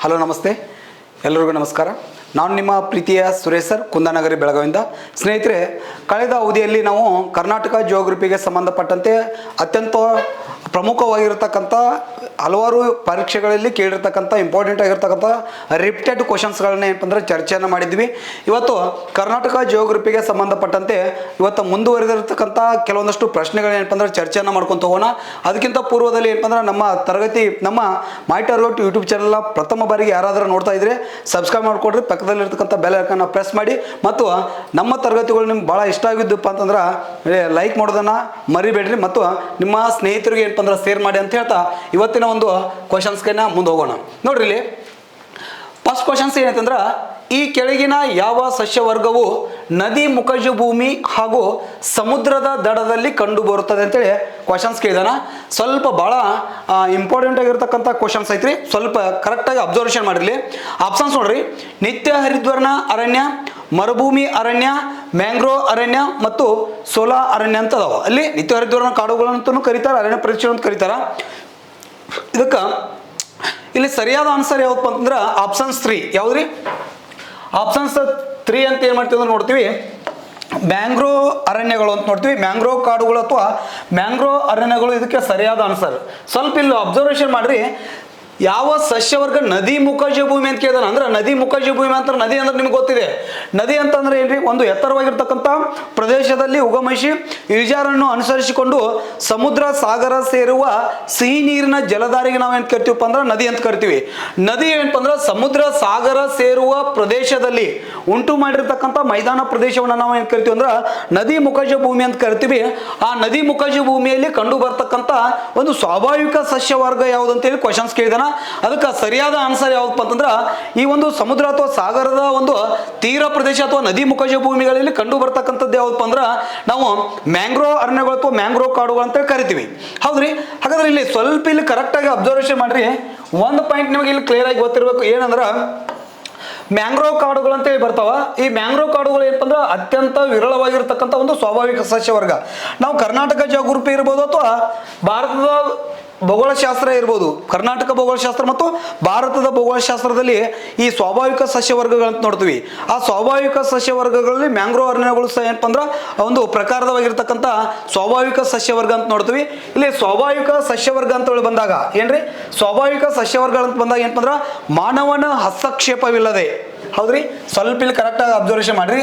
Hello ನಮಸ್ತೆ ಎಲ್ಲರಿಗೂ ನಮಸ್ಕಾರ. ನಾನು ನಿಮ್ಮ ಪ್ರೀತಿಯ ಸುರೇಶ್ ಸರ್, ಕುಂದಾನಗರಿ ಬೆಳಗಾವಿಯಿಂದ. ಸ್ನೇಹಿತರೆ, ಕಳೆದ ಅವಧಿಯಲ್ಲಿ ನಾವು ಕರ್ನಾಟಕ ಜಿಯೋಗ್ರಫಿಗೆ ಸಂಬಂಧಪಟ್ಟಂತೆ ಅತ್ಯಂತ ಪ್ರಮುಖವಾಗಿರತಕ್ಕಂಥ ಹಲವಾರು ಪರೀಕ್ಷೆಗಳಲ್ಲಿ ಕೇಳಿರ್ತಕ್ಕಂಥ ಇಂಪಾರ್ಟೆಂಟ್ ಆಗಿರ್ತಕ್ಕಂಥ ರಿಪೀಟೆಡ್ ಕ್ವಶನ್ಸ್ಗಳನ್ನ ಏನಂದ್ರೆ ಚರ್ಚೆಯನ್ನು ಮಾಡಿದ್ವಿ. ಇವತ್ತು ಕರ್ನಾಟಕ ಜಿಯೋಗ್ರಫಿಗೆ ಸಂಬಂಧಪಟ್ಟಂತೆ ಇವತ್ತು ಮುಂದುವರೆದಿರತಕ್ಕಂಥ ಕೆಲವೊಂದಷ್ಟು ಪ್ರಶ್ನೆಗಳೇನಂದ್ರೆ ಚರ್ಚೆಯನ್ನು ಮಾಡ್ಕೊತ ಹೋಗೋಣ. ಅದಕ್ಕಿಂತ ಪೂರ್ವದಲ್ಲಿ ಏನಂದ್ರೆ ನಮ್ಮ ತರಗತಿ ನಮ್ಮ ಮೈ ಟಾರ್ಗೆಟ್ ಯೂಟ್ಯೂಬ್ ಚಾನಲ್ನ ಪ್ರಥಮ ಬಾರಿಗೆ ಯಾರಾದರೂ ನೋಡ್ತಾ ಇದ್ರೆ ಸಬ್ಸ್ಕ್ರೈಬ್ ಮಾಡ್ಕೊಡ್ರಿ, ಪಕ್ಕದಲ್ಲಿರ್ತಕ್ಕಂಥ ಬೆಲ್ ಐಕಾನ್ನ ಪ್ರೆಸ್ ಮಾಡಿ, ಮತ್ತು ನಮ್ಮ ತರಗತಿಗಳು ನಿಮ್ಗೆ ಭಾಳ ಇಷ್ಟ ಆಗಿದ್ದಪ್ಪ ಅಂತಂದ್ರೆ ಲೈಕ್ ಮಾಡೋದನ್ನು ಮರಿಬೇಡ್ರಿ, ಮತ್ತು ನಿಮ್ಮ ಸ್ನೇಹಿತರಿಗೆ ಏನಂದ್ರೆ ಶೇರ್ ಮಾಡಿ ಅಂತ ಹೇಳ್ತಾ ಇವತ್ತಿನ ಒಂದು ಕ್ವಶನ್ಸ್ಗೆ ಮುಂದೆ ಹೋಗೋಣ. ನೋಡ್ರಿ, ಇಲ್ಲಿ ಫಸ್ಟ್ ಕ್ವಶನ್ಸ್ ಏನಂತಂದ್ರೆ, ಈ ಕೆಳಗಿನ ಯಾವ ಸಸ್ಯವರ್ಗವು ನದಿ ಮುಖಜ ಭೂಮಿ ಹಾಗೂ ಸಮುದ್ರದ ದಡದಲ್ಲಿ ಕಂಡು ಬರುತ್ತದೆ ಅಂತೇಳಿ ಕ್ವಶನ್ಸ್ ಕೇಳಿದಾನ. ಸ್ವಲ್ಪ ಭಾಳ ಇಂಪಾರ್ಟೆಂಟ್ ಆಗಿರ್ತಕ್ಕಂಥ ಕ್ವಶನ್ಸ್ ಐತ್ರಿ, ಸ್ವಲ್ಪ ಕರೆಕ್ಟಾಗಿ ಅಬ್ಸರ್ವೇಷನ್ ಮಾಡಿರಲಿ. ಆಪ್ಷನ್ಸ್ ನೋಡ್ರಿ: ನಿತ್ಯ ಹರಿದ್ವರ್ಣ ಅರಣ್ಯ, ಮರುಭೂಮಿ ಅರಣ್ಯ, ಮ್ಯಾಂಗ್ರೋವ್ ಅರಣ್ಯ ಮತ್ತು ಸೋಲಾ ಅರಣ್ಯ ಅಂತ ಅದಾವ. ಅಲ್ಲಿ ನಿತ್ಯ ಹರಿದ್ವರ್ಣ ಕಾಡುಗಳಂತೂ ಕರೀತಾರೆ, ಅರಣ್ಯ ಪ್ರದೇಶ ಅಂತ ಕರೀತಾರ. ಇದಕ್ಕೆ ಇಲ್ಲಿ ಸರಿಯಾದ ಆನ್ಸರ್ ಯಾವಪ್ಪ ಅಂತಂದ್ರೆ ಆಪ್ಷನ್ಸ್ 3. ಯಾವ್ದ್ರಿ? ಆಪ್ಷನ್ಸ್ 3 ಅಂತ ಏನು ಮಾಡ್ತೀವಿ ಅಂದ್ರೆ ನೋಡ್ತೀವಿ, ಮ್ಯಾಂಗ್ರೋವ್ ಅರಣ್ಯಗಳು ಅಂತ ನೋಡ್ತೀವಿ. ಮ್ಯಾಂಗ್ರೋವ್ ಕಾಡುಗಳು ಅಥವಾ ಮ್ಯಾಂಗ್ರೋವ್ ಅರಣ್ಯಗಳು ಇದಕ್ಕೆ ಸರಿಯಾದ ಆನ್ಸರ್. ಸ್ವಲ್ಪ ಇಲ್ಲಿ ಅಬ್ಸರ್ವೇಷನ್ ಮಾಡ್ರಿ. ಯಾವ ಸಸ್ಯವರ್ಗ ನದಿ ಮುಖಜ ಭೂಮಿ ಅಂತ ಕೇಳಿದಾನ ಅಂದ್ರೆ, ನದಿ ಮುಖಜ ಭೂಮಿ ಅಂತ ನದಿ ಅಂದ್ರೆ ನಿಮ್ಗೆ ಗೊತ್ತಿದೆ. ನದಿ ಅಂತಂದ್ರೆ ಏನ್ರಿ? ಒಂದು ಎತ್ತರವಾಗಿರ್ತಕ್ಕಂಥ ಪ್ರದೇಶದಲ್ಲಿ ಉಗಮಿಸಿ ಇಳಿಜಾರನ್ನು ಅನುಸರಿಸಿಕೊಂಡು ಸಮುದ್ರ ಸಾಗರ ಸೇರುವ ಸಿಹಿ ನೀರಿನ ಜಲಧಾರಿಗೆ ನಾವು ಏನು ಕರಿತೀವಪ್ಪ ಅಂದ್ರೆ ನದಿ ಅಂತ ಕರಿತೀವಿ. ನದಿ ಏನಪ್ಪ ಅಂದ್ರೆ ಸಮುದ್ರ ಸಾಗರ ಸೇರುವ ಪ್ರದೇಶದಲ್ಲಿ ಉಂಟು ಮಾಡಿರ್ತಕ್ಕಂಥ ಮೈದಾನ ಪ್ರದೇಶವನ್ನು ನಾವು ಏನು ಕರಿತೀವಿ ಅಂದ್ರೆ ನದಿ ಮುಖಜ ಭೂಮಿ ಅಂತ ಕರಿತೀವಿ. ಆ ನದಿ ಮುಖಜ ಭೂಮಿಯಲ್ಲಿ ಕಂಡು ಬರ್ತಕ್ಕಂಥ ಒಂದು ಸ್ವಾಭಾವಿಕ ಸಸ್ಯವರ್ಗ ಯಾವುದು ಅಂತೇಳಿ ಕ್ವಶನ್ಸ್ ಕೇಳಿದಾನ. ಅದಕ್ಕೆ ಸರಿಯಾದ ಆನ್ಸರ್ ಯಾವಪ್ಪ ಅಂತಂದ್ರೆ ಈ ಒಂದು ಸಮುದ್ರ ಅಥವಾ ಸಾಗರದ ಒಂದು ತೀರ ಪ್ರದೇಶ ಅಥವಾ ನದಿ ಮುಖಜ ಭೂಮಿಗಳಲ್ಲಿ ಕಂಡು ಬರ್ತಕ್ಕಂಥದ್ದು ಯಾವಪ್ಪ ಅಂದ್ರೆ ನಾವು ಮ್ಯಾಂಗ್ರೋವ್ ಅರಣ್ಯಗಳು ಅಥವಾ ಮ್ಯಾಂಗ್ರೋವ್ ಕಾಡುಗಳು ಅಂತ ಕರಿತೀವಿ. ಹೌದ್ರಿ? ಹಾಗಾದ್ರೆ ಇಲ್ಲಿ ಸ್ವಲ್ಪ ಇಲ್ಲಿ ಕರೆಕ್ಟ್ ಆಗಿ ಅಬ್ಸರ್ವೇಷನ್ ಮಾಡ್ರಿ. ಒಂದು ಪಾಯಿಂಟ್ ನಿಮಗೆ ಇಲ್ಲಿ ಕ್ಲಿಯರ್ ಆಗಿ ಗೊತ್ತಿರಬೇಕು, ಏನಂದ್ರೆ ಮ್ಯಾಂಗ್ರೋವ್ ಕಾಡುಗಳು ಅಂತೇಳಿ ಬರ್ತಾವ. ಈ ಮ್ಯಾಂಗ್ರೋವ್ ಕಾಡುಗಳು ಏನಪ್ಪ ಅಂದ್ರೆ ಅತ್ಯಂತ ವಿರಳವಾಗಿರ್ತಕ್ಕಂಥ ಒಂದು ಸ್ವಾಭಾವಿಕ ಸಸ್ಯವರ್ಗ. ನಾವು ಕರ್ನಾಟಕ ಜಿಯೋಗ್ರಫಿ ಇರ್ಬೋದು ಅಥವಾ ಭಾರತದ ಭೂಗೋಳಶಾಸ್ತ್ರ ಇರ್ಬೋದು, ಕರ್ನಾಟಕ ಭೂಗೋಳಶಾಸ್ತ್ರ ಮತ್ತು ಭಾರತದ ಭೂಗೋಳಶಾಸ್ತ್ರದಲ್ಲಿ ಈ ಸ್ವಾಭಾವಿಕ ಸಸ್ಯವರ್ಗಗಳಂತ ನೋಡ್ತೀವಿ. ಆ ಸ್ವಾಭಾವಿಕ ಸಸ್ಯವರ್ಗಗಳಲ್ಲಿ ಮ್ಯಾಂಗ್ರೋವ್ ಅರಣ್ಯಗಳು ಸಹ ಏನಪ್ಪ ಅಂದ್ರೆ ಒಂದು ಪ್ರಕಾರವಾಗಿರ್ತಕ್ಕಂಥ ಸ್ವಾಭಾವಿಕ ಸಸ್ಯವರ್ಗ ಅಂತ ನೋಡ್ತೀವಿ. ಇಲ್ಲಿ ಸ್ವಾಭಾವಿಕ ಸಸ್ಯವರ್ಗ ಅಂತ ಬಂದಾಗ ಏನ್ರಿ? ಸ್ವಾಭಾವಿಕ ಸಸ್ಯವರ್ಗಗಳಂತ ಬಂದಾಗ ಏನಪ್ಪ ಅಂದ್ರೆ ಮಾನವನ ಹಸ್ತಕ್ಷೇಪವಿಲ್ಲದೆ. ಹೌದ್ರಿ? ಸ್ವಲ್ಪ ಇಲ್ಲಿ ಕರೆಕ್ಟಾಗಿ ಅಬ್ಸರ್ವೇಷನ್ ಮಾಡ್ರಿ.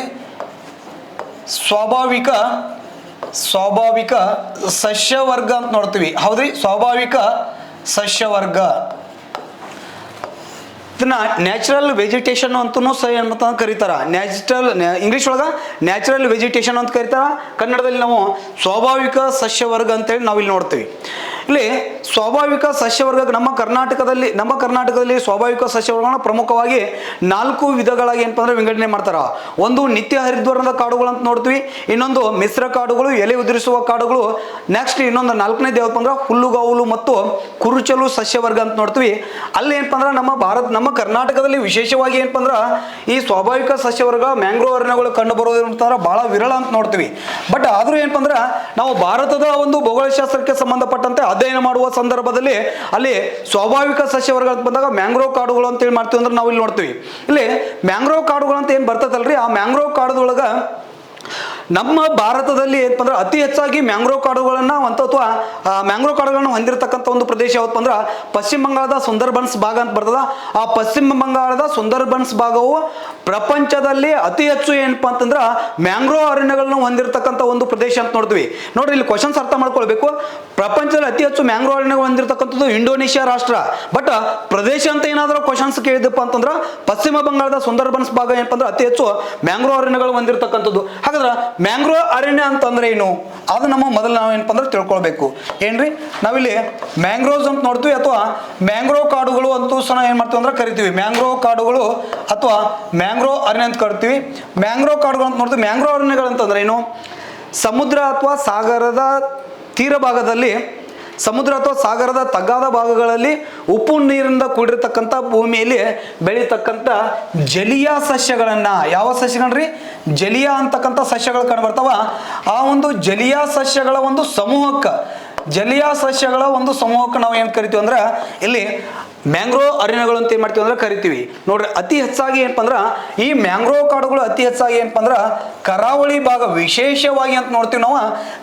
ಸ್ವಾಭಾವಿಕ ಸಸ್ಯವರ್ಗ ಅಂತ ನೋಡ್ತೀವಿ. ಹೌದ್ರಿ? ಸ್ವಾಭಾವಿಕ ಸಸ್ಯವರ್ಗ ಇದನ್ನ ನ್ಯಾಚುರಲ್ ವೆಜಿಟೇಷನ್ ಅಂತೂ ಸಹ ಏನಂತ ಕರೀತಾರ. ಇಂಗ್ಲಿಷ್ ಒಳಗ ನ್ಯಾಚುರಲ್ ವೆಜಿಟೇಷನ್ ಅಂತ ಕರೀತಾರ. ಕನ್ನಡದಲ್ಲಿ ನಾವು ಸ್ವಾಭಾವಿಕ ಸಸ್ಯವರ್ಗ ಅಂತೇಳಿ ನಾವು ಇಲ್ಲಿ ನೋಡ್ತೀವಿ. ಇಲ್ಲಿ ಸ್ವಾಭಾವಿಕ ಸಸ್ಯವರ್ಗ ನಮ್ಮ ಕರ್ನಾಟಕದಲ್ಲಿ ಸ್ವಾಭಾವಿಕ ಸಸ್ಯವರ್ಗಗಳನ್ನ ಪ್ರಮುಖವಾಗಿ 4 ವಿಧಗಳಾಗಿ ಏನಪ್ಪ ಅಂದ್ರೆ ವಿಂಗಡಣೆ ಮಾಡ್ತಾರ. ಒಂದು ನಿತ್ಯ ಹರಿದ್ವರ್ಣದ ಕಾಡುಗಳು ಅಂತ ನೋಡ್ತೀವಿ, ಇನ್ನೊಂದು ಮಿಶ್ರ ಕಾಡುಗಳು, ಎಲೆ ಉದುರಿಸುವ ಕಾಡುಗಳು, ನೆಕ್ಸ್ಟ್ ಇನ್ನೊಂದು 4ನೇದು ಯಾವಪ್ಪ ಅಂದ್ರೆ ಹುಲ್ಲುಗಾವಲು ಮತ್ತು ಕುರುಚಲು ಸಸ್ಯವರ್ಗ ಅಂತ ನೋಡ್ತೀವಿ. ಅಲ್ಲಿ ಏನಪ್ಪ ಅಂದ್ರೆ ನಮ್ಮ ಕರ್ನಾಟಕದಲ್ಲಿ ವಿಶೇಷವಾಗಿ ಏನಪ್ಪ ಅಂದ್ರೆ ಈ ಸ್ವಾಭಾವಿಕ ಸಸ್ಯವರ್ಗ ಮ್ಯಾಂಗ್ರೋವ್ ಅರಣ್ಯಗಳು ಕಂಡು ಬರೋದು ಅಂತಂದ್ರೆ ಬಹಳ ವಿರಳ ಅಂತ ನೋಡ್ತೀವಿ. ಬಟ್ ಆದ್ರೂ ಏನಪ್ಪ ಅಂದ್ರೆ ನಾವು ಭಾರತದ ಒಂದು ಭೂಗೋಳಶಾಸ್ತ್ರಕ್ಕೆ ಸಂಬಂಧಪಟ್ಟಂತೆ ಅಧ್ಯಯನ ಮಾಡುವ ಸಂದರ್ಭದಲ್ಲಿ ಅಲ್ಲಿ ಸ್ವಾಭಾವಿಕ ಸಸ್ಯವರ್ಗ ಅಂತ ಬಂದಾಗ ಮ್ಯಾಂಗ್ರೋವ್ ಕಾಡುಗಳು ಅಂತ ಹೇಳಿ ಮಾಡ್ತೀವಿ ಅಂದ್ರೆ ನಾವು ಇಲ್ಲಿ ನೋಡ್ತೀವಿ. ಇಲ್ಲಿ ಮ್ಯಾಂಗ್ರೋವ್ ಕಾಡುಗಳು ಅಂತ ಏನು ಬರ್ತದಲ್ರಿ, ಆ ಮ್ಯಾಂಗ್ರೋವ್ ಕಾಡುದೊಳಗ ನಮ್ಮ ಭಾರತದಲ್ಲಿ ಏನಪ್ಪ ಅಂದ್ರೆ ಅತಿ ಹೆಚ್ಚಾಗಿ ಮ್ಯಾಂಗ್ರೋವ್ ಕಾಡುಗಳನ್ನ ಅಥವಾ ಮ್ಯಾಂಗ್ರೋವ್ ಕಾಡುಗಳನ್ನ ಹೊಂದಿರತಕ್ಕಂಥ ಒಂದು ಪ್ರದೇಶ ಯಾವಪ್ಪ ಅಂದ್ರೆ ಪಶ್ಚಿಮ ಬಂಗಾಳದ ಸುಂದರ್ಬನ್ಸ್ ಭಾಗ ಅಂತ ಬರ್ತದ. ಆ ಪಶ್ಚಿಮ ಬಂಗಾಳದ ಸುಂದರ್ಬನ್ಸ್ ಭಾಗವು ಪ್ರಪಂಚದಲ್ಲಿ ಅತಿ ಹೆಚ್ಚು ಏನಪ್ಪಾ ಅಂತಂದ್ರೆ ಮ್ಯಾಂಗ್ರೋವ್ ಅರಣ್ಯಗಳನ್ನ ಹೊಂದಿರತಕ್ಕಂಥ ಒಂದು ಪ್ರದೇಶ ಅಂತ ನೋಡ್ತೀವಿ. ನೋಡ್ರಿ, ಇಲ್ಲಿ ಕ್ವಶನ್ಸ್ ಅರ್ಥ ಮಾಡ್ಕೊಳ್ಬೇಕು. ಪ್ರಪಂಚದಲ್ಲಿ ಅತಿ ಹೆಚ್ಚು ಮ್ಯಾಂಗ್ರೋವ್ ಅರಣ್ಯಗಳು ಹೊಂದಿರತಕ್ಕಂಥದ್ದು ಇಂಡೋನೇಷ್ಯಾ ರಾಷ್ಟ್ರ. ಬಟ್ ಪ್ರದೇಶ ಅಂತ ಏನಾದರೂ ಕ್ವಶನ್ಸ್ ಕೇಳಿದಪ್ಪ ಅಂತಂದ್ರೆ ಪಶ್ಚಿಮ ಬಂಗಾಳದ ಸುಂದರ್ಬನ್ಸ್ ಭಾಗ ಏನಪ್ಪ ಅಂದ್ರೆ ಅತಿ ಹೆಚ್ಚು ಮ್ಯಾಂಗ್ರೋವ್ ಅರಣ್ಯಗಳು ಹೊಂದಿರತಕ್ಕಂಥದ್ದು. ಹಾಗಾದ್ರೆ ಮ್ಯಾಂಗ್ರೋವ್ ಅರಣ್ಯ ಅಂತಂದ್ರೆ ಏನು ಅದು ನಮ್ಮ ಮೊದಲು ನಾವು ಏನಪ್ಪ ಅಂದ್ರೆ ತಿಳ್ಕೊಳ್ಬೇಕು. ಏನ್ರಿ? ನಾವಿಲ್ಲಿ ಮ್ಯಾಂಗ್ರೋವ್ಸ್ ಅಂತ ನೋಡ್ತೀವಿ ಅಥವಾ ಮ್ಯಾಂಗ್ರೋವ್ ಕಾಡುಗಳು ಅಂತೂ ಸಹ ಏನ್ ಮಾಡ್ತೀವಿ ಅಂದ್ರೆ ಕರಿತೀವಿ. ಮ್ಯಾಂಗ್ರೋವ್ ಕಾಡುಗಳು ಅಥವಾ ಮ್ಯಾಂಗ್ರೋವ್ ಅರಣ್ಯ ಅಂತ ಕರಿತೀವಿ. ಮ್ಯಾಂಗ್ರೋವ್ ಕಾಡುಗಳು ಅಂತ ನೋಡ್ತೀವಿ. ಮ್ಯಾಂಗ್ರೋವ್ ಅರಣ್ಯಗಳು ಅಂತಂದ್ರೆ ಏನು? ಸಮುದ್ರ ಅಥವಾ ಸಾಗರದ ತೀರ ಭಾಗದಲ್ಲಿ, ಸಮುದ್ರ ಅಥವಾ ಸಾಗರದ ತಗ್ಗಾದ ಭಾಗಗಳಲ್ಲಿ ಉಪ್ಪು ನೀರಿನಿಂದ ಕೂಡಿರ್ತಕ್ಕಂಥ ಭೂಮಿಯಲ್ಲಿ ಬೆಳೀತಕ್ಕಂಥ ಜಲೀಯ ಸಸ್ಯಗಳನ್ನ, ಯಾವ ಸಸ್ಯಗಳ್ರಿ? ಜಲೀಯ ಅಂತಕ್ಕಂಥ ಸಸ್ಯಗಳು ಕಂಡು ಬರ್ತಾವ. ಆ ಒಂದು ಜಲೀಯ ಸಸ್ಯಗಳ ಒಂದು ಸಮೂಹಕ್ಕೆ ನಾವು ಏನು ಕರಿತೀವಿ ಅಂದ್ರೆ ಇಲ್ಲಿ ಮ್ಯಾಂಗ್ರೋವ್ ಅರಣ್ಯಗಳು ಅಂತ ಏನು ಮಾಡ್ತೀವಿ ಅಂದ್ರೆ ಕರಿತೀವಿ. ನೋಡ್ರಿ ಅತಿ ಹೆಚ್ಚಾಗಿ ಏನಪ್ಪ ಅಂದ್ರೆ ಈ ಮ್ಯಾಂಗ್ರೋವ್ ಕಾಡುಗಳು ಅತಿ ಹೆಚ್ಚಾಗಿ ಏನಪ್ಪ ಅಂದ್ರೆ ಕರಾವಳಿ ಭಾಗ ವಿಶೇಷವಾಗಿ ಅಂತ ನೋಡ್ತೀವಿ ನಾವು,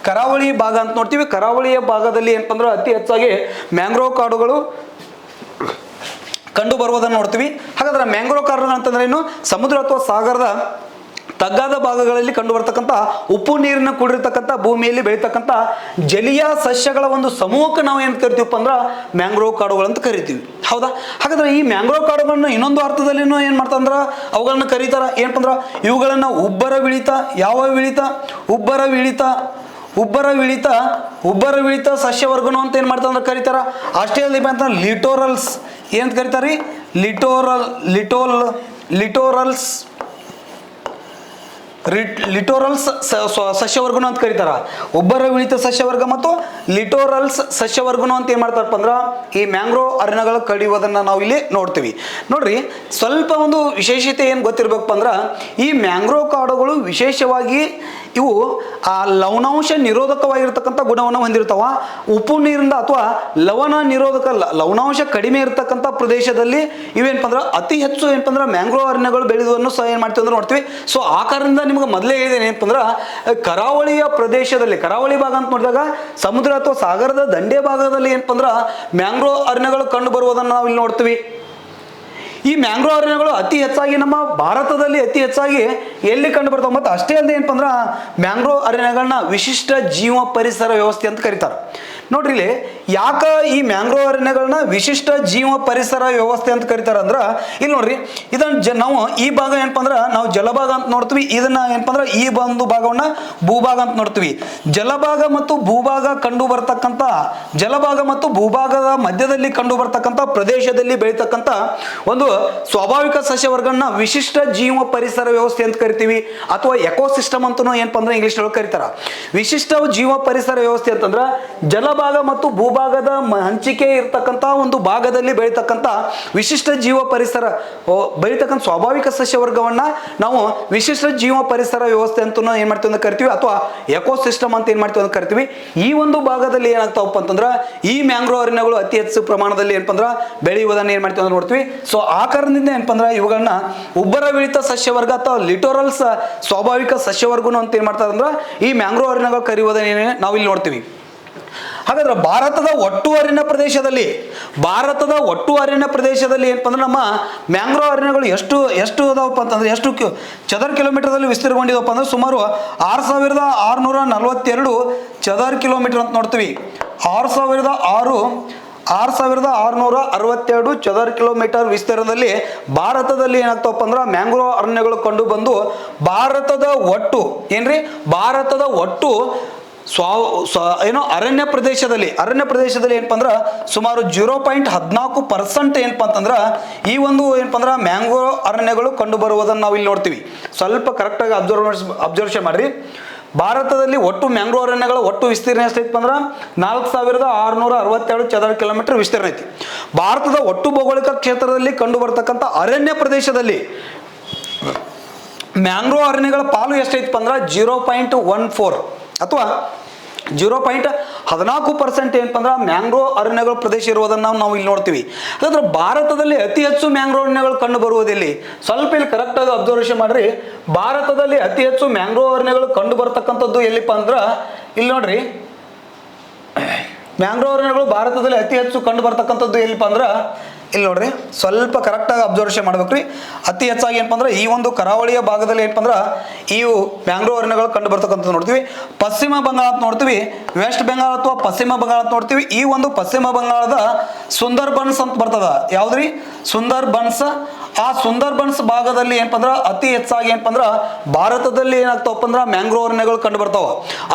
ಕರಾವಳಿ ಭಾಗ ಅಂತ ನೋಡ್ತೀವಿ. ಕರಾವಳಿಯ ಭಾಗದಲ್ಲಿ ಏನಪ್ಪ ಅಂದ್ರೆ ಅತಿ ಹೆಚ್ಚಾಗಿ ಮ್ಯಾಂಗ್ರೋವ್ ಕಾಡುಗಳು ಕಂಡು ಬರುವುದನ್ನು ನೋಡ್ತೀವಿ. ಹಾಗಾದ್ರೆ ಮ್ಯಾಂಗ್ರೋವ್ ಕಾಡುಗಳು ಅಂತಂದ್ರೆ ಏನು? ಸಮುದ್ರ ಅಥವಾ ಸಾಗರದ ತಗ್ಗಾದ ಭಾಗಗಳಲ್ಲಿ ಕಂಡು ಬರ್ತಕ್ಕಂಥ ಉಪ್ಪು ನೀರಿನ ಕೂಡಿರ್ತಕ್ಕಂಥ ಭೂಮಿಯಲ್ಲಿ ಬೆಳೀತಕ್ಕಂಥ ಜಲೀಯ ಸಸ್ಯಗಳ ಒಂದು ಸಮೂಹಕ್ಕೆ ನಾವು ಏನು ಕರಿತೀವಪ್ಪ ಅಂದ್ರೆ ಮ್ಯಾಂಗ್ರೋವ್ ಕಾಡುಗಳು ಅಂತ ಕರಿತೀವಿ. ಹೌದಾ? ಹಾಗಾದ್ರೆ ಈ ಮ್ಯಾಂಗ್ರೋವ್ ಕಾಡುಗಳನ್ನ ಇನ್ನೊಂದು ಅರ್ಥದಲ್ಲಿನೂ ಏನು ಮಾಡ್ತಂದ್ರ ಅವುಗಳನ್ನ ಕರೀತಾರ ಏನಪ್ಪ ಅಂದ್ರೆ ಇವುಗಳನ್ನ ಉಬ್ಬರ ವಿಳಿತ, ಯಾವ ವಿಳಿತ? ಉಬ್ಬರ ವಿಳಿತ ಸಸ್ಯವರ್ಗನು ಅಂತ ಏನು ಮಾಡ್ತಾರೆ ಕರೀತಾರ. ಅಷ್ಟೇ ಅಲ್ಲದೆ ಅಂತ ಲಿಟೋರಲ್ಸ್ ಏನಂತ ಕರೀತಾರಿ? ಲಿಟೋರಲ್ಸ್ ಸಸ್ಯವರ್ಗನು ಅಂತ ಕರೀತಾರ. ಉಬ್ಬರ ವಿಳಿತ ಸಸ್ಯವರ್ಗ ಮತ್ತು ಲಿಟೋರಲ್ಸ್ ಸಸ್ಯವರ್ಗನು ಅಂತ ಏನ್ ಮಾಡ್ತಾರಪ್ಪ ಅಂದ್ರ ಈ ಮ್ಯಾಂಗ್ರೋವ್ ಅರಣ್ಯಗಳು ಕಡಿಯೋದನ್ನ ನಾವು ಇಲ್ಲಿ ನೋಡ್ತೀವಿ. ನೋಡ್ರಿ, ಸ್ವಲ್ಪ ಒಂದು ವಿಶೇಷತೆ ಏನು ಗೊತ್ತಿರ್ಬೇಕಪ್ಪ ಅಂದ್ರ ಈ ಮ್ಯಾಂಗ್ರೋವ್ ಕಾಡುಗಳು ವಿಶೇಷವಾಗಿ ಇವು ಆ ಲವಣಾಂಶ ನಿರೋಧಕವಾಗಿರ್ತಕ್ಕಂಥ ಗುಣವನ್ನು ಹೊಂದಿರ್ತಾವ. ಉಪ್ಪು ನೀರಿಂದ ಅಥವಾ ಲವಣಾಂಶ ಕಡಿಮೆ ಇರತಕ್ಕಂಥ ಪ್ರದೇಶದಲ್ಲಿ ಇವೇನಪ್ಪ ಅಂದ್ರೆ ಅತಿ ಹೆಚ್ಚು ಏನಪ್ಪ ಅಂದ್ರೆ ಮ್ಯಾಂಗ್ರೋವ್ ಅರಣ್ಯಗಳು ಬೆಳೆಯುವುದನ್ನು ಸಹ ಏನು ಮಾಡ್ತೀವಿ ಅಂದ್ರೆ ನೋಡ್ತೀವಿ. ಸೊ ಆ ಕಾರಣದಿಂದ ನಿಮ್ಗೆ ಮೊದಲೇ ಹೇಳಿದೆ ಏನಪ್ಪ ಅಂದ್ರೆ ಕರಾವಳಿಯ ಪ್ರದೇಶದಲ್ಲಿ, ಕರಾವಳಿ ಭಾಗ ಅಂತ ನೋಡಿದಾಗ ಸಮುದ್ರ ಅಥವಾ ಸಾಗರದ ದಂಡೆ ಭಾಗದಲ್ಲಿ ಏನಪ್ಪ ಅಂದ್ರೆ ಮ್ಯಾಂಗ್ರೋವ್ ಅರಣ್ಯಗಳು ಕಂಡು ಬರುವುದನ್ನು ನಾವು ಇಲ್ಲಿ ನೋಡ್ತೀವಿ. ಈ ಮ್ಯಾಂಗ್ರೋವ್ ಅರಣ್ಯಗಳು ಅತಿ ಹೆಚ್ಚಾಗಿ ನಮ್ಮ ಭಾರತದಲ್ಲಿ ಅತಿ ಹೆಚ್ಚಾಗಿ ಎಲ್ಲಿ ಕಂಡು ಬರ್ತಾವೆ. ಮತ್ತು ಅಷ್ಟೇ ಅಲ್ಲದೆ ಏನಪ್ಪ ಅಂದ್ರೆ ಮ್ಯಾಂಗ್ರೋವ್ ಅರಣ್ಯಗಳನ್ನ ವಿಶಿಷ್ಟ ಜೀವ ಪರಿಸರ ವ್ಯವಸ್ಥೆ ಅಂತ ಕರೀತಾರೆ. ನೋಡ್ರಿ, ಇಲ್ಲಿ ಯಾಕೆ ಈ ಮ್ಯಾಂಗ್ರೋವ್ ಅರಣ್ಯಗಳನ್ನ ವಿಶಿಷ್ಟ ಜೀವ ಪರಿಸರ ವ್ಯವಸ್ಥೆ ಅಂತ ಕರೀತಾರೆ ಅಂದ್ರೆ ಇಲ್ಲಿ ನೋಡ್ರಿ, ಇದನ್ನ ನಾವು ಈ ಭಾಗ ಏನಪ್ಪ ಅಂದ್ರೆ ನಾವು ಜಲಭಾಗ ಅಂತ ನೋಡ್ತೀವಿ. ಇದನ್ನ ಏನಪ್ಪ ಅಂದ್ರೆ ಈ ಒಂದು ಭಾಗವನ್ನ ಭೂಭಾಗ ಅಂತ ನೋಡ್ತೀವಿ. ಜಲಭಾಗ ಮತ್ತು ಭೂಭಾಗ ಕಂಡು ಬರ್ತಕ್ಕಂಥ ಜಲಭಾಗ ಮತ್ತು ಭೂಭಾಗದ ಮಧ್ಯದಲ್ಲಿ ಕಂಡು ಬರ್ತಕ್ಕಂಥ ಪ್ರದೇಶದಲ್ಲಿ ಬೆಳೀತಕ್ಕಂಥ ಒಂದು ಸ್ವಾಭಾವಿಕ ಸಸ್ಯವರ್ಗನ ವಿಶಿಷ್ಟ ಜೀವ ಪರಿಸರ ವ್ಯವಸ್ಥೆ ಅಂತ ಕರಿತೀವಿ, ಅಥವಾ ಎಕೋಸಿಸ್ಟಮ್ ಅಂತನೂ ಏನಪ್ಪ ಅಂದ್ರೆ ಇಂಗ್ಲಿಷ್ ಒಳಗೆ ಕರೀತಾರ. ವಿಶಿಷ್ಟ ಜೀವ ಪರಿಸರ ವ್ಯವಸ್ಥೆ ಅಂತಂದ್ರೆ ಜಲಭಾಗ ಮತ್ತು ಭೂಭಾಗದ ಹಂಚಿಕೆ ಇರ್ತಕ್ಕಂಥ ಒಂದು ಭಾಗದಲ್ಲಿ ಬೆಳೀತಕ್ಕಂಥ ವಿಶಿಷ್ಟ ಜೀವ ಪರಿಸರ ಬೆಳೀತಕ್ಕಂಥ ಸ್ವಾಭಾವಿಕ ಸಸ್ಯವರ್ಗವನ್ನ ನಾವು ವಿಶಿಷ್ಟ ಜೀವ ಪರಿಸರ ವ್ಯವಸ್ಥೆ ಅಂತ ಏನ್ ಮಾಡ್ತೀವಿ ಅಂತ ಕರಿತೀವಿ, ಅಥವಾ ಎಕೋಸಿಸ್ಟಮ್ ಅಂತ ಏನ್ ಮಾಡ್ತೀವಿ ಅಂತ ಕರಿತೀವಿ. ಈ ಒಂದು ಭಾಗದಲ್ಲಿ ಏನಾಗ್ತಾವಪ್ಪ ಅಂತಂದ್ರೆ ಈ ಮ್ಯಾಂಗ್ರೋವ್ ಅರಣ್ಯಗಳು ಅತಿ ಹೆಚ್ಚು ಪ್ರಮಾಣದಲ್ಲಿ ಏನಪ್ಪ ಅಂದ್ರೆ ಬೆಳೆಯುವುದನ್ನ ಏನ್ ಮಾಡ್ತೀವಿ ಅಂತ ನೋಡ್ತೀವಿ. ಸೊ ಆ ಕಾರಣದಿಂದ ಏನಪ್ಪ ಅಂದ್ರೆ ಇವುಗಳನ್ನ ಉಬ್ಬರ ವಿಳಿತ ಸಸ್ಯವರ್ಗ ಅಥವಾ ಲಿಟೋರಲ್ಸ್ ಸ್ವಾಭಾವಿಕ ಸಸ್ಯವರ್ಗನು ಅಂತ ಏನ್ ಮಾಡ್ತಾರೆ ಅಂದ್ರೆ ಈ ಮ್ಯಾಂಗ್ರೋವ್ ಅರಣ್ಯಗಳು ಕರೆಯುವುದನ್ನ ನಾವು ಇಲ್ಲಿ ನೋಡ್ತೀವಿ. ಹಾಗಾದ್ರೆ ಭಾರತದ ಒಟ್ಟು ಅರಣ್ಯ ಪ್ರದೇಶದಲ್ಲಿ ಏನಪ್ಪ ಅಂದ್ರೆ ನಮ್ಮ ಮ್ಯಾಂಗ್ರೋವ್ ಅರಣ್ಯಗಳು ಎಷ್ಟು ಅದಾವಪ್ಪ ಅಂತಂದ್ರೆ ಎಷ್ಟು ಚದರ ಕಿಲೋಮೀಟರ್ದಲ್ಲಿ ವಿಸ್ತೀರ್ಣಗೊಂಡಿದವಪ್ಪ ಅಂದ್ರೆ ಸುಮಾರು 6642 ಚದರ ಕಿಲೋಮೀಟರ್ ಅಂತ ನೋಡ್ತೀವಿ. 6662 ಚದರ ಕಿಲೋಮೀಟರ್ ವಿಸ್ತೀರ್ಣದಲ್ಲಿ ಭಾರತದಲ್ಲಿ ಏನಾಗ್ತಾವಪ್ಪ ಅಂದ್ರೆ ಮ್ಯಾಂಗ್ರೋವ್ ಅರಣ್ಯಗಳು ಕಂಡು ಬಂದು ಭಾರತದ ಒಟ್ಟು ಅರಣ್ಯ ಪ್ರದೇಶದಲ್ಲಿ ಏನಪ್ಪ ಅಂದ್ರೆ ಸುಮಾರು 0.14% ಏನಪ್ಪ ಅಂತಂದ್ರೆ ಈ ಒಂದು ಏನಪ್ಪ ಅಂದ್ರೆ ಮ್ಯಾಂಗ್ರೋವ್ ಅರಣ್ಯಗಳು ಕಂಡು ಬರುವುದನ್ನು ನಾವು ಇಲ್ಲಿ ನೋಡ್ತೀವಿ. ಸ್ವಲ್ಪ ಕರೆಕ್ಟಾಗಿ ಅಬ್ಸರ್ವೇಷನ್ ಮಾಡ್ರಿ. ಭಾರತದಲ್ಲಿ ಒಟ್ಟು ಮ್ಯಾಂಗ್ರೋವ್ ಅರಣ್ಯಗಳ ಒಟ್ಟು ವಿಸ್ತೀರ್ಣ ಎಷ್ಟೈತಿ ಅಂದ್ರೆ 4662 ಚದರ ಕಿಲೋಮೀಟರ್ ವಿಸ್ತೀರ್ಣ ಐತಿ. ಭಾರತದ ಒಟ್ಟು ಭೌಗೋಳಿಕ ಕ್ಷೇತ್ರದಲ್ಲಿ ಕಂಡು ಬರ್ತಕ್ಕಂಥ ಅರಣ್ಯ ಪ್ರದೇಶದಲ್ಲಿ ಮ್ಯಾಂಗ್ರೋವ್ ಅರಣ್ಯಗಳ ಪಾಲು ಎಷ್ಟೈತಿ ಅಂದ್ರೆ 0.14 ಅಥವಾ 0.14% ಏನಪ್ಪ ಅಂದ್ರೆ ಮ್ಯಾಂಗ್ರೋವ್ ಅರಣ್ಯಗಳ ಪ್ರದೇಶ ಇರುವುದನ್ನು ನಾವು ಇಲ್ಲಿ ನೋಡ್ತೀವಿ. ಹಾಗಾದ್ರೆ ಭಾರತದಲ್ಲಿ ಅತಿ ಹೆಚ್ಚು ಮ್ಯಾಂಗ್ರೋವ್ ಅರಣ್ಯಗಳು ಕಂಡು ಬರುವುದಿಲ್ಲಿ. ಸ್ವಲ್ಪ ಇಲ್ಲಿ ಕರೆಕ್ಟಾಗಿ ಅಬ್ಸರ್ವೇಷನ್ ಮಾಡ್ರಿ. ಭಾರತದಲ್ಲಿ ಅತಿ ಹೆಚ್ಚು ಮ್ಯಾಂಗ್ರೋವ್ ಅರಣ್ಯಗಳು ಕಂಡು ಬರ್ತಕ್ಕಂಥದ್ದು ಎಲ್ಲಿಪ್ಪ ಅಂದ್ರೆ ಇಲ್ಲಿ ನೋಡ್ರಿ, ಮ್ಯಾಂಗ್ರೋವ್ ಅರಣ್ಯಗಳು ಭಾರತದಲ್ಲಿ ಅತಿ ಹೆಚ್ಚು ಕಂಡು ಬರ್ತಕ್ಕಂಥದ್ದು ಎಲ್ಲಿಪ್ಪ ಅಂದ್ರೆ ಇಲ್ಲಿ ನೋಡ್ರಿ, ಸ್ವಲ್ಪ ಕರೆಕ್ಟಾಗಿ ಅಬ್ಸರ್ವೇಷನ್ ಮಾಡ್ಬೇಕ್ರಿ. ಅತಿ ಹೆಚ್ಚಾಗಿ ಏನಪ್ಪ ಅಂದ್ರೆ ಈ ಒಂದು ಕರಾವಳಿಯ ಭಾಗದಲ್ಲಿ ಏನಪ್ಪ ಅಂದ್ರೆ ಇವು ಮ್ಯಾಂಗ್ರೋವ್ ಅರಣ್ಯಗಳು ಕಂಡು ಬರ್ತಕ್ಕಂಥದ್ದು ನೋಡ್ತೀವಿ. ಪಶ್ಚಿಮ ಬಂಗಾಳ ಅಂತ ನೋಡ್ತೀವಿ, ವೆಸ್ಟ್ ಬೆಂಗಾಲ್ ಅಥವಾ ಪಶ್ಚಿಮ ಬಂಗಾಳ ಅಂತ ನೋಡ್ತೀವಿ. ಈ ಒಂದು ಪಶ್ಚಿಮ ಬಂಗಾಳದ ಸುಂದರ್ಬನ್ಸ್ ಅಂತ ಬರ್ತದ. ಯಾವ್ದ್ರಿ? ಸುಂದರ್ಬನ್ಸ್. ಆ ಸುಂದರ್ಬನ್ಸ್ ಭಾಗದಲ್ಲಿ ಏನಪ್ಪ ಅಂದ್ರೆ ಅತಿ ಹೆಚ್ಚಾಗಿ ಏನಪ್ಪ ಅಂದ್ರೆ ಭಾರತದಲ್ಲಿ ಏನಾಗ್ತಾವಪ್ಪ ಅಂದ್ರೆ ಮ್ಯಾಂಗ್ರೋವ್ ಅರಣ್ಯಗಳು ಕಂಡು ಬರ್ತಾವ.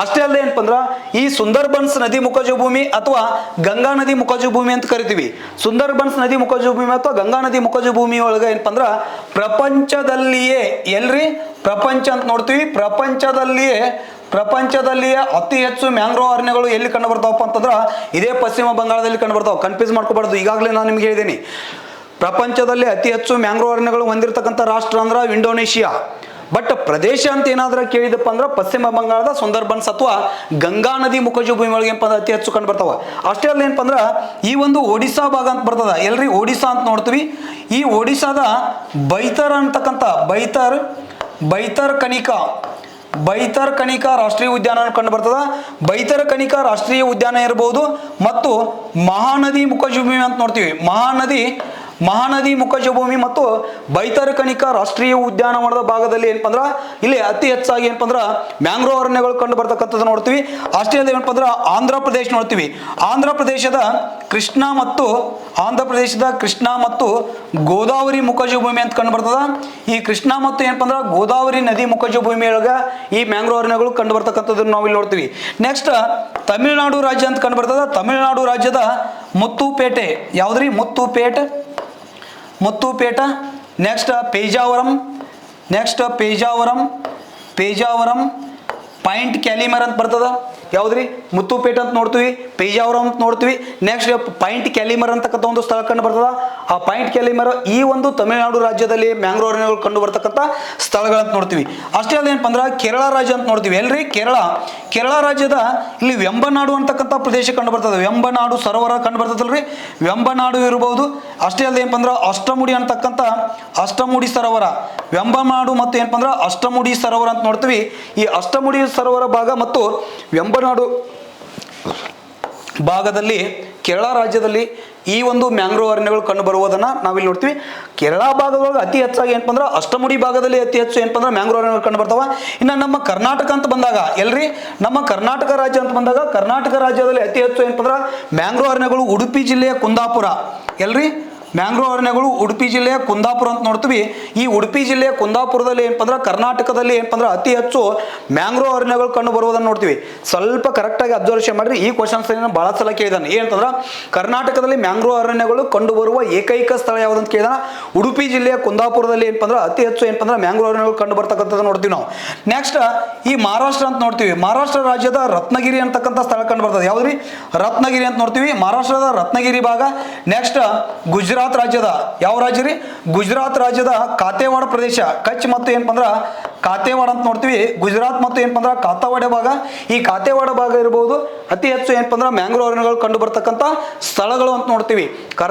ಅಷ್ಟೇ ಅಲ್ಲದೆ ಏನಪ್ಪ ಅಂದ್ರೆ ಈ ಸುಂದರ್ಬನ್ಸ್ ನದಿ ಮುಖಜ ಭೂಮಿ ಅಥವಾ ಗಂಗಾ ನದಿ ಮುಖಜ ಭೂಮಿ ಅಂತ ಕರಿತೀವಿ. ಸುಂದರ್ಬನ್ಸ್ ನದಿ ಮುಖಜ ಭೂಮಿ ಅಥವಾ ಗಂಗಾ ನದಿ ಮುಖಜ ಭೂಮಿ ಒಳಗೆ ಏನಪ್ಪ ಅಂದ್ರೆ ಪ್ರಪಂಚದಲ್ಲಿಯೇ ಪ್ರಪಂಚ ಅಂತ ನೋಡ್ತೀವಿ. ಪ್ರಪಂಚದಲ್ಲಿಯೇ ಅತಿ ಹೆಚ್ಚು ಮ್ಯಾಂಗ್ರೋವ್ ಅರಣ್ಯಗಳು ಎಲ್ಲಿ ಕಂಡು ಬರ್ತಾವಪ್ಪ ಅಂತಂದ್ರೆ ಇದೇ ಪಶ್ಚಿಮ ಬಂಗಾಳದಲ್ಲಿ ಕಂಡು ಬರ್ತಾವ. ಕನ್ಫ್ಯೂಸ್ ಮಾಡ್ಕೋಬಾರ್ದು. ಈಗಾಗಲೇ ನಾನು ನಿಮ್ಗೆ ಹೇಳಿದ್ದೀನಿ, ಪ್ರಪಂಚದಲ್ಲಿ ಅತಿ ಹೆಚ್ಚು ಮ್ಯಾಂಗ್ರೋವ್ ಅರಣ್ಯಗಳು ಹೊಂದಿರತಕ್ಕಂಥ ರಾಷ್ಟ್ರ ಅಂದ್ರೆ ಇಂಡೋನೇಷಿಯಾ. ಬಟ್ ಪ್ರದೇಶ ಅಂತ ಏನಾದ್ರೂ ಕೇಳಿದಪ್ಪ ಅಂದ್ರೆ ಪಶ್ಚಿಮ ಬಂಗಾಳದ ಸುಂದರ್ಬನ್ಸ್ ಅಥವಾ ಗಂಗಾ ನದಿ ಮುಖಜ ಭೂಮಿ ಒಳಗೆ ಏನಪ್ಪ ಅಂದ್ರೆ ಅತಿ ಹೆಚ್ಚು ಕಂಡು ಬರ್ತಾವ. ಅಷ್ಟೇ ಅಲ್ಲ ಏನಪ್ಪ ಅಂದ್ರೆ ಈ ಒಂದು ಒಡಿಶಾ ಭಾಗ ಅಂತ ಬರ್ತದ, ಎಲ್ರಿ ಒಡಿಶಾ ಅಂತ ನೋಡ್ತೀವಿ. ಈ ಒಡಿಶಾದ ಬೈತರ್ ಅಂತಕ್ಕಂಥ ಬೈತರ್ ಕನಿಕಾ ರಾಷ್ಟ್ರೀಯ ಉದ್ಯಾನ ಕಂಡು ಬರ್ತದ. ಬೈತರ್ ಕನಿಕಾ ರಾಷ್ಟ್ರೀಯ ಉದ್ಯಾನ ಇರಬಹುದು ಮತ್ತು ಮಹಾನದಿ ಮುಖಜ ಭೂಮಿ ಅಂತ ನೋಡ್ತೀವಿ. ಮಹಾನದಿ ಮುಖಜ ಭೂಮಿ ಮತ್ತು ಬೈತರ್ ಕನಿಕಾ ರಾಷ್ಟ್ರೀಯ ಉದ್ಯಾನವನದ ಭಾಗದಲ್ಲಿ ಏನಪ್ಪ ಅಂದ್ರೆ ಇಲ್ಲಿ ಅತಿ ಹೆಚ್ಚಾಗಿ ಏನಪ್ಪ ಅಂದ್ರೆ ಮ್ಯಾಂಗ್ರೋವ್ ಅರಣ್ಯಗಳು ಕಂಡು ಬರ್ತಕ್ಕಂಥದ್ದು ನೋಡ್ತೀವಿ. ಅಷ್ಟೇ ಅಲ್ಲ ಏನಪ್ಪ ಅಂದ್ರೆ ಆಂಧ್ರ ಪ್ರದೇಶ ನೋಡ್ತೀವಿ. ಆಂಧ್ರ ಪ್ರದೇಶದ ಕೃಷ್ಣಾ ಮತ್ತು ಗೋದಾವರಿ ಮುಖಜ ಭೂಮಿ ಅಂತ ಕಂಡು ಬರ್ತದ. ಈ ಕೃಷ್ಣ ಮತ್ತು ಏನಪ್ಪ ಅಂದ್ರೆ ಗೋದಾವರಿ ನದಿ ಮುಖಜ ಭೂಮಿಯೊಳಗ ಈ ಮ್ಯಾಂಗ್ರೋವ್ ಅರಣ್ಯಗಳು ಕಂಡು ಬರ್ತಕ್ಕಂಥದ್ದನ್ನು ನಾವು ಇಲ್ಲಿ ನೋಡ್ತೀವಿ. ನೆಕ್ಸ್ಟ್ ತಮಿಳುನಾಡು ರಾಜ್ಯ ಅಂತ ಕಂಡು ಬರ್ತದ. ತಮಿಳುನಾಡು ರಾಜ್ಯದ ಮುತ್ತುಪೇಟೆ, ಯಾವ್ದ್ರಿ ಮುತ್ತುಪೇಟ. ನೆಕ್ಸ್ಟ್ ಪೇಜಾವರಂ ಪಾಯಿಂಟ್ ಕ್ಯಾಲಿಮರ್ ಅಂತ ಬರ್ತದ. ಯಾವ್ದ್ರಿ ಮುತ್ತುಪೇಟ ಅಂತ ನೋಡ್ತೀವಿ, ಪೇಜಾವರಂ ಅಂತ ನೋಡ್ತೀವಿ. ನೆಕ್ಸ್ಟ್ ಪಾಯಿಂಟ್ ಕ್ಯಾಲಿಮರ್ ಅಂತಕ್ಕಂಥ ಒಂದು ಸ್ಥಳ ಕಂಡು ಬರ್ತದ. ಆ ಪಾಯಿಂಟ್ ಕ್ಯಾಲಿಮರ್ ಈ ಒಂದು ತಮಿಳುನಾಡು ರಾಜ್ಯದಲ್ಲಿ ಮ್ಯಾಂಗ್ರೋವ್ ಅರಣ್ಯಗಳು ಕಂಡು ಬರ್ತಕ್ಕಂಥ ಸ್ಥಳಗಳಂತ ನೋಡ್ತೀವಿ. ಅಷ್ಟೇ ಅಲ್ಲ ಏನಪ್ಪ ಅಂದ್ರೆ ಕೇರಳ ರಾಜ್ಯ ಅಂತ ನೋಡ್ತೀವಿ. ಎಲ್ರಿ ಕೇರಳ ರಾಜ್ಯದ ಇಲ್ಲಿ ವೆಂಬನಾಡು ಅಂತಕ್ಕಂಥ ಪ್ರದೇಶ ಕಂಡು ಬರ್ತದೆ. ವೆಂಬನಾಡು ಸರೋವರ ಕಂಡು ಬರ್ತದಲ್ರಿ, ವೆಂಬನಾಡು ಇರಬಹುದು. ಅಷ್ಟೇ ಅಲ್ಲ ಏನಪ್ಪ ಅಂದ್ರೆ ಅಷ್ಟಮುಡಿ ಸರೋವರ, ವೆಂಬನಾಡು ಮತ್ತು ಏನಪ್ಪ ಅಂದ್ರೆ ಅಷ್ಟಮುಡಿ ಸರೋವರ ಅಂತ ನೋಡ್ತೀವಿ. ಈ ಅಷ್ಟಮುಡಿ ಸರೋವರ ಭಾಗ ಮತ್ತು ವೆಂಬನಾಡು ಭಾಗದಲ್ಲಿ ಕೇರಳ ರಾಜ್ಯದಲ್ಲಿ ಈ ಒಂದು ಮ್ಯಾಂಗ್ರೋವ್ ಅರಣ್ಯಗಳು ಕಂಡು ಬರುವುದನ್ನು ನಾವಿಲ್ಲಿ ನೋಡ್ತೀವಿ. ಕೇರಳ ಭಾಗದೊಳಗೆ ಅತಿ ಹೆಚ್ಚಾಗಿ ಏನಪ್ಪ ಅಂದ್ರೆ ಅಷ್ಟಮುಡಿ ಭಾಗದಲ್ಲಿ ಅತಿ ಹೆಚ್ಚು ಏನಪ್ಪ ಅಂದ್ರೆ ಮ್ಯಾಂಗ್ರೋವ್ ಅರಣ್ಯಗಳು ಕಂಡು ಬರ್ತಾವ. ಇನ್ನು ನಮ್ಮ ಕರ್ನಾಟಕ ಅಂತ ಬಂದಾಗ ನಮ್ಮ ಕರ್ನಾಟಕ ರಾಜ್ಯ ಅಂತ ಬಂದಾಗ ಕರ್ನಾಟಕ ರಾಜ್ಯದಲ್ಲಿ ಅತಿ ಹೆಚ್ಚು ಏನಪ್ಪ ಅಂದ್ರೆ ಮ್ಯಾಂಗ್ರೋವ್ ಅರಣ್ಯಗಳು ಉಡುಪಿ ಜಿಲ್ಲೆಯ ಕುಂದಾಪುರ. ಮ್ಯಾಂಗ್ರೋವ್ ಅರಣ್ಯಗಳು ಉಡುಪಿ ಜಿಲ್ಲೆಯ ಕುಂದಾಪುರ ಅಂತ ನೋಡ್ತೀವಿ. ಈ ಉಡುಪಿ ಜಿಲ್ಲೆಯ ಕುಂದಾಪುರದಲ್ಲಿ ಏನಪ್ಪ ಅಂದ್ರೆ ಕರ್ನಾಟಕದಲ್ಲಿ ಏನಪ್ಪ ಅಂದ್ರೆ ಅತಿ ಹೆಚ್ಚು ಮ್ಯಾಂಗ್ರೋವ್ ಅರಣ್ಯಗಳು ಕಂಡು ಬರುವುದನ್ನು ನೋಡ್ತೀವಿ. ಸ್ವಲ್ಪ ಕರೆಕ್ಟಾಗಿ ಅಬ್ಸರ್ವೇಷನ್ ಮಾಡ್ರಿ. ಈ ಕ್ವಶನ್ಸ್ ಬಹಳ ಸಲ ಕೇಳಿದಾನೆ. ಏನಂತಂದ್ರೆ ಕರ್ನಾಟಕದಲ್ಲಿ ಮ್ಯಾಂಗ್ರೋವ್ ಅರಣ್ಯಗಳು ಕಂಡು ಬರುವ ಏಕೈಕ ಸ್ಥಳ ಯಾವುದಂತ ಕೇಳಿದಾನ. ಉಡುಪಿ ಜಿಲ್ಲೆಯ ಕುಂದಾಪುರದಲ್ಲಿ ಏನಪ್ಪ ಅಂದ್ರೆ ಅತಿ ಹೆಚ್ಚು ಏನಪ್ಪ ಅಂದ್ರೆ ಮ್ಯಾಂಗ್ರೋವ್ ಅರಣ್ಯಗಳು ಕಂಡು ಬರ್ತಕ್ಕಂಥದ್ದು ನೋಡ್ತೀವಿ ನಾವು. ನೆಕ್ಸ್ಟ್ ಈ ಮಹಾರಾಷ್ಟ್ರ ಅಂತ ನೋಡ್ತೀವಿ. ಮಹಾರಾಷ್ಟ್ರ ರಾಜ್ಯದ ರತ್ನಗಿರಿ ಅಂತಕ್ಕಂಥ ಸ್ಥಳ ಕಂಡು ಬರ್ತದೆ. ಯಾವ್ದ್ರಿ ರತ್ನಗಿರಿ ಅಂತ ನೋಡ್ತೀವಿ, ಮಹಾರಾಷ್ಟ್ರದ ರತ್ನಗಿರಿ ಭಾಗ. ನೆಕ್ಸ್ಟ್ ಗುಜರಾತ್ ರಾಜ್ಯದ ಯಾವ ರಾಜ್ಯ ರೀ? ಗುಜರಾತ್ ರಾಜ್ಯದ ಕಾತೆವಾಡ ಪ್ರದೇಶ, ಕಚ್ ಮತ್ತು ಏನಪ್ಪ ಅಂದ್ರೆ ಕಾತೆವಾಡ ಅಂತ ನೋಡ್ತೀವಿ. ಗುಜರಾತ್ ಮತ್ತು ಏನಪ್ಪ ಅಂದ್ರೆ ಕಾತೆವಾಡ ಭಾಗ. ಈ ಕಾತೆವಾಡ ಭಾಗ ಇರಬಹುದು ಅತಿ ಹೆಚ್ಚು ಏನಪ್ಪ ಅಂದ್ರೆ ಮ್ಯಾಂಗ್ರೋವ್ ಅರಣ್ಯಗಳು ಕಂಡು ಬರ್ತಕ್ಕಂಥ ಸ್ಥಳಗಳು ಅಂತ ನೋಡ್ತೀವಿ.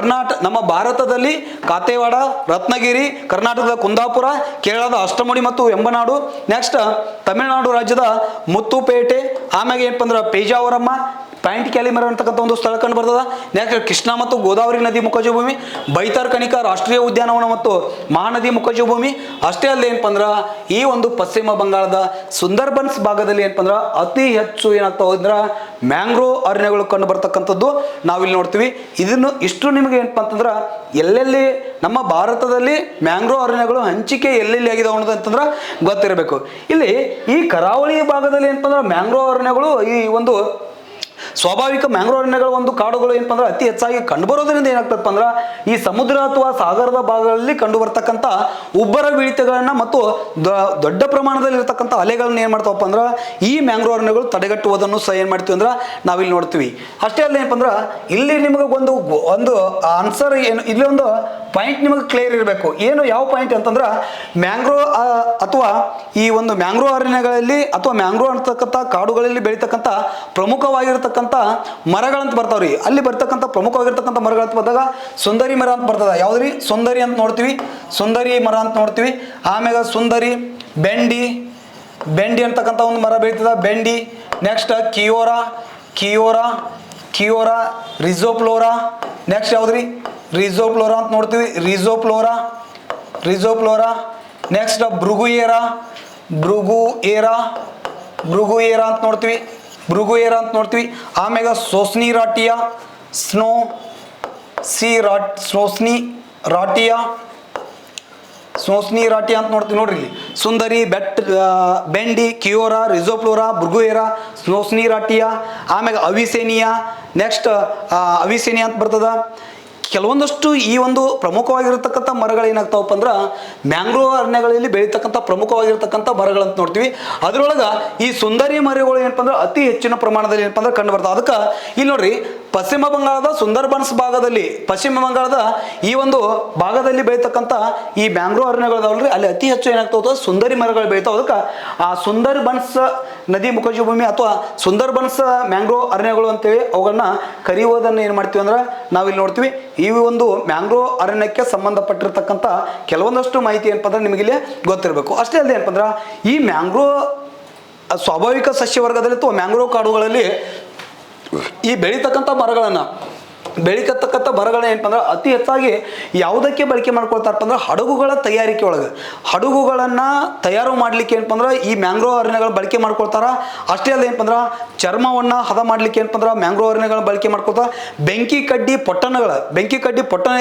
ನಮ್ಮ ಭಾರತದಲ್ಲಿ ಕಾತೆವಾಡ, ರತ್ನಗಿರಿ, ಕರ್ನಾಟಕದ ಕುಂದಾಪುರ, ಕೇರಳದ ಅಷ್ಟಮುಡಿ ಮತ್ತು ವೆಂಬನಾಡು, ನೆಕ್ಸ್ಟ್ ತಮಿಳುನಾಡು ರಾಜ್ಯದ ಮುತ್ತುಪೇಟೆ, ಆಮ್ಯಾಗ ಏನಪ್ಪ ಅಂದ್ರೆ ಪೇಜಾವರಮ್ಮ, ಪಾಯಿಂಟ್ ಕ್ಯಾಲಿಮರ್ ಅಂತಕ್ಕಂಥ ಒಂದು ಸ್ಥಳ ಕಂಡು ಬರ್ತದ. ನೆಕ್ಸ್ಟ್ ಕೃಷ್ಣ ಮತ್ತು ಗೋದಾವರಿ ನದಿ ಮುಖಜ ಭೂಮಿ, ಬೈತರ್ ಕನಿಕಾ ರಾಷ್ಟ್ರೀಯ ಉದ್ಯಾನವನ ಮತ್ತು ಮಹಾನದಿ ಮುಖಜ ಭೂಮಿ. ಅಷ್ಟೇ ಅಲ್ಲ ಏನಪ್ಪ ಅಂದ್ರೆ ಈ ಒಂದು ಪಶ್ಚಿಮ ಬಂಗಾಳದ ಸುಂದರ್ಬನ್ಸ್ ಭಾಗದಲ್ಲಿ ಏನಪ್ಪ ಅಂದ್ರೆ ಅತಿ ಹೆಚ್ಚು ಏನಾಗ್ತಾವ ಅಂದ್ರೆ ಮ್ಯಾಂಗ್ರೋವ್ ಅರಣ್ಯಗಳು ಕಂಡು ಬರ್ತಕ್ಕಂಥದ್ದು ನಾವಿಲ್ಲಿ ನೋಡ್ತೀವಿ. ಇಷ್ಟು ನಿಮಗೆ ಏನಪ್ಪ ಅಂತಂದ್ರೆ ಎಲ್ಲೆಲ್ಲಿ ನಮ್ಮ ಭಾರತದಲ್ಲಿ ಮ್ಯಾಂಗ್ರೋವ್ ಅರಣ್ಯಗಳು ಹಂಚಿಕೆ ಎಲ್ಲೆಲ್ಲಿ ಆಗಿದೆ ಅನ್ನೋದು ಅಂತಂದ್ರೆ ಗೊತ್ತಿರಬೇಕು. ಇಲ್ಲಿ ಈ ಕರಾವಳಿ ಭಾಗದಲ್ಲಿ ಏನಪ್ಪ ಅಂದ್ರೆ ಮ್ಯಾಂಗ್ರೋವ್ ಅರಣ್ಯಗಳು ಈ ಒಂದು ಸ್ವಾಭಾವಿಕ ಮ್ಯಾಂಗ್ರೋವ್ ಅರಣ್ಯಗಳ ಒಂದು ಕಾಡುಗಳು ಏನಪ್ಪ ಅಂದ್ರೆ ಅತಿ ಹೆಚ್ಚಾಗಿ ಕಂಡುಬರೋದ್ರಿಂದ ಏನಾಗ್ತದಪ್ಪ ಅಂದ್ರೆ ಈ ಸಮುದ್ರ ಅಥವಾ ಸಾಗರದ ಭಾಗಗಳಲ್ಲಿ ಕಂಡು ಬರ್ತಕ್ಕಂಥ ಉಬ್ಬರ ಬೀಳಿತಗಳನ್ನ ಮತ್ತು ದೊಡ್ಡ ಪ್ರಮಾಣದಲ್ಲಿ ಇರತಕ್ಕಂಥ ಅಲೆಗಳನ್ನ ಏನ್ ಮಾಡ್ತಾವಪ್ಪ ಅಂದ್ರೆ ಈ ಮ್ಯಾಂಗ್ರೋವ್ ಅರಣ್ಯಗಳು ತಡೆಗಟ್ಟುವುದನ್ನು ಸಹ ಏನ್ ಮಾಡ್ತೀವಿ ಅಂದ್ರೆ ನಾವಿಲ್ಲಿ ನೋಡ್ತೀವಿ. ಅಷ್ಟೇ ಅಲ್ಲ ಏನಪ್ಪ ಅಂದ್ರೆ ಇಲ್ಲಿ ನಿಮಗೆ ಒಂದು ಆನ್ಸರ್ ಏನು, ಇಲ್ಲಿ ಒಂದು ಪಾಯಿಂಟ್ ನಿಮಗೆ ಕ್ಲಿಯರ್ ಇರಬೇಕು. ಏನು ಯಾವ ಪಾಯಿಂಟ್ ಅಂತಂದ್ರೆ ಮ್ಯಾಂಗ್ರೋವ್ ಅಥವಾ ಈ ಒಂದು ಮ್ಯಾಂಗ್ರೋವ್ ಅರಣ್ಯಗಳಲ್ಲಿ ಅಥವಾ ಮ್ಯಾಂಗ್ರೋವ್ ಅಂತಕ್ಕಂಥ ಕಾಡುಗಳಲ್ಲಿ ಬೆಳೀತಕ್ಕಂಥ ಪ್ರಮುಖವಾಗಿರ್ತಕ್ಕಂಥ ಮರಗಳಂತ ಬರ್ತಾವ್ರಿ. ಅಲ್ಲಿ ಬರ್ತಕ್ಕಂಥ ಪ್ರಮುಖವಾಗಿರ್ತಕ್ಕಂಥ ಮರಗಳಂತ ಬಂದಾಗ ಸುಂದರಿ ಮರ ಅಂತ ಬರ್ತದ. ಯಾವ್ದ್ರಿ? ಸುಂದರಿ ಅಂತ ನೋಡ್ತೀವಿ, ಸುಂದರಿ ಮರ ಅಂತ ನೋಡ್ತೀವಿ. ಆಮ್ಯಾಗ ಸುಂದರಿ, ಬೆಂಡಿ ಅಂತಕ್ಕಂಥ ಒಂದು ಮರ ಬೆಳೀತದ, ಬೆಂಡಿ. ನೆಕ್ಸ್ಟ್ ಕಿಯೋರಾ, ರಿಜೋಪ್ಲೋರಾ. ನೆಕ್ಸ್ಟ್ ಯಾವ್ದ್ರಿ? ರಿಜೋಪ್ಲೋರಾ ಅಂತ ನೋಡ್ತೀವಿ, ರಿಜೋಪ್ಲೋರಾ. ನೆಕ್ಸ್ಟ್ ಬ್ರುಗುಯೇರಾ ಅಂತ ನೋಡ್ತೀವಿ, ಆಮ್ಯಾಗ ಸೋಸ್ನಿ ರಾಟಿಯಾ ಅಂತ ನೋಡ್ತೀವಿ. ನೋಡ್ರಿ ಇಲ್ಲಿ ಸುಂದರಿ, ಬೆಂಡಿ, ಕಿಯೋರಾ, ರಿಜೋಪ್ಲೋರಾ, ಬ್ರುಗುಯೇರಾ, ಸೋಸ್ನಿ ರಾಟಿಯಾ, ಆಮ್ಯಾಗ ಅವಿಸೇನಿಯಾ. ನೆಕ್ಸ್ಟ್ ಅವಿಸೇನಿಯಾ ಅಂತ ಬರ್ತದ. ಕೆಲವೊಂದಷ್ಟು ಈ ಒಂದು ಪ್ರಮುಖವಾಗಿರ್ತಕ್ಕಂಥ ಮರಗಳು ಏನಾಗ್ತಾವಪ್ಪ ಅಂದ್ರೆ ಮ್ಯಾಂಗ್ರೋವ್ ಅರಣ್ಯಗಳಲ್ಲಿ ಬೆಳೀತಕ್ಕಂಥ ಪ್ರಮುಖವಾಗಿರ್ತಕ್ಕಂಥ ಮರಗಳಂತ ನೋಡ್ತೀವಿ. ಅದರೊಳಗೆ ಈ ಸುಂದರಿ ಮರಗಳು ಏನಪ್ಪ ಅಂದ್ರೆ ಅತಿ ಹೆಚ್ಚಿನ ಪ್ರಮಾಣದಲ್ಲಿ ಏನಪ್ಪ ಅಂದ್ರೆ ಕಂಡು ಬರ್ತಾವೆ. ಅದಕ್ಕೆ ಇಲ್ಲಿ ನೋಡ್ರಿ, ಪಶ್ಚಿಮ ಬಂಗಾಳದ ಸುಂದರ್ಬನ್ಸ್ ಭಾಗದಲ್ಲಿ, ಪಶ್ಚಿಮ ಬಂಗಾಳದ ಈ ಒಂದು ಭಾಗದಲ್ಲಿ ಬೆಳೀತಕ್ಕಂಥ ಈ ಮ್ಯಾಂಗ್ರೋವ್ ಅರಣ್ಯಗಳದಾವಲ್ರಿ, ಅಲ್ಲಿ ಅತಿ ಹೆಚ್ಚು ಏನಾಗ್ತಾವ ಸುಂದರಿ ಮರಗಳು ಬೆಳಿತಾವ. ಅದಕ್ಕೆ ಆ ಸುಂದರ್ಬನ್ಸ್ ನದಿ ಮುಖಜ ಭೂಮಿ ಅಥವಾ ಸುಂದರ್ಬನ್ಸ್ ಮ್ಯಾಂಗ್ರೋವ್ ಅರಣ್ಯಗಳು ಅಂತೇಳಿ ಅವುಗಳನ್ನ ಕರೆಯುವುದನ್ನು ಏನು ಮಾಡ್ತೀವಿ ಅಂದ್ರೆ ನಾವಿಲ್ಲಿ ನೋಡ್ತೀವಿ. ಈ ಒಂದು ಮ್ಯಾಂಗ್ರೋವ್ ಅರಣ್ಯಕ್ಕೆ ಸಂಬಂಧಪಟ್ಟಿರ್ತಕ್ಕಂಥ ಕೆಲವೊಂದಷ್ಟು ಮಾಹಿತಿ ಏನಪ್ಪ ಅಂದ್ರೆ ನಿಮಗೆ ಇಲ್ಲಿ ಗೊತ್ತಿರಬೇಕು. ಅಷ್ಟೇ ಅಲ್ಲದೆ ಏನಪ್ಪ ಅಂದ್ರೆ ಈ ಮ್ಯಾಂಗ್ರೋವ್ ಸ್ವಾಭಾವಿಕ ಸಸ್ಯವರ್ಗದಲ್ಲಿ ಅಥವಾ ಮ್ಯಾಂಗ್ರೋವ್ ಕಾಡುಗಳಲ್ಲಿ ಈ ಬೆಳೀತಕ್ಕಂಥ ಮರಗಳನ್ನ ಏನಪ್ಪ ಅಂದ್ರೆ ಅತಿ ಹೆಚ್ಚಾಗಿ ಯಾವುದಕ್ಕೆ ಬಳಕೆ ಮಾಡ್ಕೊಳ್ತಾರಪ್ಪ ಅಂದ್ರೆ ಹಡಗುಗಳ ತಯಾರಿಕೆ ಒಳಗೆ, ಹಡಗುಗಳನ್ನು ತಯಾರು ಮಾಡಲಿಕ್ಕೆ ಏನಪ್ಪ ಅಂದ್ರೆ ಈ ಮ್ಯಾಂಗ್ರೋವ್ ಅರಣ್ಯಗಳು ಬಳಕೆ ಮಾಡ್ಕೊಳ್ತಾರ. ಅಷ್ಟೇ ಅಲ್ಲ ಏನಪ್ಪ ಅಂದ್ರೆ ಚರ್ಮವನ್ನು ಹದ ಮಾಡಲಿಕ್ಕೆ ಏನಪ್ಪ ಅಂದ್ರೆ ಮ್ಯಾಂಗ್ರೋವ್ ಅರಣ್ಯಗಳನ್ನ ಬಳಕೆ ಮಾಡ್ಕೊಳ್ತಾರ. ಬೆಂಕಿ ಕಡ್ಡಿ ಪೊಟ್ಟಣ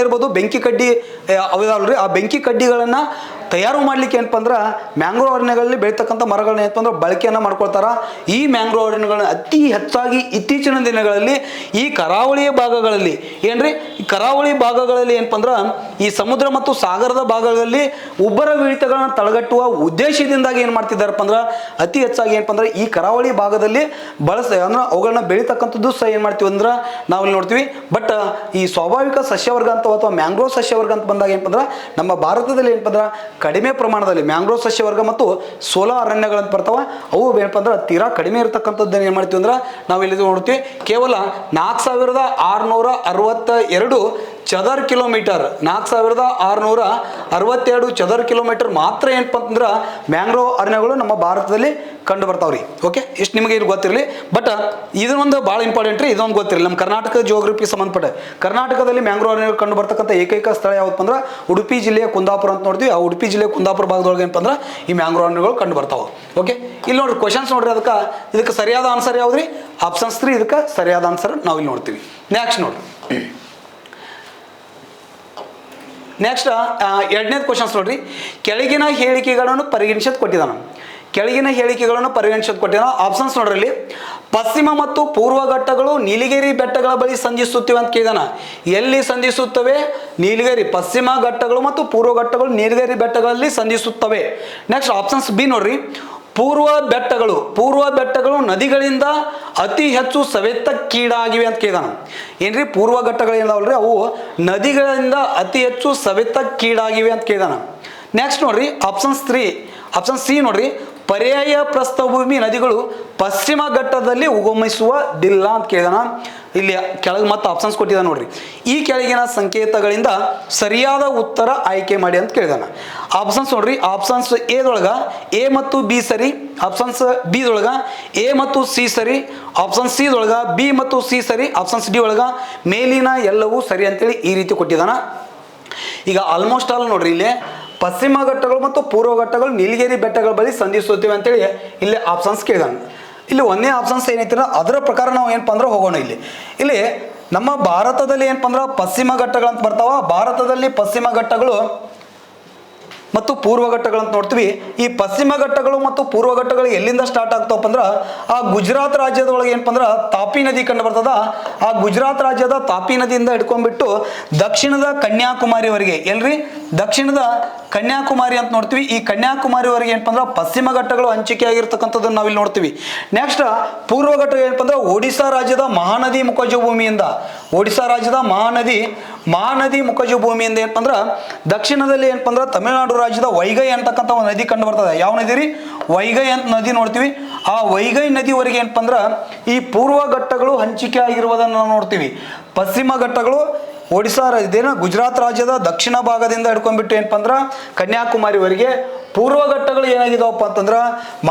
ಇರ್ಬೋದು, ಬೆಂಕಿ ಕಡ್ಡಿ ಅವಿದಾವಲ್ರಿ, ಆ ಬೆಂಕಿ ಕಡ್ಡಿಗಳನ್ನು ತಯಾರು ಮಾಡಲಿಕ್ಕೆ ಏನಪ್ಪ ಅಂದ್ರೆ ಮ್ಯಾಂಗ್ರೋವ್ ಅರಣ್ಯಗಳಲ್ಲಿ ಬೆಳೀತಕ್ಕಂಥ ಮರಗಳನ್ನ ಏನಪ್ಪ ಅಂದ್ರೆ ಬಳಕೆಯನ್ನು ಮಾಡ್ಕೊಳ್ತಾರ. ಈ ಮ್ಯಾಂಗ್ರೋವ್ ಅರಣ್ಯಗಳನ್ನ ಅತಿ ಹೆಚ್ಚಾಗಿ ಇತ್ತೀಚಿನ ದಿನಗಳಲ್ಲಿ ಈ ಕರಾವಳಿಯ ಭಾಗಗಳಲ್ಲಿ ಏನ್ರಿ, ಈ ಕರಾವಳಿ ಭಾಗಗಳಲ್ಲಿ ಏನಪ್ಪ ಅಂದ್ರೆ ಈ ಸಮುದ್ರ ಮತ್ತು ಸಾಗರದ ಭಾಗಗಳಲ್ಲಿ ಉಬ್ಬರ ಇಳಿತಗಳನ್ನ ತಡೆಗಟ್ಟುವ ಉದ್ದೇಶದಿಂದಾಗಿ ಏನು ಮಾಡ್ತಿದ್ದಾರಪ್ಪ ಅಂದ್ರೆ ಅತಿ ಹೆಚ್ಚಾಗಿ ಏನಪ್ಪ ಅಂದ್ರೆ ಈ ಕರಾವಳಿ ಭಾಗದಲ್ಲಿ ಅಂದ್ರೆ ಅವುಗಳನ್ನ ಬೆಳೀತಕ್ಕಂಥದ್ದು ಸಹ ಏನು ಮಾಡ್ತೀವಿ ಅಂದ್ರೆ ನಾವಿಲ್ಲಿ ನೋಡ್ತೀವಿ. ಬಟ್ ಈ ಸ್ವಾಭಾವಿಕ ಸಸ್ಯವರ್ಗ ಅಥವಾ ಮ್ಯಾಂಗ್ರೋವ್ ಸಸ್ಯವರ್ಗ ಅಂತ ಬಂದಾಗ ಏನಪ್ಪ ಅಂದ್ರೆ ನಮ್ಮ ಭಾರತದಲ್ಲಿ ಏನಪ್ಪ ಅಂದ್ರೆ ಕಡಿಮೆ ಪ್ರಮಾಣದಲ್ಲಿ ಮ್ಯಾಂಗ್ರೋವ್ ಸಸ್ಯವರ್ಗ ಮತ್ತು ಸೋಲಾ ಅರಣ್ಯಗಳಂತ ಬರ್ತಾವ. ಅವು ಏನಪ್ಪ ಅಂದ್ರೆ ತೀರಾ ಕಡಿಮೆ ಇರತಕ್ಕಂಥದ್ದನ್ನು ಏನು ಮಾಡ್ತೀವಿ ಅಂದ್ರೆ ನಾವು ಇಲ್ಲಿ ನೋಡ್ತೀವಿ. ಕೇವಲ 4662 ಚದರ್ ಕಿಲೋಮೀಟರ್, 4662 ಚದರ್ ಕಿಲೋಮೀಟರ್ ಮಾತ್ರ ಏನಪ್ಪ ಅಂದ್ರೆ ಮ್ಯಾಂಗ್ರೋವ್ ಅರಣ್ಯಗಳು ನಮ್ಮ ಭಾರತದಲ್ಲಿ ಕಂಡು ಬರ್ತಾವ್ರಿ. ಓಕೆ, ಇಷ್ಟು ನಿಮಗೆ ಇದು ಗೊತ್ತಿರಲಿ. ಬಟ್ ಇದನ್ನೊಂದು ಭಾಳ ಇಂಪಾರ್ಟೆಂಟ್ ರೀ, ಇದೊಂದು ಗೊತ್ತಿರಲಿ. ನಮ್ಮ ಕರ್ನಾಟಕ ಜಿಯೋಗ್ರಫಿ ಸಂಬಂಧಪಟ್ಟ ಕರ್ನಾಟಕದಲ್ಲಿ ಮ್ಯಾಂಗ್ರೋವ್ ಅರಣ್ಯಗಳು ಕಂಡು ಬರ್ತಕ್ಕಂಥ ಏಕೈಕ ಸ್ಥಳ ಯಾವಪ್ಪ ಅಂದ್ರೆ ಉಡುಪಿ ಜಿಲ್ಲೆಯ ಕುಂದಾಪುರ ಅಂತ ನೋಡ್ತೀವಿ. ಆ ಉಡುಪಿ ಜಿಲ್ಲೆಯ ಕುಂದಾಪುರ ಭಾಗದೊಳಗೆ ಏನಪ್ಪ ಅಂದ್ರೆ ಈ ಮ್ಯಾಂಗ್ರೋವ್ ಅರಣ್ಯಗಳು ಕಂಡು ಬರ್ತಾವೆ. ಓಕೆ, ಇಲ್ಲಿ ನೋಡ್ರಿ ಕ್ವಶನ್ಸ್ ನೋಡ್ರಿ, ಇದಕ್ಕೆ ಸರಿಯಾದ ಆನ್ಸರ್ ಯಾವ್ದ್ರಿ? ಆಪ್ಷನ್ಸ್ 3 ಇದಕ್ಕೆ ಸರಿಯಾದ ಆನ್ಸರ್ ನಾವು ಇಲ್ಲಿ ನೋಡ್ತೀವಿ. ನೆಕ್ಸ್ಟ್ ನೋಡ್ರಿ, ನೆಕ್ಸ್ಟ್ ಎರಡನೇದು ಕ್ವಶನ್ಸ್ ನೋಡ್ರಿ. ಕೆಳಗಿನ ಹೇಳಿಕೆಗಳನ್ನು ಪರಿಗಣಿಸೋದು ಕೊಟ್ಟಿದ್ದಾನ. ಆಪ್ಷನ್ಸ್ ನೋಡ್ರಿ, ಇಲ್ಲಿ ಪಶ್ಚಿಮ ಮತ್ತು ಪೂರ್ವ ಘಟ್ಟಗಳು ನೀಲಗಿರಿ ಬೆಟ್ಟಗಳ ಬಳಿ ಸಂಧಿಸುತ್ತಿವೆ ಅಂತ ಕೇಳಿದಾನ. ಎಲ್ಲಿ ಸಂಧಿಸುತ್ತವೆ? ನೀಲಗಿರಿ, ಪಶ್ಚಿಮ ಘಟ್ಟಗಳು ಮತ್ತು ಪೂರ್ವ ಘಟ್ಟಗಳು ನೀಲಗಿರಿ ಬೆಟ್ಟಗಳಲ್ಲಿ ಸಂಧಿಸುತ್ತವೆ. ನೆಕ್ಸ್ಟ್ ಆಪ್ಷನ್ಸ್ ಬಿ ನೋಡ್ರಿ, ಪೂರ್ವ ಬೆಟ್ಟಗಳು ನದಿಗಳಿಂದ ಅತಿ ಹೆಚ್ಚು ಸವೆತಕ್ಕೀಡಾಗಿವೆ ಅಂತ ಕೇಳಿದಾನ. ಏನ್ರಿ, ಪೂರ್ವ ಘಟ್ಟಗಳು ಏನಾವಲ್ರಿ ಅವು ನದಿಗಳಿಂದ ಅತಿ ಹೆಚ್ಚು ಸವೆತಕ್ಕೀಡಾಗಿವೆ ಅಂತ ಕೇಳಿದಾನ. ನೆಕ್ಸ್ಟ್ ನೋಡ್ರಿ ಆಪ್ಷನ್ ಸಿ ನೋಡ್ರಿ, ಪರ್ಯಾಯ ಪ್ರಸ್ಥಭೂಮಿ ನದಿಗಳು ಪಶ್ಚಿಮ ಘಟ್ಟದಲ್ಲಿ ಉಗಮಿಸುವುದಿಲ್ಲ ಅಂತ ಕೇಳಿದಾನ. ಇಲ್ಲಿ ಕೆಳಗೆ ಮತ್ತೆ ಆಪ್ಷನ್ಸ್ ಕೊಟ್ಟಿದ್ದಾನೆ ನೋಡ್ರಿ. ಈ ಕೆಳಗಿನ ಸಂಕೇತಗಳಿಂದ ಸರಿಯಾದ ಉತ್ತರ ಆಯ್ಕೆ ಮಾಡಿ ಅಂತ ಕೇಳಿದಾನ. ಆಪ್ಷನ್ಸ್ ನೋಡ್ರಿ, ಆಪ್ಷನ್ಸ್ ಎದೊಳಗ ಎ ಮತ್ತು ಬಿ ಸರಿ, ಆಪ್ಷನ್ಸ್ ಬಿ ದೊಳಗ ಎ ಮತ್ತು ಸಿ ಸರಿ, ಆಪ್ಷನ್ ಸಿ ದೊಳಗ ಬಿ ಮತ್ತು ಸಿ ಸರಿ, ಆಪ್ಷನ್ಸ್ ಡಿ ಒಳಗ ಮೇಲಿನ ಎಲ್ಲವೂ ಸರಿ ಅಂತೇಳಿ ಈ ರೀತಿ ಕೊಟ್ಟಿದ್ದಾನ. ಈಗ ಆಲ್ಮೋಸ್ಟ್ ಆಲ್ ನೋಡ್ರಿ, ಇಲ್ಲಿ ಪಶ್ಚಿಮ ಘಟ್ಟಗಳು ಮತ್ತು ಪೂರ್ವ ಘಟ್ಟಗಳು ನೀಲಗಿರಿ ಬೆಟ್ಟಗಳ ಬಳಿ ಸಂಧಿಸುತ್ತಿವೆ ಅಂತೇಳಿ ಇಲ್ಲಿ ಆಪ್ಷನ್ಸ್ ಕೇಳಿದಾನೆ. ಇಲ್ಲಿ ಒಂದೇ ಆಪ್ಷನ್ಸ್ ಏನೈತಿ ಅದರ ಪ್ರಕಾರ ನಾವು ಏನಪ್ಪ ಅಂದ್ರೆ ಹೋಗೋಣ. ಇಲ್ಲಿ ನಮ್ಮ ಭಾರತದಲ್ಲಿ ಏನಪ್ಪ ಅಂದ್ರೆ ಪಶ್ಚಿಮ ಘಟ್ಟಗಳಂತ ಬರ್ತಾವ. ಭಾರತದಲ್ಲಿ ಪಶ್ಚಿಮ ಘಟ್ಟಗಳು ಮತ್ತು ಪೂರ್ವ ಘಟ್ಟಗಳಂತ ನೋಡ್ತೀವಿ. ಈ ಪಶ್ಚಿಮ ಘಟ್ಟಗಳು ಮತ್ತು ಪೂರ್ವ ಘಟ್ಟಗಳು ಎಲ್ಲಿಂದ ಸ್ಟಾರ್ಟ್ ಆಗ್ತಾವಪ್ಪ ಅಂದ್ರೆ ಆ ಗುಜರಾತ್ ರಾಜ್ಯದ ಒಳಗೆ ಏನಪ್ಪ ಅಂದ್ರೆ ತಾಪಿ ನದಿ ಕಂಡು ಬರ್ತದ. ಆ ಗುಜರಾತ್ ರಾಜ್ಯದ ತಾಪಿ ನದಿಯಿಂದ ಹಿಡ್ಕೊಂಡ್ಬಿಟ್ಟು ದಕ್ಷಿಣದ ಕನ್ಯಾಕುಮಾರಿವರೆಗೆ, ಎಲ್ರಿ ದಕ್ಷಿಣದ ಕನ್ಯಾಕುಮಾರಿ ಅಂತ ನೋಡ್ತೀವಿ. ಈ ಕನ್ಯಾಕುಮಾರಿವರೆಗೆ ಏನಪ್ಪ ಅಂದ್ರೆ ಪಶ್ಚಿಮ ಘಟ್ಟಗಳು ಹಂಚಿಕೆ ಆಗಿರ್ತಕ್ಕಂಥದ್ದನ್ನು ನಾವಿಲ್ಲಿ ನೋಡ್ತೀವಿ. ನೆಕ್ಸ್ಟ್ ಪೂರ್ವ ಘಟ್ಟ ಏನಪ್ಪ ಅಂದ್ರೆ ಒಡಿಶಾ ರಾಜ್ಯದ ಮಹಾನದಿ ಮುಖಜ ಭೂಮಿಯಿಂದ, ಒಡಿಶಾ ರಾಜ್ಯದ ಮಹಾನದಿ ಮುಖಜ ಭೂಮಿಯಿಂದ ಏನಪ್ಪ ಅಂದ್ರೆ ದಕ್ಷಿಣದಲ್ಲಿ ಏನಪ್ಪ ಅಂದ್ರೆ ತಮಿಳುನಾಡು ರಾಜ್ಯದ ವೈಗೈ ಅಂತಕ್ಕಂಥ ಒಂದು ನದಿ ಕಂಡು ಬರ್ತದೆ. ಯಾವ ನದಿ ರೀ? ವೈಗೈ ಅಂತ ನದಿ ನೋಡ್ತೀವಿ. ಆ ವೈಗೈ ನದಿವರೆಗೆ ಏನಪ್ಪ ಅಂದ್ರೆ ಈ ಪೂರ್ವ ಘಟ್ಟಗಳು ಹಂಚಿಕೆ ಆಗಿರುವುದನ್ನು ನಾವು ನೋಡ್ತೀವಿ. ಪಶ್ಚಿಮ ಘಟ್ಟಗಳು ಒಡಿಶಾ ಇದೇನು ಗುಜರಾತ್ ರಾಜ್ಯದ ದಕ್ಷಿಣ ಭಾಗದಿಂದ ಹಿಡ್ಕೊಂಡ್ಬಿಟ್ಟು ಏನಪ್ಪ ಅಂದ್ರೆ ಕನ್ಯಾಕುಮಾರಿವರೆಗೆ, ಪೂರ್ವ ಘಟ್ಟಗಳು ಏನಾಗಿದಾವಪ್ಪ ಅಂತಂದ್ರೆ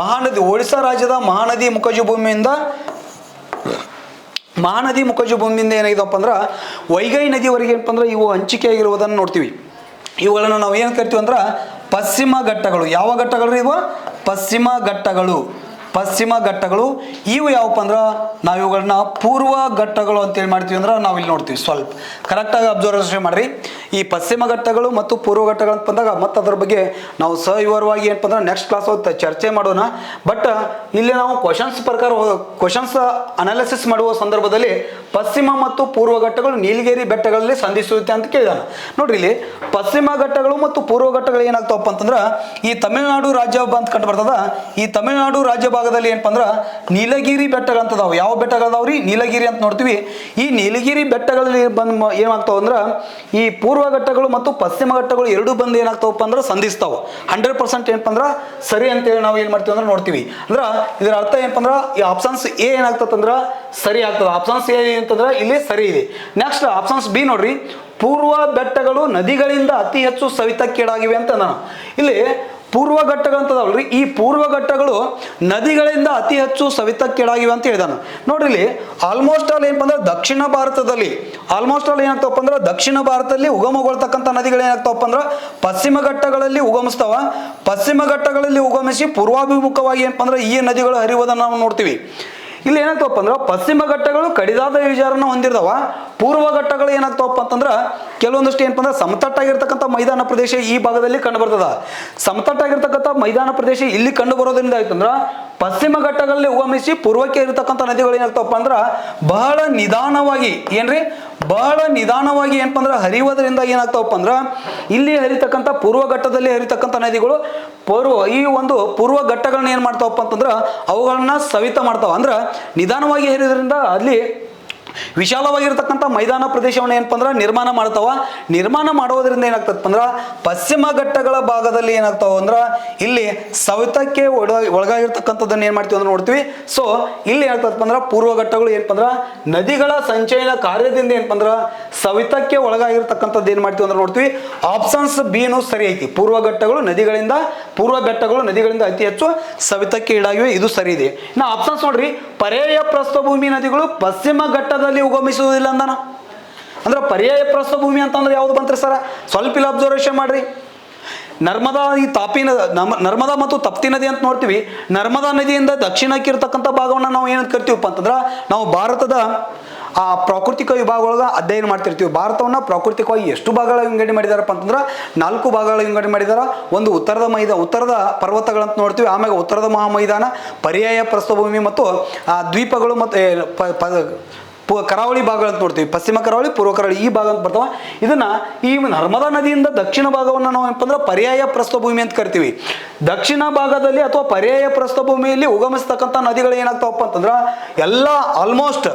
ಒಡಿಶಾ ರಾಜ್ಯದ ಮಹಾನದಿ ಮುಖಜ ಭೂಮಿಯಿಂದ ಏನಾಗಿದಪ್ಪ ಅಂದ್ರೆ ವೈಗೈ ನದಿವರೆಗೆ ಏನಪ್ಪ ಅಂದ್ರೆ ಇವು ಹಂಚಿಕೆ ಆಗಿರುವುದನ್ನು ನೋಡ್ತೀವಿ. ಇವುಗಳನ್ನು ನಾವು ಏನು ಕರಿತೀವಿ ಅಂದ್ರೆ ಪಶ್ಚಿಮ ಘಟ್ಟಗಳು. ಯಾವ ಘಟ್ಟಗಳು ಇವು? ಪಶ್ಚಿಮ ಘಟ್ಟಗಳು. ಪಶ್ಚಿಮ ಘಟ್ಟಗಳು. ಇವು ಯಾವಪ್ಪ ಅಂದ್ರೆ ನಾವು ಇವುಗಳನ್ನ ಪೂರ್ವ ಘಟ್ಟಗಳು ಅಂತೇಳಿ ಮಾಡ್ತೀವಿ ಅಂದ್ರೆ ನಾವು ಇಲ್ಲಿ ನೋಡ್ತೀವಿ. ಸ್ವಲ್ಪ ಕರೆಕ್ಟಾಗಿ ಅಬ್ಸರ್ವೇಷನ್ ಮಾಡ್ರಿ. ಈ ಪಶ್ಚಿಮ ಘಟ್ಟಗಳು ಮತ್ತು ಪೂರ್ವ ಘಟ್ಟಗಳು ಅಂತ ಬಂದಾಗ ಮತ್ತು ಅದ್ರ ಬಗ್ಗೆ ನಾವು ಸವಿವರವಾಗಿ ಏನಪ್ಪ ಅಂದ್ರೆ ನೆಕ್ಸ್ಟ್ ಕ್ಲಾಸ್ ಚರ್ಚೆ ಮಾಡೋಣ. ಬಟ್ ಇಲ್ಲಿ ನಾವು ಕ್ವಶನ್ಸ್ ಅನಾಲಿಸಿಸ್ ಮಾಡುವ ಸಂದರ್ಭದಲ್ಲಿ ಪಶ್ಚಿಮ ಮತ್ತು ಪೂರ್ವ ಘಟ್ಟಗಳು ನೀಲಗಿರಿ ಬೆಟ್ಟಗಳಲ್ಲಿ ಸಂಧಿಸುತ್ತೆ ಅಂತ ಕೇಳಿದಾನ. ನೋಡ್ರಿ, ಇಲ್ಲಿ ಪಶ್ಚಿಮ ಘಟ್ಟಗಳು ಮತ್ತು ಪೂರ್ವ ಘಟ್ಟಗಳು ಏನಾಗ್ತಾವಪ್ಪ ಅಂತಂದ್ರೆ ಈ ತಮಿಳುನಾಡು ರಾಜ್ಯ ಅಂತ ಕಂಡು ಬರ್ತದ. ಈ ತಮಿಳುನಾಡು ರಾಜ್ಯ ಭಾಗದಲ್ಲಿ ಏನಪ್ಪ ಅಂದ್ರೆ ನೀಲಗಿರಿ ಬೆಟ್ಟಗಳಂತದಾವ. ಯಾವ ಬೆಟ್ಟಗಳದಾವ್ರಿ? ನೀಲಗಿರಿ ಅಂತ ನೋಡ್ತೀವಿ. ಈ ನೀಲಗಿರಿ ಬೆಟ್ಟಗಳಲ್ಲಿ ಬಂದು ಏನಾಗ್ತಾವ ಅಂದ್ರೆ ಈ ಪೂರ್ವ ಘಟ್ಟಗಳು ಮತ್ತು ಪಶ್ಚಿಮ ಘಟ್ಟಗಳು ಎರಡು ಬಂದು ಏನಾಗ್ತಾವಪ್ಪ ಅಂದ್ರೆ ಸಂಧಿಸ್ತಾವ. 100% ಏನಪ್ಪ ಅಂದ್ರೆ ಸರಿ ಅಂತೇಳಿ ನಾವು ಏನ್ ಮಾಡ್ತೀವಿ ಅಂದ್ರೆ ನೋಡ್ತೀವಿ. ಅಂದ್ರೆ ಇದರ ಅರ್ಥ ಏನಪ್ಪ ಅಂದ್ರೆ ಈ ಆಪ್ಷನ್ಸ್ ಎ ಏನಾಗ್ತದಂದ್ರೆ ಸರಿ ಆಗ್ತದೆ. ಆಪ್ಷನ್ಸ್ ಎ ಅಂತಂದ್ರೆ ಇಲ್ಲಿ ಸರಿ ಇದೆ. ನೆಕ್ಸ್ಟ್ ಆಪ್ಷನ್ಸ್ ಬಿ ನೋಡ್ರಿ, ಪೂರ್ವ ಬೆಟ್ಟಗಳು ನದಿಗಳಿಂದ ಅತಿ ಹೆಚ್ಚು ಸವಿತಕ್ಕೀಡಾಗಿವೆ ಅಂತ ನಾನು ಇಲ್ಲಿ ಪೂರ್ವ ಘಟ್ಟಗಳಂತದವಲ್ರಿ, ಈ ಪೂರ್ವ ಘಟ್ಟಗಳು ನದಿಗಳಿಂದ ಅತಿ ಹೆಚ್ಚು ಸವಿತಕ್ಕೀಡಾಗಿವೆ ಅಂತ ಹೇಳಿದಾನು. ನೋಡ್ರಿ, ಇಲ್ಲಿ ಆಲ್ಮೋಸ್ಟ್ ಆಲ್ ಏನಪ್ಪ ಅಂದ್ರೆ ದಕ್ಷಿಣ ಭಾರತದಲ್ಲಿ ಏನಾಗ್ತಾವಪ್ಪ ಅಂದ್ರೆ ದಕ್ಷಿಣ ಭಾರತದಲ್ಲಿ ಉಗಮಗೊಳ್ತಕ್ಕಂಥ ನದಿಗಳು ಏನಾಗ್ತಾವಪ್ಪ ಅಂದ್ರೆ ಪಶ್ಚಿಮ ಘಟ್ಟಗಳಲ್ಲಿ ಉಗಮಿಸ್ತಾವ. ಪಶ್ಚಿಮ ಘಟ್ಟಗಳಲ್ಲಿ ಉಗಮಿಸಿ ಪೂರ್ವಾಭಿಮುಖವಾಗಿ ಏನಪ್ಪ ಅಂದ್ರೆ ಈ ನದಿಗಳು ಹರಿಯುವುದನ್ನು ನಾವು ನೋಡ್ತೀವಿ. ಇಲ್ಲಿ ಏನಾಗ್ತವಪ್ಪ ಅಂದ್ರೆ ಪಶ್ಚಿಮ ಘಟ್ಟಗಳು ಕಡಿದಾದ ಇಳಿಜಾರನ್ನು ಹೊಂದಿರ್ತಾವ. ಪೂರ್ವ ಘಟ್ಟಗಳು ಏನಾಗ್ತಾವಪ್ಪ ಅಂತಂದ್ರೆ ಕೆಲವೊಂದಷ್ಟು ಏನಪ್ಪ ಅಂದ್ರೆ ಸಮತಟ್ಟಾಗಿರ್ತಕ್ಕಂಥ ಮೈದಾನ ಪ್ರದೇಶ ಈ ಭಾಗದಲ್ಲಿ ಕಂಡು ಬರ್ತದ. ಸಮತಟ್ಟಾಗಿರ್ತಕ್ಕಂಥ ಮೈದಾನ ಪ್ರದೇಶ ಇಲ್ಲಿ ಕಂಡು ಬರೋದ್ರಿಂದ ಆಯ್ತಂದ್ರ ಪಶ್ಚಿಮ ಘಟ್ಟಗಳಲ್ಲಿ ಉಗಮಿಸಿ ಪೂರ್ವಕ್ಕೆ ಇರತಕ್ಕಂಥ ನದಿಗಳು ಏನಾಗ್ತಾವಪ್ಪ ಅಂದ್ರೆ ಬಹಳ ನಿಧಾನವಾಗಿ ಏನಪ್ಪ ಅಂದ್ರೆ ಹರಿಯೋದ್ರಿಂದ ಏನಾಗ್ತಾವಪ್ಪ ಅಂದ್ರೆ ಇಲ್ಲಿ ಹರಿತಕ್ಕಂಥ ಪೂರ್ವ ಘಟ್ಟದಲ್ಲಿ ಹರಿತಕ್ಕಂಥ ನದಿಗಳು ಈ ಒಂದು ಪೂರ್ವ ಘಟ್ಟಗಳನ್ನ ಏನ್ ಮಾಡ್ತಾವಪ್ಪ ಅಂತಂದ್ರೆ ಅವುಗಳನ್ನ ಸವಿತ ಮಾಡ್ತಾವ. ಅಂದ್ರೆ ನಿಧಾನವಾಗಿ ಹರಿಯೋದ್ರಿಂದ ಅಲ್ಲಿ ವಿಶಾಲವಾಗಿರ್ತಕ್ಕಂಥ ಮೈದಾನ ಪ್ರದೇಶವನ್ನು ಏನಪ್ಪ ಅಂದ್ರೆ ನಿರ್ಮಾಣ ಮಾಡೋದ್ರಿಂದ ಏನಾಗ್ತದಪ್ಪ ಅಂದ್ರೆ ಪಶ್ಚಿಮ ಘಟ್ಟಗಳ ಭಾಗದಲ್ಲಿ ಏನಾಗ್ತಾವ ಅಂದ್ರೆ ಇಲ್ಲಿ ಸವಿತಕ್ಕೆ ಒಳಗಾಗಿರ್ತಕ್ಕಂಥದ್ದನ್ನ ಏನ್ ಮಾಡ್ತೀವಿ ಅಂದ್ರೆ ನೋಡ್ತೀವಿ. ಸೊ ಇಲ್ಲಿ ಏನಾಗ್ತದಪ್ಪ ಅಂದ್ರೆ ಪೂರ್ವ ಘಟ್ಟಗಳು ಏನಪ್ಪ ಅಂದ್ರೆ ನದಿಗಳ ಸಂಚಯನ ಕಾರ್ಯದಿಂದ ಏನಪ್ಪ ಅಂದ್ರೆ ಸವಿತಕ್ಕೆ ಒಳಗಾಗಿರ್ತಕ್ಕಂಥದ್ದು ಏನ್ ಮಾಡ್ತೀವಿ ಅಂದ್ರೆ ನೋಡ್ತೀವಿ. ಆಪ್ಷನ್ಸ್ ಬಿನು ಸರಿ ಐತಿ. ಪೂರ್ವ ಬೆಟ್ಟಗಳು ನದಿಗಳಿಂದ ಅತಿ ಹೆಚ್ಚು ಸವಿತಕ್ಕೆ ಈಡಾಗಿವೆ, ಇದು ಸರಿ ಇದೆ. ಇನ್ನು ಆಪ್ಷನ್ಸ್ ನೋಡ್ರಿ, ಪರ್ಯಾಯ ಪ್ರಸ್ಥಭೂಮಿ ನದಿಗಳು ಪಶ್ಚಿಮ ಘಟ್ಟದಲ್ಲಿ ಉಗಮಿಸುವುದಿಲ್ಲ ಅಂದಾನ. ಅಂದ್ರೆ ಪರ್ಯಾಯ ಪ್ರಸ್ಥಭೂಮಿ ಅಂತಂದ್ರೆ ಯಾವ್ದು ಬಂತ್ರಿ ಸರ? ಸ್ವಲ್ಪ ಇಲ್ಲಿ ಅಬ್ಸರ್ವೇಷನ್ ಮಾಡ್ರಿ. ನರ್ಮದಾ ಮತ್ತು ತಪ್ತಿ ನದಿ ಅಂತ ನೋಡ್ತೀವಿ. ನರ್ಮದಾ ನದಿಯಿಂದ ದಕ್ಷಿಣಕ್ಕೆ ಇರತಕ್ಕಂಥ ಭಾಗವನ್ನು ನಾವು ಏನಂತ ಕರಿತೀವಪ್ಪ ಅಂತಂದ್ರೆ ನಾವು ಭಾರತದ ಆ ಪ್ರಾಕೃತಿಕ ವಿಭಾಗದೊಳಗೆ ಅಧ್ಯಯನ ಮಾಡ್ತಿರ್ತೀವಿ. ಭಾರತವನ್ನ ಪ್ರಾಕೃತಿಕವಾಗಿ ಎಷ್ಟು ಭಾಗಗಳ ವಿಂಗಡಣೆ ಮಾಡಿದಾರಪ್ಪ ಅಂತಂದ್ರೆ 4 ಭಾಗಗಳ ವಿಂಗಡಣೆ ಮಾಡಿದಾರ. ಒಂದು ಉತ್ತರದ ಪರ್ವತಗಳಂತ ನೋಡ್ತೀವಿ. ಆಮೇಲೆ ಉತ್ತರದ ಮಹಾಮೈದಾನ, ಪರ್ಯಾಯ ಪ್ರಸ್ಥಭೂಮಿ ಮತ್ತು ದ್ವೀಪಗಳು ಮತ್ತು ಕರಾವಳಿ ಭಾಗಗಳು ಅಂತ ನೋಡ್ತೀವಿ. ಪಶ್ಚಿಮ ಕರಾವಳಿ, ಪೂರ್ವ ಕರಾವಳಿ ಈ ಭಾಗ ಅಂತ ಬರ್ತಾವ. ಇದನ್ನ ಈ ನರ್ಮದಾ ನದಿಯಿಂದ ದಕ್ಷಿಣ ಭಾಗವನ್ನು ನಾವು ಏನಪ್ಪ ಅಂದ್ರೆ ಪರ್ಯಾಯ ಪ್ರಸ್ಥಭೂಮಿ ಅಂತ ಕರಿತೀವಿ. ದಕ್ಷಿಣ ಭಾಗದಲ್ಲಿ ಅಥವಾ ಪರ್ಯಾಯ ಪ್ರಸ್ಥಭೂಮಿಯಲ್ಲಿ ಉಗಮಿಸ್ತಕ್ಕಂಥ ನದಿಗಳು ಏನಾಗ್ತಾವಪ್ಪ ಅಂತಂದ್ರೆ ಎಲ್ಲ ಆಲ್ಮೋಸ್ಟ್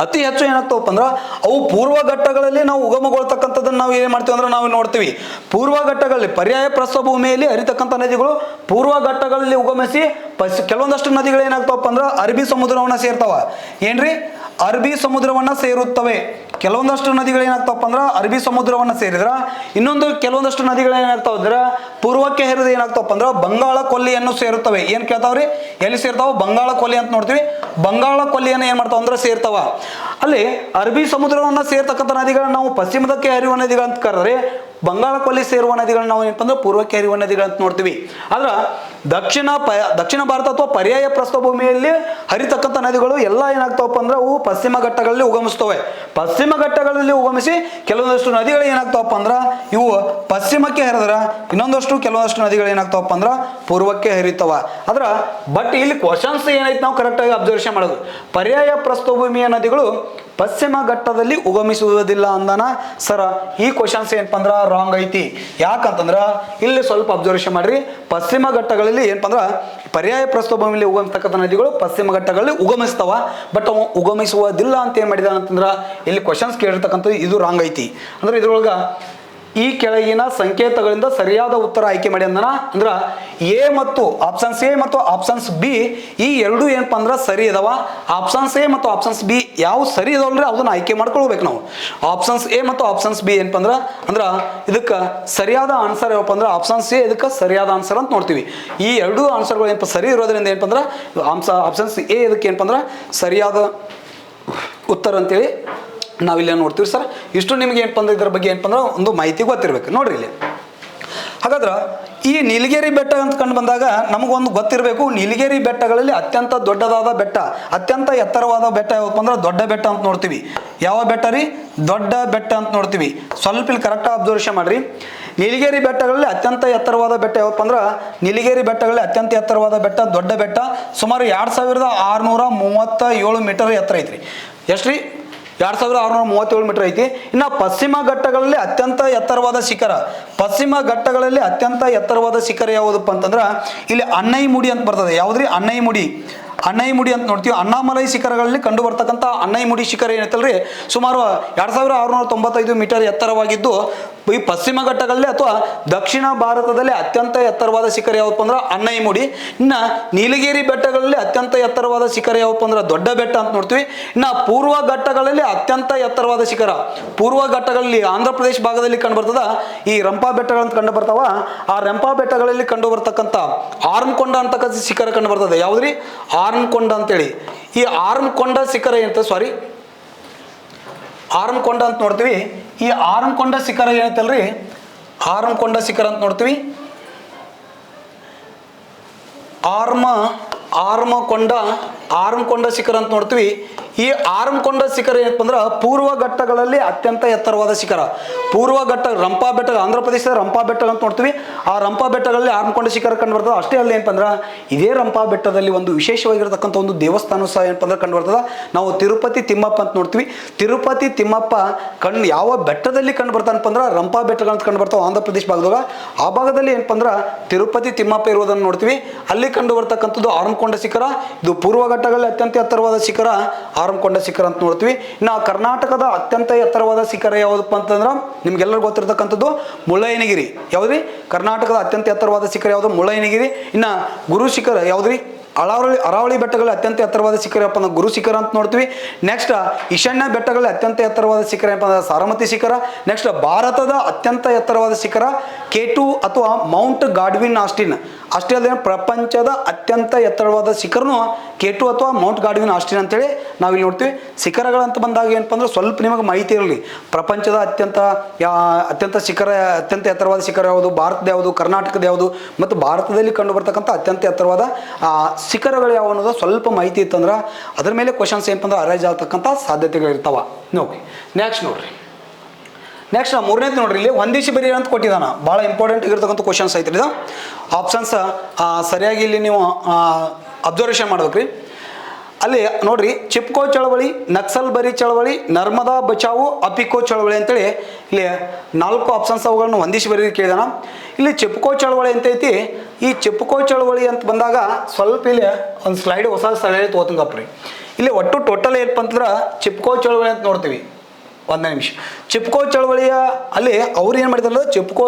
ಅತಿ ಹೆಚ್ಚು ಏನಾಗ್ತಾವಪ್ಪ ಅಂದ್ರೆ ಅವು ಪೂರ್ವ ಘಟ್ಟಗಳಲ್ಲಿ ನಾವು ಉಗಮಗೊಳ್ತಕ್ಕಂಥದ್ದನ್ನು ನಾವು ಏನ್ ಮಾಡ್ತೀವಿ ಅಂದ್ರೆ ನಾವು ನೋಡ್ತೀವಿ. ಪೂರ್ವ ಘಟ್ಟಗಳಲ್ಲಿ ಪರ್ಯಾಯ ಪ್ರಸ್ಥಭೂಮಿಯಲ್ಲಿ ಹರಿತಕ್ಕಂಥ ನದಿಗಳು ಪೂರ್ವ ಘಟ್ಟಗಳಲ್ಲಿ ಉಗಮಿಸಿ ಕೆಲವೊಂದಷ್ಟು ನದಿಗಳು ಏನಾಗ್ತಾವಪ್ಪ ಅಂದ್ರೆ ಅರಬ್ಬಿ ಸಮುದ್ರವನ್ನ ಸೇರ್ತಾವ. ಏನ್ರಿ? ಅರಬ್ಬಿ ಸಮುದ್ರವನ್ನ ಸೇರುತ್ತವೆ. ಕೆಲವೊಂದಷ್ಟು ನದಿಗಳು ಏನಾಗ್ತಾವಪ್ಪ ಅಂದ್ರೆ ಅರಬ್ಬಿ ಸಮುದ್ರವನ್ನ ಸೇರಿದ್ರ ಕೆಲವೊಂದಷ್ಟು ನದಿಗಳು ಏನಾಗ್ತಾವ ಅಂದ್ರೆ ಪೂರ್ವಕ್ಕೆ ಹರಿದು ಏನಾಗ್ತಾವಪ್ಪ ಅಂದ್ರೆ ಬಂಗಾಳ ಕೊಲ್ಲಿಯನ್ನು ಸೇರುತ್ತವೆ. ಏನ್ ಕೇಳ್ತಾವ್ರಿ? ಎಲ್ಲಿ ಸೇರ್ತಾವ? ಬಂಗಾಳ ಕೊಲ್ಲಿ ಅಂತ ನೋಡ್ತೀವಿ. ಬಂಗಾಳ ಕೊಲ್ಲಿಯನ್ನು ಏನ್ ಮಾಡ್ತಾವ ಅಂದ್ರೆ ಸೇರ್ತಾವ. ಅಲ್ಲಿ ಅರಬ್ಬಿ ಸಮುದ್ರವನ್ನ ಸೇರ್ತಕ್ಕಂಥ ನದಿಗಳನ್ನ ನಾವು ಪಶ್ಚಿಮದಕ್ಕೆ ಹರಿಯುವ ನದಿಗಳಂತ ಕರೆದ್ರೆ ಬಂಗಾಳ ಕೊಲ್ಲಿ ಸೇರುವ ನದಿಗಳನ್ನ ನಾವು ಏನಪ್ಪ ಅಂದ್ರೆ ಪೂರ್ವಕ್ಕೆ ಹರಿಯುವ ನದಿಗಳಂತ ನೋಡ್ತೀವಿ. ಆದ್ರ ದಕ್ಷಿಣ ಭಾರತ ಅಥವಾ ಪರ್ಯಾಯ ಪ್ರಸ್ಥಭೂಮಿಯಲ್ಲಿ ಹರಿತಕ್ಕಂಥ ನದಿಗಳು ಎಲ್ಲ ಏನಾಗ್ತಾವಪ್ಪ ಅಂದ್ರೆ ಅವು ಪಶ್ಚಿಮ ಘಟ್ಟಗಳಲ್ಲಿ ಉಗಮಿಸ್ತವೆ. ಪಶ್ಚಿಮ ಘಟ್ಟಗಳಲ್ಲಿ ಉಗಮಿಸಿ ಕೆಲವೊಂದಷ್ಟು ನದಿಗಳು ಏನಾಗ್ತಾವಪ್ಪ ಅಂದ್ರೆ ಇವು ಪಶ್ಚಿಮಕ್ಕೆ ಹರಿದ್ರ ಕೆಲವೊಂದಷ್ಟು ನದಿಗಳು ಏನಾಗ್ತಾವಪ್ಪ ಅಂದ್ರೆ ಪೂರ್ವಕ್ಕೆ ಹರಿತಾವ. ಬಟ್ ಇಲ್ಲಿ ಕ್ವಶನ್ಸ್ ಏನೈತೆ ನಾವು ಕರೆಕ್ಟಾಗಿ ಅಬ್ಸರ್ವೇಷನ್ ಮಾಡೋದು. ಪರ್ಯಾಯ ಪ್ರಸ್ಥಭೂಮಿಯ ನದಿಗಳು ಪಶ್ಚಿಮ ಘಟ್ಟದಲ್ಲಿ ಉಗಮಿಸುವುದಿಲ್ಲ ಅಂದಾನ ಸರ. ಈ ಕ್ವಶನ್ಸ್ ಏನಪ್ಪ ಅಂದ್ರ ರಾಂಗ್ ಐತಿ. ಯಾಕಂತಂದ್ರ ಇಲ್ಲಿ ಸ್ವಲ್ಪ ಅಬ್ಸರ್ವೇಷನ್ ಮಾಡ್ರಿ. ಪಶ್ಚಿಮ ಘಟ್ಟಗಳಲ್ಲಿ ಏನಪ್ಪ ಅಂದ್ರ ಪರ್ಯಾಯ ಪ್ರಸ್ಥಭೂಮಿಯಲ್ಲಿ ಉಗಮಿಸ್ತಕ್ಕಂಥ ನದಿಗಳು ಪಶ್ಚಿಮ ಘಟ್ಟಗಳಲ್ಲಿ ಉಗಮಿಸ್ತಾವ. ಬಟ್ ಅವು ಉಗಮಿಸುವುದಿಲ್ಲ ಅಂತ ಏನ್ ಮಾಡಿದ ಅಂತಂದ್ರ ಇಲ್ಲಿ ಕ್ವಶನ್ಸ್ ಕೇಳಿರ್ತಕ್ಕಂಥದ್ದು ಇದು ರಾಂಗ್ ಐತಿ. ಅಂದ್ರೆ ಇದ್ರೊಳಗ ಈ ಕೆಳಗಿನ ಸಂಕೇತಗಳಿಂದ ಸರಿಯಾದ ಉತ್ತರ ಆಯ್ಕೆ ಮಾಡಿ ಅಂದನ. ಅಂದ್ರ ಆಪ್ಷನ್ಸ್ ಎ ಮತ್ತು ಆಪ್ಷನ್ಸ್ ಬಿ ಈ ಎರಡು ಏನಪ್ಪ ಅಂದ್ರ ಸರಿ ಇದಾವ. ಆಪ್ಷನ್ಸ್ ಎ ಮತ್ತು ಆಪ್ಷನ್ಸ್ ಬಿ ಯಾವ ಸರಿ ಇದಾವಲ್ರಿ ಅದನ್ನ ಆಯ್ಕೆ ಮಾಡ್ಕೊಳ್ಬೇಕು ನಾವು. ಆಪ್ಷನ್ಸ್ ಎ ಮತ್ತು ಆಪ್ಷನ್ಸ್ ಬಿ ಏನಪ್ಪ ಅಂದ್ರ ಇದಕ್ಕೆ ಸರಿಯಾದ ಆನ್ಸರ್ ಏನಪ್ಪ ಅಂದ್ರೆ ಆಪ್ಷನ್ಸ್ ಎ ಇದಕ್ಕೆ ಸರಿಯಾದ ಆನ್ಸರ್ ಅಂತ ನೋಡ್ತೀವಿ. ಈ ಎರಡು ಆನ್ಸರ್ಗಳು ಏನಪ್ಪ ಸರಿ ಇರೋದ್ರಿಂದ ಏನಪ್ಪ ಅಂದ್ರೆ ಆಪ್ಷನ್ಸ್ ಎ ಇದಕ್ಕೆ ಏನಪ್ಪ ಅಂದ್ರೆ ಸರಿಯಾದ ಉತ್ತರ ಅಂತೇಳಿ ನಾವಿಲ್ಲ ನೋಡ್ತೀವಿ ಸರ್. ಇಷ್ಟು ನಿಮ್ಗೆ ಏನಪ್ಪ ಅಂದ್ರೆ ಇದ್ರ ಬಗ್ಗೆ ಏನಪ್ಪ ಅಂದ್ರೆ ಒಂದು ಮಾಹಿತಿ ಗೊತ್ತಿರ್ಬೇಕು ನೋಡ್ರಿ ಇಲ್ಲಿ. ಹಾಗಾದ್ರೆ ಈ ನೀಲಗಿರಿ ಬೆಟ್ಟ ಅಂತ ಕಂಡು ಬಂದಾಗ ನಮಗೊಂದು ಗೊತ್ತಿರಬೇಕು, ನೀಲಗಿರಿ ಬೆಟ್ಟಗಳಲ್ಲಿ ಅತ್ಯಂತ ದೊಡ್ಡದಾದ ಬೆಟ್ಟ, ಅತ್ಯಂತ ಎತ್ತರವಾದ ಬೆಟ್ಟ ಯಾವಪ್ಪ ಅಂದ್ರೆ ದೊಡ್ಡ ಬೆಟ್ಟ ಅಂತ ನೋಡ್ತೀವಿ. ಯಾವ ಬೆಟ್ಟ ರೀ? ದೊಡ್ಡ ಬೆಟ್ಟ ಅಂತ ನೋಡ್ತೀವಿ. ಸ್ವಲ್ಪ ಇಲ್ಲಿ ಕರೆಕ್ಟಾಗಿ ಅಬ್ಸರ್ವೇಷನ್ ಮಾಡ್ರಿ. ನೀಲಗಿರಿ ಬೆಟ್ಟಗಳಲ್ಲಿ ಅತ್ಯಂತ ಎತ್ತರವಾದ ಬೆಟ್ಟ ಯಾವಪ್ಪ ಅಂದ್ರೆ ನೀಲಗಿರಿ ಬೆಟ್ಟಗಳಲ್ಲಿ ಅತ್ಯಂತ ಎತ್ತರವಾದ ಬೆಟ್ಟ ದೊಡ್ಡ ಬೆಟ್ಟ, ಸುಮಾರು 2637 ಮೀಟರ್ ಎತ್ತರ ಐತ್ರಿ. ಎಷ್ಟು ರೀ? 2637 ಮೀಟರ್ ಐತಿ. ಇನ್ನು ಪಶ್ಚಿಮ ಘಟ್ಟಗಳಲ್ಲಿ ಅತ್ಯಂತ ಎತ್ತರವಾದ ಶಿಖರ, ಪಶ್ಚಿಮ ಘಟ್ಟಗಳಲ್ಲಿ ಅತ್ಯಂತ ಎತ್ತರವಾದ ಶಿಖರ ಯಾವುದಪ್ಪ ಅಂತಂದ್ರೆ ಇಲ್ಲಿ ಅನ್ನೈಮುಡಿ ಅಂತ ಬರ್ತದೆ. ಯಾವುದ್ರಿ? ಅನ್ನೈಮುಡಿ. ಅನ್ನೈಮುಡಿ ಅಂತ ನೋಡ್ತೀವಿ. ಅಣ್ಣಾಮಲೈ ಶಿಖರಗಳಲ್ಲಿ ಕಂಡು ಬರ್ತಕ್ಕಂಥ ಅನ್ನೈಮುಡಿ ಶಿಖರ ಏನೈತಲ್ರಿ, ಸುಮಾರು 2695 ಮೀಟರ್ ಎತ್ತರವಾಗಿದ್ದು ಈ ಪಶ್ಚಿಮ ಘಟ್ಟಗಳಲ್ಲಿ ಅಥವಾ ದಕ್ಷಿಣ ಭಾರತದಲ್ಲಿ ಅತ್ಯಂತ ಎತ್ತರವಾದ ಶಿಖರ ಯಾವಪ್ಪ ಅಂದ್ರೆ ಅನ್ನೈಮುಡಿ. ಇನ್ನು ನೀಲಗಿರಿ ಬೆಟ್ಟಗಳಲ್ಲಿ ಅತ್ಯಂತ ಎತ್ತರವಾದ ಶಿಖರ ಯಾವಪ್ಪ ಅಂದ್ರೆ ದೊಡ್ಡ ಬೆಟ್ಟ ಅಂತ ನೋಡ್ತೀವಿ. ಇನ್ನು ಪೂರ್ವ ಘಟ್ಟಗಳಲ್ಲಿ ಅತ್ಯಂತ ಎತ್ತರವಾದ ಶಿಖರ, ಪೂರ್ವ ಘಟ್ಟಗಳಲ್ಲಿ ಆಂಧ್ರ ಪ್ರದೇಶ ಭಾಗದಲ್ಲಿ ಕಂಡು ಬರ್ತದ ಈ ರಂಪಾ ಬೆಟ್ಟಗಳಂತ ಕಂಡು ಬರ್ತಾವ. ಆ ರಂಪಾ ಬೆಟ್ಟಗಳಲ್ಲಿ ಕಂಡು ಬರ್ತಕ್ಕಂಥ ಆರ್ಮಕೊಂಡ ಅಂತಕ್ಕಂಥ ಶಿಖರ ಕಂಡು ಬರ್ತದೆ. ಯಾವುದ್ರಿ? ಆರ್ಮಕೊಂಡ ಅಂತೇಳಿ. ಈ ಆರ್ಮಕೊಂಡ ಶಿಖರ ಏನಂತ ಆರ್ಮಕೊಂಡ ಅಂತ ನೋಡ್ತೀವಿ. ಈ ಆರ್ಮಕೊಂಡ ಶಿಖರ ಏನೈತಲ್ರಿ, ಆರ್ಮಕೊಂಡ ಶಿಖರ ಅಂತ ನೋಡ್ತೀವಿ. ಆರ್ಮಕೊಂಡ ಶಿಖರ ಅಂತ ನೋಡ್ತೀವಿ. ಈ ಆರ್ಮಕೊಂಡ ಶಿಖರ ಏನಪ್ಪ ಅಂದ್ರೆ ಪೂರ್ವ ಘಟ್ಟಗಳಲ್ಲಿ ಅತ್ಯಂತ ಎತ್ತರವಾದ ಶಿಖರ. ಪೂರ್ವ ಘಟ್ಟ ರಂಪಾ ಬೆಟ್ಟ, ಆಂಧ್ರ ಪ್ರದೇಶದ ರಂಪಾ ಬೆಟ್ಟ ಅಂತ ನೋಡ್ತೀವಿ. ಆ ರಂಪಾ ಬೆಟ್ಟಗಳಲ್ಲಿ ಆರ್ಮಕೊಂಡ ಶಿಖರ ಕಂಡು ಬರ್ತದೆ. ಅಷ್ಟೇ ಅಲ್ಲ ಏನಪ್ಪ ಅಂದ್ರೆ ಇದೇ ರಂಪಾ ಬೆಟ್ಟದಲ್ಲಿ ಒಂದು ವಿಶೇಷವಾಗಿರ್ತಕ್ಕಂಥ ಒಂದು ದೇವಸ್ಥಾನ ಸಹ ಏನಪ್ಪ ಅಂದ್ರೆ ಕಂಡು ಬರ್ತದೆ. ನಾವು ತಿರುಪತಿ ತಿಮ್ಮಪ್ಪ ಅಂತ ನೋಡ್ತೀವಿ. ತಿರುಪತಿ ತಿಮ್ಮಪ್ಪ ಯಾವ ಬೆಟ್ಟದಲ್ಲಿ ಕಂಡು ಬರ್ತಾನಪ್ಪ ಅಂದ್ರೆ ರಂಪಾ ಬೆಟ್ಟಗಳಂತ ಕಂಡು ಬರ್ತಾವೆ ಆಂಧ್ರ ಪ್ರದೇಶ ಭಾಗದಾಗ. ಆ ಭಾಗದಲ್ಲಿ ಏನಪ್ಪ ಅಂದ್ರೆ ತಿರುಪತಿ ತಿಮ್ಮಪ್ಪ ಇರುವುದನ್ನು ನೋಡ್ತೀವಿ. ಅಲ್ಲಿ ಕಂಡು ಬರ್ತಕ್ಕಂಥದ್ದು ಆರ್ಮಕೊಂಡ ಶಿಖರ. ಇದು ಪೂರ್ವ ಘಟ್ಟಗಳಲ್ಲಿ ಅತ್ಯಂತ ಎತ್ತರವಾದ ಶಿಖರ ಆರ್ಮಕೊಂಡ ಶಿಖರ ಅಂತ ನೋಡ್ತೀವಿ. ಇನ್ನು ಕರ್ನಾಟಕದ ಅತ್ಯಂತ ಎತ್ತರವಾದ ಶಿಖರ ಯಾವುದಪ್ಪ ಅಂತಂದ್ರೆ ನಿಮ್ಗೆಲ್ಲರಿಗೂ ಗೊತ್ತಿರತಕ್ಕಂಥದ್ದು ಮುಳ್ಳಯ್ಯನಗಿರಿ. ಯಾವ್ದ್ರಿ? ಕರ್ನಾಟಕದ ಅತ್ಯಂತ ಎತ್ತರವಾದ ಶಿಖರ ಯಾವುದು? ಮುಳ್ಳಯ್ಯನಗಿರಿ. ಇನ್ನು ಗುರು ಶಿಖರ ಯಾವ್ದ್ರಿ? ಅರಾವಳಿ ಬೆಟ್ಟಗಳಲ್ಲಿ ಅತ್ಯಂತ ಎತ್ತರವಾದ ಶಿಖರ ಏನಪ್ಪ ಅಂದ್ರೆ ಗುರು ಶಿಖರ ಅಂತ ನೋಡ್ತೀವಿ. ನೆಕ್ಸ್ಟ್ ಈಶಾನ್ಯ ಬೆಟ್ಟಗಳಲ್ಲಿ ಅತ್ಯಂತ ಎತ್ತರವಾದ ಶಿಖರ ಏನಪ್ಪ ಅಂದ್ರೆ ಸಾರಮತಿ ಶಿಖರ. ನೆಕ್ಸ್ಟ್ ಭಾರತದ ಅತ್ಯಂತ ಎತ್ತರವಾದ ಶಿಖರ K2 ಅಥವಾ ಮೌಂಟ್ ಗಾಡ್ವಿನ್ ಆಸ್ಟಿನ್. ಅಷ್ಟೇ ಅಲ್ಲದೆ ಪ್ರಪಂಚದ ಅತ್ಯಂತ ಎತ್ತರವಾದ ಶಿಖರನು K2 ಅಥವಾ ಮೌಂಟ್ ಗಾಡ್ವಿನ್ ಆಸ್ಟಿನ್ ಅಂತೇಳಿ ನಾವಿಲ್ಲಿ ನೋಡ್ತೀವಿ. ಶಿಖರಗಳಂತ ಬಂದಾಗ ಏನಪ್ಪ ಅಂದ್ರೆ ಸ್ವಲ್ಪ ನಿಮಗೆ ಮಾಹಿತಿ ಇರಲಿ. ಪ್ರಪಂಚದ ಅತ್ಯಂತ ಶಿಖರ, ಅತ್ಯಂತ ಎತ್ತರವಾದ ಶಿಖರ ಯಾವುದು, ಭಾರತದ ಯಾವುದು, ಕರ್ನಾಟಕದ ಯಾವುದು, ಮತ್ತು ಭಾರತದಲ್ಲಿ ಕಂಡು ಬರ್ತಕ್ಕಂಥ ಅತ್ಯಂತ ಎತ್ತರವಾದ ಶಿಖರಗಳು ಯಾವ ಅನ್ನೋದು ಸ್ವಲ್ಪ ಮಾಹಿತಿ ಇತ್ತಂದ್ರೆ ಅದ್ರ ಮೇಲೆ ಕ್ವಶನ್ಸ್ ಏನಪ್ಪ ಅಂದ್ರೆ ಅರೈಸ್ ಆಗ್ತಕ್ಕಂಥ ಸಾಧ್ಯತೆಗಳಿರ್ತಾವ. ಓಕೆ, ನೆಕ್ಸ್ಟ್ ನೋಡ್ರಿ. ನೆಕ್ಸ್ಟ್ ಮೂರನೇದು ನೋಡ್ರಿ, ಇಲ್ಲಿ ಹೊಂದಿಸಿ ಬರೀ ಅಂತ ಕೊಟ್ಟಿದ್ದಾನ. ಭಾಳ ಇಂಪಾರ್ಟೆಂಟ್ ಆಗಿರ್ತಕ್ಕಂಥ ಕ್ವಶನ್ಸ್ ಐತ್ರಿ ಇದು. ಆಪ್ಷನ್ಸ್ ಸರಿಯಾಗಿ ಇಲ್ಲಿ ನೀವು ಅಬ್ಸರ್ವೇಷನ್ ಮಾಡ್ಬೇಕ್ರಿ. ಅಲ್ಲಿ ನೋಡ್ರಿ, ಚಿಪ್ಕೋ ಚಳವಳಿ, ನಕ್ಸಲ್ ಬರಿ ಚಳವಳಿ, ನರ್ಮದಾ ಬಚಾವು, ಅಪಿಕೋ ಚಳವಳಿ ಅಂತೇಳಿ ಇಲ್ಲಿ 4 ಆಪ್ಷನ್ಸ್ ಅವುಗಳನ್ನು ಹೊಂದಿಸಿ ಬರೀ ಕೇಳಿದಾನ. ಇಲ್ಲಿ ಚಿಪ್ಕೋ ಚಳವಳಿ ಅಂತ ಐತಿ. ಈ ಚಿಪ್ಕೋ ಚಳವಳಿ ಅಂತ ಬಂದಾಗ ಸ್ವಲ್ಪ ಇಲ್ಲಿ ಒಂದು ಸ್ಲೈಡ್, ಹೊಸ ಸ್ಲೈಡ್ ತೋತಂಗಪ್ರಿ. ಇಲ್ಲಿ ಒಟ್ಟು ಟೋಟಲ್ ಏನಪ್ಪ ಅಂತಂದ್ರೆ ಚಿಪ್ಕೋ ಚಳವಳಿ ಅಂತ ನೋಡ್ತೀವಿ. ಒಂದೇ ನಿಮಿಷ. ಚಿಪ್ಕೋ ಚಳವಳಿಯ ಅಲ್ಲಿ ಅವ್ರು ಏನು ಮಾಡಿದಾರಲ್ಲ, ಚಿಪ್ಕೋ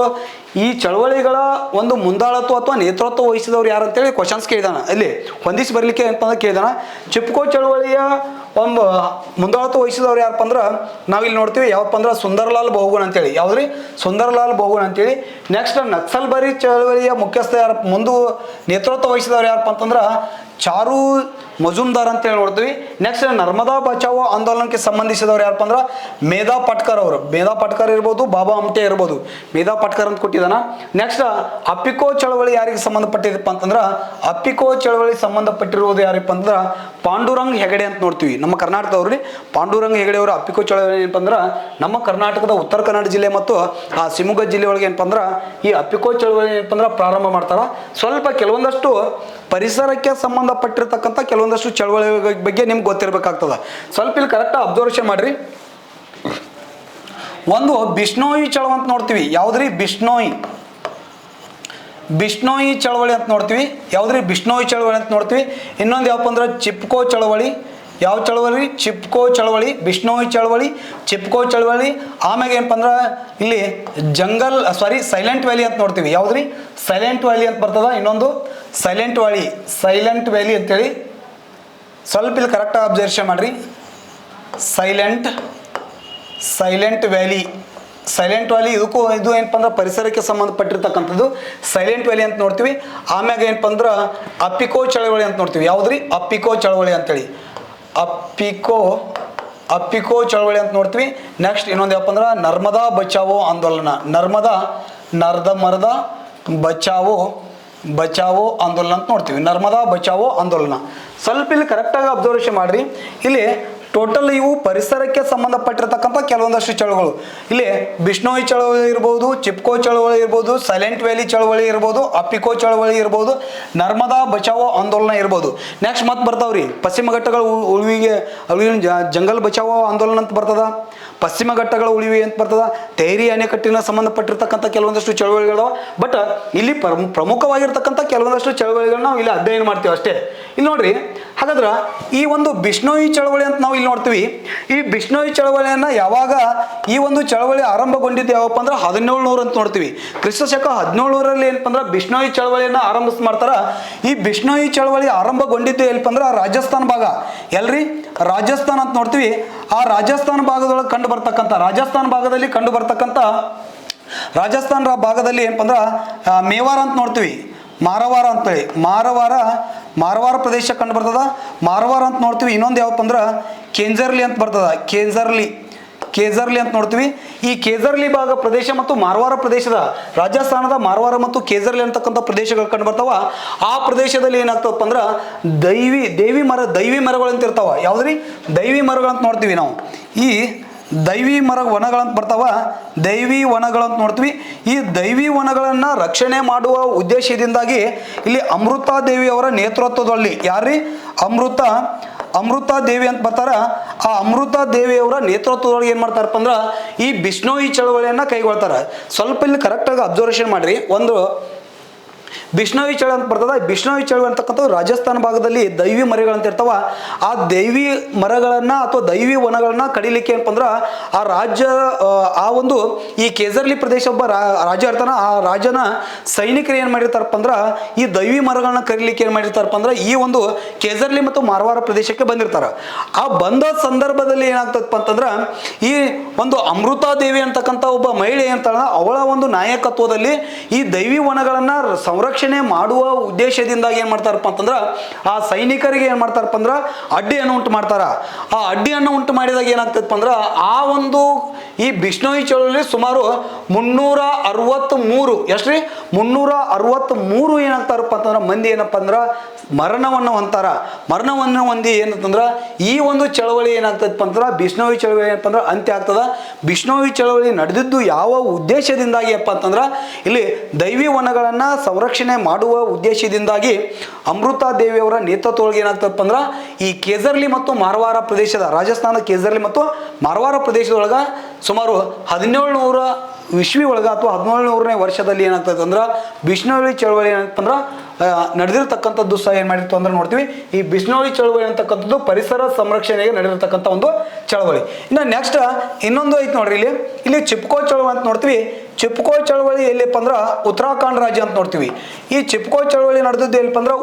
ಈ ಚಳವಳಿಗಳ ಒಂದು ಮುಂದಾಳತ್ವ ಅಥವಾ ನೇತೃತ್ವ ವಹಿಸಿದವ್ರು ಯಾರು ಅಂತೇಳಿ ಕ್ವಶನ್ಸ್ ಕೇಳಿದಾನ. ಇಲ್ಲಿ ಹೊಂದಿಸಿ ಬರಲಿಕ್ಕೆ ಅಂತಂದ್ರೆ ಕೇಳಿದಾನ. ಚಿಪ್ಕೋ ಚಳವಳಿಯ ಒಂದು ಮುಂದಾಳತ್ವ ವಹಿಸಿದವ್ರು ಯಾರಪ್ಪ ಅಂದ್ರೆ ನಾವಿಲ್ಲಿ ನೋಡ್ತೀವಿ. ಯಾವಪ್ಪ ಅಂದ್ರೆ ಸುಂದರ್ಲಾಲ್ ಬಹುಗುಣ ಅಂತೇಳಿ. ಯಾವ್ದ್ರಿ? ಸುಂದರ್ಲಾಲ್ ಬಹುಗುಣ ಅಂತೇಳಿ. ನೆಕ್ಸ್ಟ್ ನಕ್ಸಲ್ ಬರಿ ಚಳವಳಿಯ ಮುಖ್ಯಸ್ಥ ಯಾರ ಮುಂದೆ ನೇತೃತ್ವ ವಹಿಸಿದವ್ರು ಯಾರಪ್ಪ ಅಂತಂದ್ರೆ ಚಾರು ಮಜುಮ್ದಾರ್ ಅಂತೇಳಿ ನೋಡ್ತೀವಿ. ನೆಕ್ಸ್ಟ್ ನರ್ಮದಾ ಬಚಾವೋ ಆಂದೋಲನಕ್ಕೆ ಸಂಬಂಧಿಸಿದವ್ರು ಯಾರಪ್ಪ ಅಂದ್ರೆ ಮೇಧಾ ಪಾಟ್ಕರ್ ಅವರು. ಮೇಧಾ ಪಾಟ್ಕರ್ ಇರ್ಬೋದು, ಬಾಬಾ ಆಮ್ಟೆ ಇರ್ಬೋದು. ಮೇಧಾ ಪಾಟ್ಕರ್ ಅಂತ ಕೊಟ್ಟಿದ್ದಾನ. ನೆಕ್ಸ್ಟ್ ಅಪಿಕೋ ಚಳವಳಿ ಯಾರಿಗೆ ಸಂಬಂಧಪಟ್ಟಿದಪ್ಪ ಅಂತಂದ್ರೆ ಅಪಿಕೋ ಚಳವಳಿ ಸಂಬಂಧಪಟ್ಟಿರುವುದು ಯಾರಪ್ಪ ಅಂದ್ರೆ ಪಾಂಡುರಂಗ್ ಹೆಗಡೆ ಅಂತ ನೋಡ್ತೀವಿ. ನಮ್ಮ ಕರ್ನಾಟಕದವ್ರಿ ಪಾಂಡುರಂಗ್ ಹೆಗಡೆ ಅವರು ಅಪಿಕೋ ಚಳವಳಿ ಏನಪ್ಪ ಅಂದ್ರೆ ನಮ್ಮ ಕರ್ನಾಟಕದ ಉತ್ತರ ಕನ್ನಡ ಜಿಲ್ಲೆ ಮತ್ತು ಆ ಶಿವಮೊಗ್ಗ ಜಿಲ್ಲೆ ಒಳಗೆ ಏನಪ್ಪ ಅಂದ್ರೆ ಈ ಅಪಿಕೋ ಚಳವಳಿ ಏನಪ್ಪ ಅಂದ್ರೆ ಪ್ರಾರಂಭ ಮಾಡ್ತಾರ. ಸ್ವಲ್ಪ ಕೆಲವೊಂದಷ್ಟು ಪರಿಸರಕ್ಕೆ ಸಂಬಂಧಪಟ್ಟಿರ್ತಕ್ಕಂಥ ಕೆಲವೊಂದಷ್ಟು ಚಳವಳಿ ಬಗ್ಗೆ ನಿಮ್ಗೆ ಗೊತ್ತಿರಬೇಕಾಗ್ತದೆ. ಸ್ವಲ್ಪ ಇಲ್ಲಿ ಕರೆಕ್ಟಾಗಿ ಅಬ್ಸರ್ವೇಷನ್ ಮಾಡ್ರಿ. ಒಂದು ಬಿಷ್ಣೋಯಿ ಚಳವಳಿ ಅಂತ ನೋಡ್ತೀವಿ. ಯಾವ್ದ್ರಿ? ಬಿಷ್ಣೋಯಿ ಚಳವಳಿ ಅಂತ ನೋಡ್ತೀವಿ. ಯಾವ್ದ್ರಿ? ಬಿಷ್ಣೋಯಿ ಚಳವಳಿ ಅಂತ ನೋಡ್ತೀವಿ. ಇನ್ನೊಂದು ಯಾವಪ್ಪ ಅಂದ್ರೆ ಚಿಪ್ಕೋ ಚಳವಳಿ. ಯಾವ ಚಳವಳಿ? ಚಿಪ್ಕೋ ಚಳವಳಿ, ಬಿಷ್ಣೋಯಿ ಚಳವಳಿ, ಚಿಪ್ಕೋ ಚಳವಳಿ. ಆಮ್ಯಾಗ ಏನಪ್ಪ ಅಂದ್ರೆ ಇಲ್ಲಿ ಸೈಲೆಂಟ್ ವ್ಯಾಲಿ ಅಂತ ನೋಡ್ತೀವಿ. ಯಾವ್ದ್ರಿ? ಸೈಲೆಂಟ್ ವ್ಯಾಲಿ ಅಂತ ಬರ್ತದ. ಇನ್ನೊಂದು ಸೈಲೆಂಟ್ ವ್ಯಾಲಿ ಅಂತೇಳಿ ಸ್ವಲ್ಪ ಇಲ್ಲಿ ಕರೆಕ್ಟಾಗಿ ಅಬ್ಸರ್ವೇಷನ್ ಮಾಡ್ರಿ. ಸೈಲೆಂಟ್ ವ್ಯಾಲಿ ಇದಕ್ಕೂ ಇದು ಏನಪ್ಪ ಅಂದ್ರೆ ಪರಿಸರಕ್ಕೆ ಸಂಬಂಧಪಟ್ಟಿರ್ತಕ್ಕಂಥದ್ದು ಸೈಲೆಂಟ್ ವ್ಯಾಲಿ ಅಂತ ನೋಡ್ತೀವಿ. ಆಮ್ಯಾಗ ಏನಪ್ಪ ಅಂದ್ರೆ ಅಪಿಕೋ ಚಳವಳಿ ಅಂತ ನೋಡ್ತೀವಿ. ಯಾವ್ದ್ರಿ? ಅಪಿಕೋ ಚಳವಳಿ ಅಂತೇಳಿ ಅಪಿಕೋ ಚಳವಳಿ ಅಂತ ನೋಡ್ತೀವಿ. ನೆಕ್ಸ್ಟ್ ಇನ್ನೊಂದು ಯಾವಪ್ಪ ಅಂದ್ರೆ ನರ್ಮದಾ ಬಚಾವೋ ಆಂದೋಲನ. ಬಚಾವೋ ಬಚಾವೋ ಆಂದೋಲನ ಅಂತ ನೋಡ್ತೀವಿ. ನರ್ಮದಾ ಬಚಾವೋ ಆಂದೋಲನ. ಸ್ವಲ್ಪ ಇಲ್ಲಿ ಕರೆಕ್ಟಾಗಿ ಅಬ್ಸರ್ವೇಷನ್ ಮಾಡಿರಿ. ಇಲ್ಲಿ ಟೋಟಲ್ ಇವು ಪರಿಸರಕ್ಕೆ ಸಂಬಂಧಪಟ್ಟಿರ್ತಕ್ಕಂಥ ಕೆಲವೊಂದಷ್ಟು ಚಳವಳಿಗಳು. ಇಲ್ಲಿ ಬಿಷ್ಣೋಯಿ ಚಳವಳಿ ಇರ್ಬೋದು, ಚಿಪ್ಕೋ ಚಳವಳಿ ಇರ್ಬೋದು, ಸೈಲೆಂಟ್ ವ್ಯಾಲಿ ಚಳವಳಿ ಇರ್ಬೋದು, ಅಪಿಕೋ ಚಳವಳಿ ಇರ್ಬೋದು, ನರ್ಮದಾ ಬಚಾವೋ ಆಂದೋಲನ ಇರ್ಬೋದು. ನೆಕ್ಸ್ಟ್ ಮತ್ತೆ ಬರ್ತಾವ್ರಿ ಪಶ್ಚಿಮ ಘಟ್ಟಗಳ ಉಳಿವಿನ ಜಂಗಲ್ ಬಚಾವೋ ಆಂದೋಲನ ಅಂತ ಬರ್ತದ, ಪಶ್ಚಿಮ ಘಟ್ಟಗಳ ಉಳಿವಿ ಅಂತ ಬರ್ತದ, ತೇರಿ ಅಣೆಕಟ್ಟಿನ ಸಂಬಂಧಪಟ್ಟಿರ್ತಕ್ಕಂಥ ಕೆಲವೊಂದಷ್ಟು ಚಳವಳಿಗಳು. ಬಟ್ ಇಲ್ಲಿ ಪ್ರಮುಖವಾಗಿರ್ತಕ್ಕಂಥ ಕೆಲವೊಂದಷ್ಟು ಚಳವಳಿಗಳನ್ನ ನಾವು ಇಲ್ಲಿ ಅಧ್ಯಯನ ಮಾಡ್ತೀವಿ ಅಷ್ಟೇ. ಇಲ್ಲಿ ನೋಡ್ರಿ, ಹಾಗಾದ್ರೆ ಈ ಒಂದು ಬಿಷ್ಣೋಯಿ ಚಳವಳಿ ಅಂತ ನಾವು ಇಲ್ಲಿ ನೋಡ್ತೀವಿ. ಈ ಬಿಷ್ಣೋಯಿ ಚಳವಳಿಯನ್ನ ಯಾವಾಗ ಈ ಒಂದು ಚಳವಳಿ ಆರಂಭಗೊಂಡಿದ್ದು ಯಾವಪ್ಪ ಅಂದ್ರೆ 1700 ಅಂತ ನೋಡ್ತೀವಿ. ಕ್ರಿಸ್ತಶಕ 1700ರಲ್ಲಿ ಏನಪ್ಪ ಅಂದ್ರೆ ಬಿಷ್ಣೋಯಿ ಚಳವಳಿಯನ್ನ ಆರಂಭಿಸ್ ಮಾಡ್ತಾರ. ಈ ಬಿಷ್ಣೋಯಿ ಚಳವಳಿ ಆರಂಭಗೊಂಡಿದ್ದು ಏನಪ್ಪ ಅಂದ್ರೆ ರಾಜಸ್ಥಾನ ಭಾಗ. ಎಲ್ರಿ ರಾಜಸ್ಥಾನ ಅಂತ ನೋಡ್ತೀವಿ. ಆ ರಾಜಸ್ಥಾನ ಭಾಗದೊಳಗೆ ರಾಜಸ್ಥಾನ ಭಾಗದಲ್ಲಿ ಕಂಡು ಬರ್ತಕ್ಕಂಥ ರಾಜಸ್ಥಾನ ಭಾಗದಲ್ಲಿ ಏನಪ್ಪ ಅಂದ್ರೆ ಮೇವಾರ ಅಂತ ನೋಡ್ತೀವಿ, ಮಾರವಾರ ಅಂತೇಳಿ ಮಾರವಾರ ಪ್ರದೇಶ ಕಂಡು ಬರ್ತದ. ಮಾರವಾರ ಅಂತ ನೋಡ್ತೀವಿ. ಇನ್ನೊಂದು ಯಾವಪ್ಪ ಅಂದ್ರೆ ಕೇಂಜರ್ಲಿ ಅಂತ ಬರ್ತದ, ಕೇಜರ್ಲಿ ಅಂತ ನೋಡ್ತೀವಿ. ಈ ಕೇಜರ್ಲಿ ಭಾಗ ಪ್ರದೇಶ ಮತ್ತು ಮಾರವಾರ ಪ್ರದೇಶದ ರಾಜಸ್ಥಾನದ ಮಾರವಾರ ಮತ್ತು ಕೇಜರ್ಲಿ ಅಂತಕ್ಕಂಥ ಪ್ರದೇಶಗಳು ಕಂಡು ಬರ್ತಾವ. ಆ ಪ್ರದೇಶದಲ್ಲಿ ಏನಾಗ್ತದಪ್ಪ ಅಂದ್ರೆ ದೈವಿ ಮರಗಳು ಅಂತ ಇರ್ತಾವ. ಯಾವ್ದ್ರಿ ದೈವಿ ಮರಗಳಂತ ನೋಡ್ತೀವಿ ನಾವು. ಈ ದೈವಿ ವನಗಳಂತ ಬರ್ತಾವ, ದೈವಿ ವನಗಳಂತ ನೋಡ್ತೀವಿ. ಈ ದೈವಿ ವನಗಳನ್ನು ರಕ್ಷಣೆ ಮಾಡುವ ಉದ್ದೇಶದಿಂದಾಗಿ ಇಲ್ಲಿ ಅಮೃತಾ ದೇವಿ ಅವರ ನೇತೃತ್ವದಲ್ಲಿ, ಯಾರ್ರಿ ಅಮೃತಾ ದೇವಿ ಅಂತ ಬರ್ತಾರ. ಆ ಅಮೃತಾ ದೇವಿಯವರ ನೇತೃತ್ವದೊಳಗೆ ಏನು ಮಾಡ್ತಾರಪ್ಪ ಅಂದ್ರೆ ಈ ಬಿಷ್ಣೋಯಿ ಚಳವಳಿಯನ್ನು ಕೈಗೊಳ್ತಾರೆ. ಸ್ವಲ್ಪ ಇಲ್ಲಿ ಕರೆಕ್ಟಾಗಿ ಅಬ್ಸರ್ವೇಷನ್ ಮಾಡಿರಿ. ಒಂದು ಬಿಷ್ಣೋಯಿ ಚಳವಳಿ ಅಂತ ಬರ್ತದ. ಬಿಷ್ಣೋಯಿ ಚಳವಳಿ ಅಂತಕ್ಕಂಥದ್ದು ರಾಜಸ್ಥಾನ ಭಾಗದಲ್ಲಿ ದೈವಿ ಮರಗಳಂತ ಇರ್ತಾವ. ಆ ದೈವಿ ಮರಗಳನ್ನು ಅಥವಾ ದೈವಿ ವನಗಳನ್ನ ಕಡಿಲಿಕ್ಕೆ ಏನಪ್ಪ ಅಂದ್ರೆ ಆ ಒಂದು ಈ ಕೇಜರ್ಲಿ ಪ್ರದೇಶ ಒಬ್ಬ ರಾಜ ಇರ್ತಾನ. ಆ ರಾಜನ ಸೈನಿಕರು ಏನು ಮಾಡಿರ್ತಾರಪ್ಪ ಅಂದ್ರೆ ಈ ದೈವಿ ಮರಗಳನ್ನ ಕರೀಲಿಕ್ಕೆ ಏನು ಮಾಡಿರ್ತಾರಪ್ಪ ಅಂದ್ರೆ ಈ ಒಂದು ಕೇಜರ್ಲಿ ಮತ್ತು ಮಾರವಾರ ಪ್ರದೇಶಕ್ಕೆ ಬಂದಿರ್ತಾರೆ. ಆ ಬಂದ ಸಂದರ್ಭದಲ್ಲಿ ಏನಾಗ್ತದಪ್ಪ ಅಂತಂದ್ರೆ ಈ ಒಂದು ಅಮೃತಾ ದೇವಿ ಅಂತಕ್ಕಂಥ ಒಬ್ಬ ಮಹಿಳೆ ಅಂತಾಳ, ಅವಳ ಒಂದು ನಾಯಕತ್ವದಲ್ಲಿ ಈ ದೈವಿ ವನಗಳನ್ನ ಸಂರಕ್ಷಣೆ ಮಾಡುವ ಉದ್ದೇಶದಿಂದಾಗಿ ಏನ್ ಮಾಡ್ತಾರಪ್ಪ ಅಂತಂದ್ರ ಆ ಸೈನಿಕರಿಗೆ ಏನ್ ಮಾಡ್ತಾರಪ್ಪ ಅಂದ್ರ ಅಡ್ಡಿಯನ್ನು ಉಂಟು ಮಾಡ್ತಾರ. ಆ ಅಡ್ಡಿಯನ್ನು ಉಂಟು ಮಾಡಿದಾಗ ಏನಾಗ್ತದಪ್ಪ ಅಂದ್ರ ಆ ಒಂದು ಈ ಬಿಷ್ಣೋಯಿ ಚಳವಳಿ ಸುಮಾರು 363 ಎಷ್ಟ್ರಿ 363 ಏನಾಗ್ತಾರಪ್ಪ ಅಂತಂದ್ರ ಮಂದಿ ಏನಪ್ಪ ಅಂದ್ರ ಮರಣವನ್ನು ಹೊಂದಿ ಏನಂತಂದ್ರ ಈ ಒಂದು ಚಳವಳಿ ಏನಾಗ್ತದಪ್ಪ ಅಂದ್ರ ಬಿಷ್ಣೋಯಿ ಚಳವಳಿ ಏನಪ್ಪ ಅಂದ್ರ ಅಂತ್ಯ ಆಗ್ತದ. ಬಿಷ್ಣೋಯಿ ಚಳವಳಿ ನಡೆದಿದ್ದು ಯಾವ ಉದ್ದೇಶದಿಂದಾಗಿ ಅಪ್ಪ ಅಂತಂದ್ರ ಇಲ್ಲಿ ದೈವಿ ವನಗಳನ್ನ ಸಂರಕ್ಷಣೆ ಮಾಡುವ ಉದ್ದೇಶದಿಂದಾಗಿ ಅಮೃತಾ ದೇವಿಯವರ ನೇತೃತ್ವದೊಳಗೆ ಏನಾಗ್ತದಪ್ಪ ಅಂದ್ರ ಈ ಕೇಜರ್ಲಿ ಮತ್ತು ಮಾರವಾರ ಪ್ರದೇಶದ ರಾಜಸ್ಥಾನ ಕೇಜರ್ಲಿ ಮತ್ತು ಮಾರವಾರ ಪ್ರದೇಶದೊಳಗ ಸುಮಾರು 1700 ಇಸ್ವಿ ಒಳಗ ಅಥವಾ 1700ನೇ ವರ್ಷದಲ್ಲಿ ಏನಾಗ್ತದೆ ಅಂದ್ರೆ ಬಿಷ್ಣೋಯಿ ಚಳವಳಿ ಏನಪ್ಪ ಅಂದ್ರೆ ನಡೆದಿರ್ತಕ್ಕಂಥದ್ದು ಸಹ ಏನು ಮಾಡಿರ್ತು ಅಂದ್ರೆ ನೋಡ್ತೀವಿ. ಈ ಬಿಷ್ಣೋಯಿ ಚಳವಳಿ ಅಂತಕ್ಕಂಥದ್ದು ಪರಿಸರ ಸಂರಕ್ಷಣೆಗೆ ನಡೆದಿರ್ತಕ್ಕಂಥ ಒಂದು ಚಳವಳಿ. ಇನ್ನು ನೆಕ್ಸ್ಟ್ ಇನ್ನೊಂದು ಐತಿ ನೋಡ್ರಿ, ಇಲ್ಲಿ ಚಿಪ್ಕೋ ಚಳವಳಿ ಅಂತ ನೋಡ್ತೀವಿ. ಚಿಪ್ಕೋ ಚಳವಳಿ ಎಲ್ಲಿಪ್ಪ ಅಂದ್ರೆ ಉತ್ತರಾಖಂಡ್ ರಾಜ್ಯ ಅಂತ ನೋಡ್ತೀವಿ. ಈ ಚಿಪ್ಕೋ ಚಳವಳಿ ನಡೆದಿದ್ದು ಎಲ್ಲಿಪ್ಪ ಅಂದ್ರೆ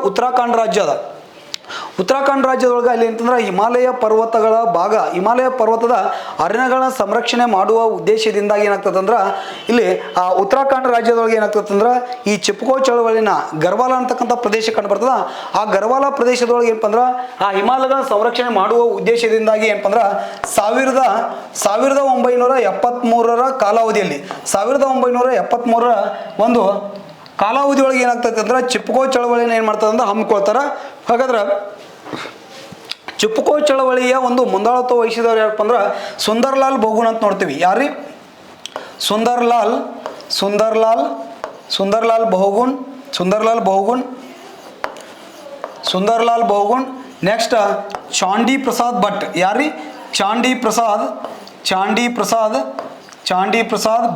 ಉತ್ತರಾಖಂಡ್ ರಾಜ್ಯದೊಳಗೆ ಅಲ್ಲಿ ಅಂತಂದ್ರೆ ಹಿಮಾಲಯ ಪರ್ವತದ ಅರಣ್ಯಗಳ ಸಂರಕ್ಷಣೆ ಮಾಡುವ ಉದ್ದೇಶದಿಂದಾಗಿ ಏನಾಗ್ತದೆ ಅಂದ್ರೆ ಇಲ್ಲಿ ಆ ಉತ್ತರಾಖಂಡ್ ರಾಜ್ಯದೊಳಗೆ ಏನಾಗ್ತದೆ ಈ ಚಿಪ್ಕೋ ಚಳವಳಿನ ಗರ್ವಾಲ ಅಂತಕ್ಕಂಥ ಪ್ರದೇಶ ಕಂಡು ಬರ್ತದ. ಆ ಗರ್ವಾಲ ಪ್ರದೇಶದೊಳಗೆ ಏನಪ್ಪ ಅಂದ್ರೆ ಆ ಹಿಮಾಲಯಗಳ ಸಂರಕ್ಷಣೆ ಮಾಡುವ ಉದ್ದೇಶದಿಂದಾಗಿ ಏನಪ್ಪ ಅಂದ್ರೆ 1973 ಕಾಲಾವಧಿಯಲ್ಲಿ 1973 ಒಂದು ಕಾಲಾವಧಿ ಒಳಗೆ ಏನಾಗ್ತದೆ ಅಂದ್ರೆ ಚಿಪ್ಕೋ ಚಳವಳಿನ ಏನು ಮಾಡ್ತದೆ ಅಂದ್ರೆ ಹಮ್ಮಿಕೊಳ್ತಾರ. ಹಾಗಾದ್ರೆ ಚಿಪ್ಕೋ ಚಳವಳಿಯ ಒಂದು ಮುಂದಾಳತ್ವ ವಹಿಸಿದವ್ರು ಯಾರಪ್ಪ ಅಂದ್ರೆ ಸುಂದರ್ಲಾಲ್ ಬಹುಗುಣ್ ಅಂತ ನೋಡ್ತೀವಿ. ಯಾರ್ರಿ ಸುಂದರ್ಲಾಲ್ ಬಹುಗುಣ್. ನೆಕ್ಸ್ಟ್ ಚಾಂಡಿ ಪ್ರಸಾದ್ ಭಟ್. ಯಾರ್ರಿ ಚಾಂಡಿ ಪ್ರಸಾದ್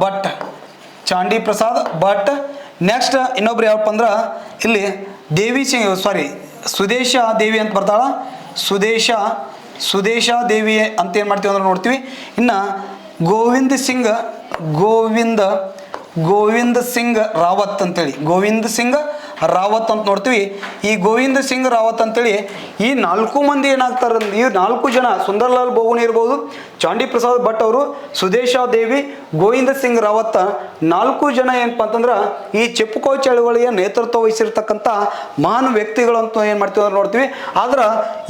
ಭಟ್. ನೆಕ್ಸ್ಟ್ ಇನ್ನೊಬ್ರು ಯಾವಪ್ಪ ಅಂದ್ರೆ ಇಲ್ಲಿ ಸುದೇಶ ದೇವಿ ಅಂತ ಬರ್ತಾಳ. ಸುದೇಶ ದೇವಿ ಅಂತ ಏನು ಮಾಡ್ತೀವಿ ಅಂದ್ರೆ ನೋಡ್ತೀವಿ. ಇನ್ನು ಗೋವಿಂದ್ ಸಿಂಗ್ ರಾವತ್ ಅಂತೇಳಿ ರಾವತ್ ಅಂತ ನೋಡ್ತೀವಿ. ಈ ಗೋವಿಂದ್ ಸಿಂಗ್ ರಾವತ್ ಅಂತೇಳಿ ಈ 4 ಮಂದಿ ಏನಾಗ್ತಾರೆ, ಈ 4 ಜನ ಸುಂದರ್ಲಾಲ್ ಬಹುಗುಣ್ ಇರ್ಬೋದು, ಚಾಂಡಿ ಪ್ರಸಾದ್ ಭಟ್ ಅವರು, ಸುದೇಶಾ ದೇವಿ, ಗೋವಿಂದ ಸಿಂಗ್ ರಾವತ್ 4 ಜನ ಏನಪ್ಪ ಅಂತಂದ್ರೆ ಈ ಚೆಪ್ಪುಕೋ ಚಳವಳಿಯ ನೇತೃತ್ವ ವಹಿಸಿರ್ತಕ್ಕಂಥ ಮಹಾನ್ ವ್ಯಕ್ತಿಗಳು ಅಂತ ಏನು ಮಾಡ್ತೀವಿ ಅಂದ್ರೆ ನೋಡ್ತೀವಿ. ಆದ್ರೆ